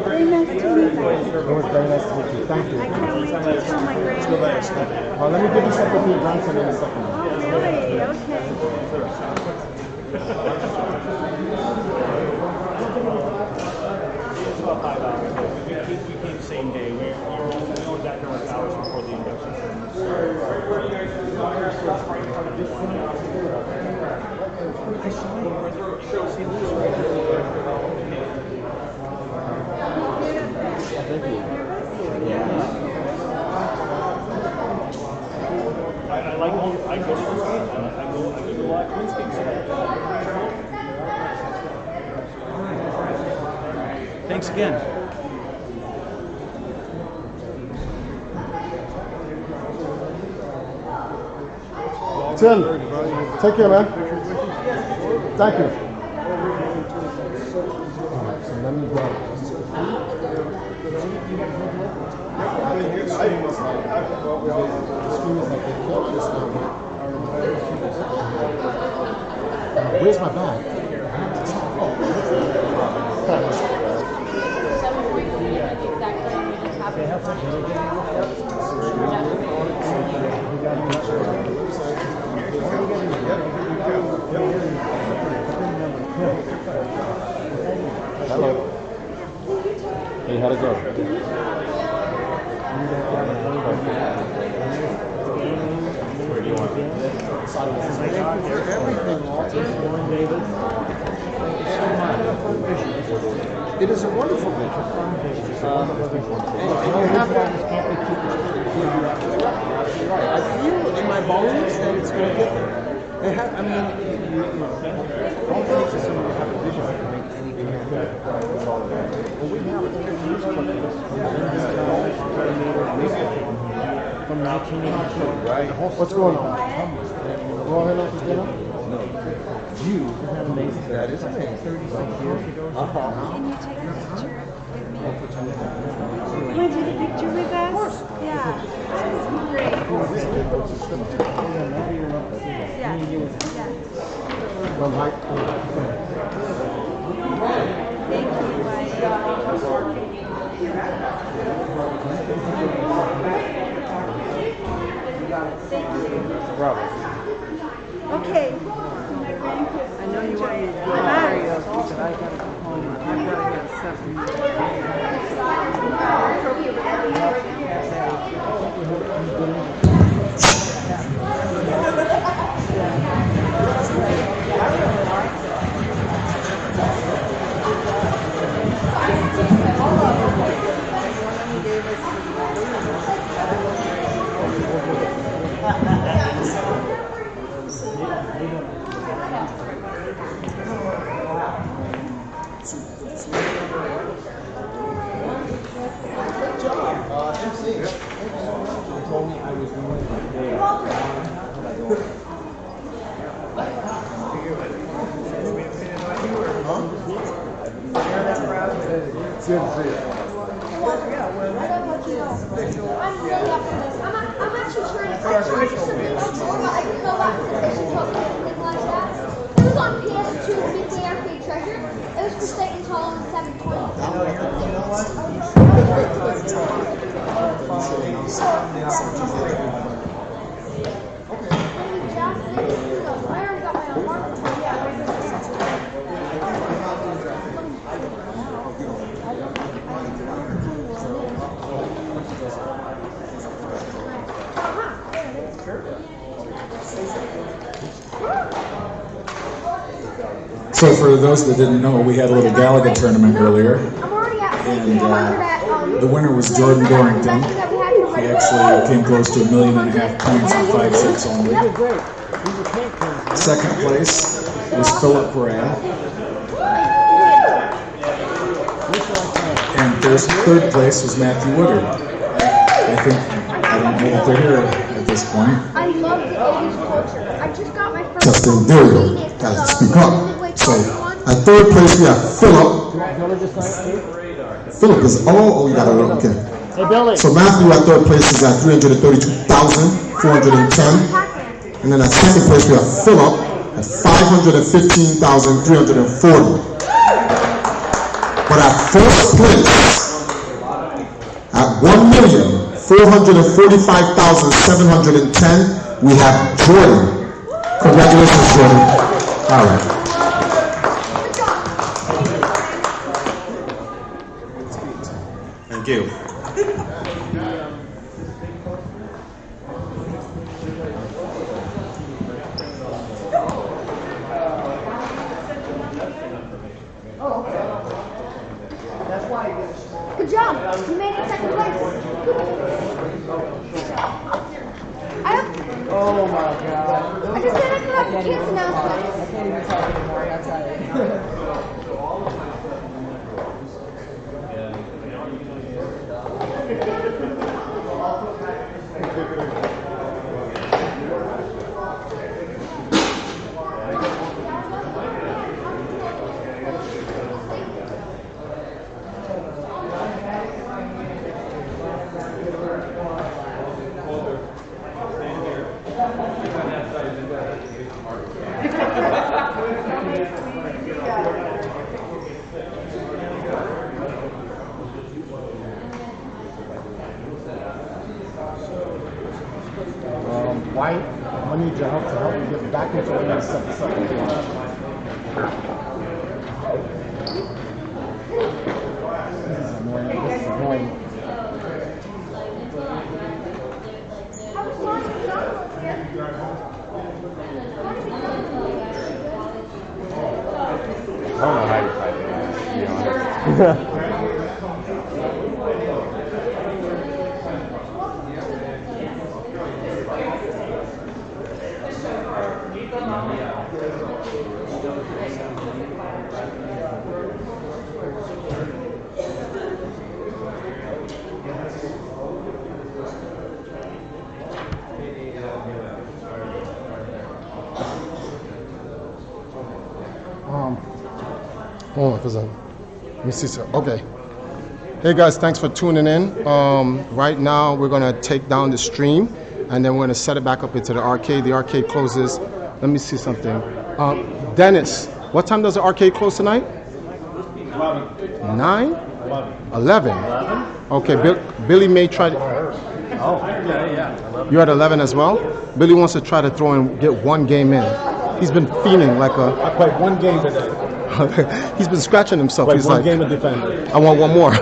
Very nice to meet you. It was very nice to meet you. Thank you. I can't wait to tell my grandkids. Let me give you something for your grandson in a second. Really? Okay. It's about 5 hours. We came same day. We only got here like hours before the induction. I like all. I go to this game. I go to a lot of Twins games. Thanks again. Tim, take care, man. Thank you. All right, so let me go. Where's my bag? Hello. Hey, how'd it go? Where do you want it? It is a wonderful picture. And you have to. Right. I feel in my bones that it's going to get there. I mean, all it takes is someone to have a vision to make anything happen. Well, we have from 1982. Right. What's going on? We're all having dinner? No. You? Isn't that amazing? That is amazing. 36 years ago. Can you take a picture with me? Want to take a picture with us? Of course. Yeah. Great. Yeah. From height. Thank you. Bravo. Okay. I know you want me to do karaoke, but I gotta go home. I've got to get something. So for those that didn't know, we had a little Galaga tournament earlier, and the winner was Jordan Dorrington. He actually came close to 1.5 million points in 5-6 only. Second place was Philip Brad. And third place was Matthew Woodard. I don't know if they're here at this point. I love the 80s culture. I just got my first. Justin, there we go. Guys, speak up. So, at third place we have Philip. Philip is, you got it, okay. Hey, Billy. So Matthew at third place is at 332,410. And then at second place we have Philip at 515,340. But at first place, at 1,445,710, we have Jordan. Congratulations, Jordan. All right. Thank you. Good job. You made it second place. Oh my God. I just said I could have kids announcements. I can't even talk anymore. I got tired. wife. I need your help to help me get back into the next set this up. This is annoying. This is annoying. I don't know how you're typing that, to be honest. Hold on, because let me see, sir. Okay. Hey guys, thanks for tuning in. Right now, we're gonna take down the stream, and then we're gonna set it back up into the arcade. The arcade closes. Let me see something. Dennis, what time does the arcade close tonight? 11. 9? 11. 11. Okay, Billy may try to. Oh, yeah. 11. You're at 11 as well? Billy wants to try to throw and get one game in. He's been fiending like a. I played one game today. He's been scratching himself. Played He's one like, game of Defender. I want one more.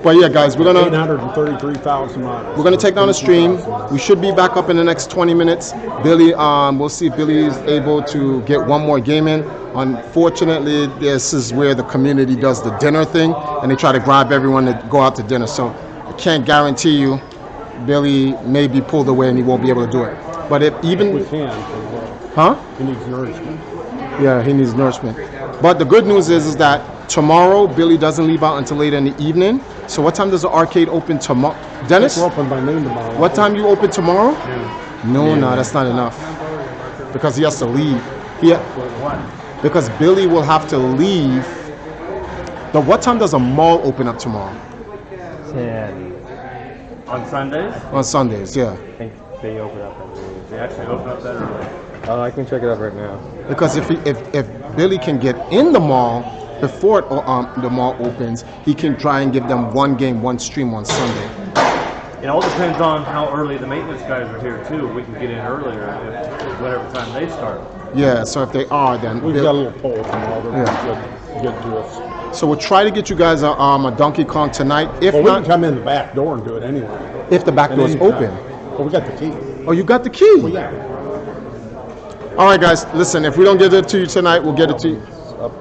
But yeah, guys, we're gonna 833,000 miles. We're gonna take down the stream. We should be back up in the next 20 minutes. Billy, we'll see if Billy is able to get one more game in. Unfortunately, this is where the community does the dinner thing, and they try to grab everyone to go out to dinner. So I can't guarantee you, Billy may be pulled away and he won't be able to do it. But if even We can. huh? He needs nourishment. Yeah, he needs nourishment. But the good news is that tomorrow Billy doesn't leave out until later in the evening. So what time does the arcade open tomorrow? Dennis? We're open by noon tomorrow. What time you open tomorrow? No, Yeah. no, that's not enough. Because he has to leave. Because Billy will have to leave. But what time does a mall open up tomorrow? 10. On Sundays? On Sundays, yeah. I think they open up that early. They actually open up that early. I can check it out right now. Because if Billy can get in the mall before the mall opens, he can try and give them one game, one stream on Sunday. It all depends on how early the maintenance guys are here too. We can get in earlier if whatever time they start. Yeah, so if they are, then We've got a little poll tomorrow. They're Yeah. get to us. So we'll try to get you guys a Donkey Kong tonight. If Well, we not, can come in the back door and do it anyway. if the back At door is any time. open. Well, we got the key. Oh, you got the key? Well, yeah. All right, guys. Listen, if we don't get it to you tonight, we'll get it to you. Up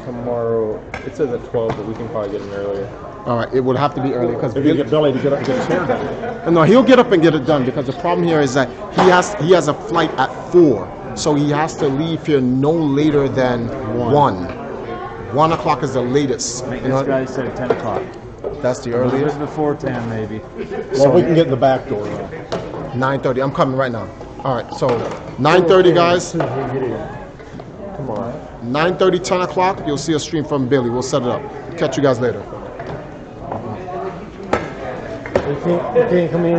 tomorrow. It says at 12, but we can probably get in earlier. All right, it would have to be early because If you get Billy to get up and get his hair done. No, he'll get up and get it done because the problem here is that he has a flight at 4, so he has to leave here no later than 1. 1 o'clock is the latest. Maintenance guys said 10 o'clock. That's the earliest. Before 10, maybe. Well, we can get in the back door though. 9:30. I'm coming right now. All right, so 9:30, guys. Come on. 9:30, 10 o'clock. You'll see a stream from Billy. We'll set it up. Catch you guys later. You can't come in.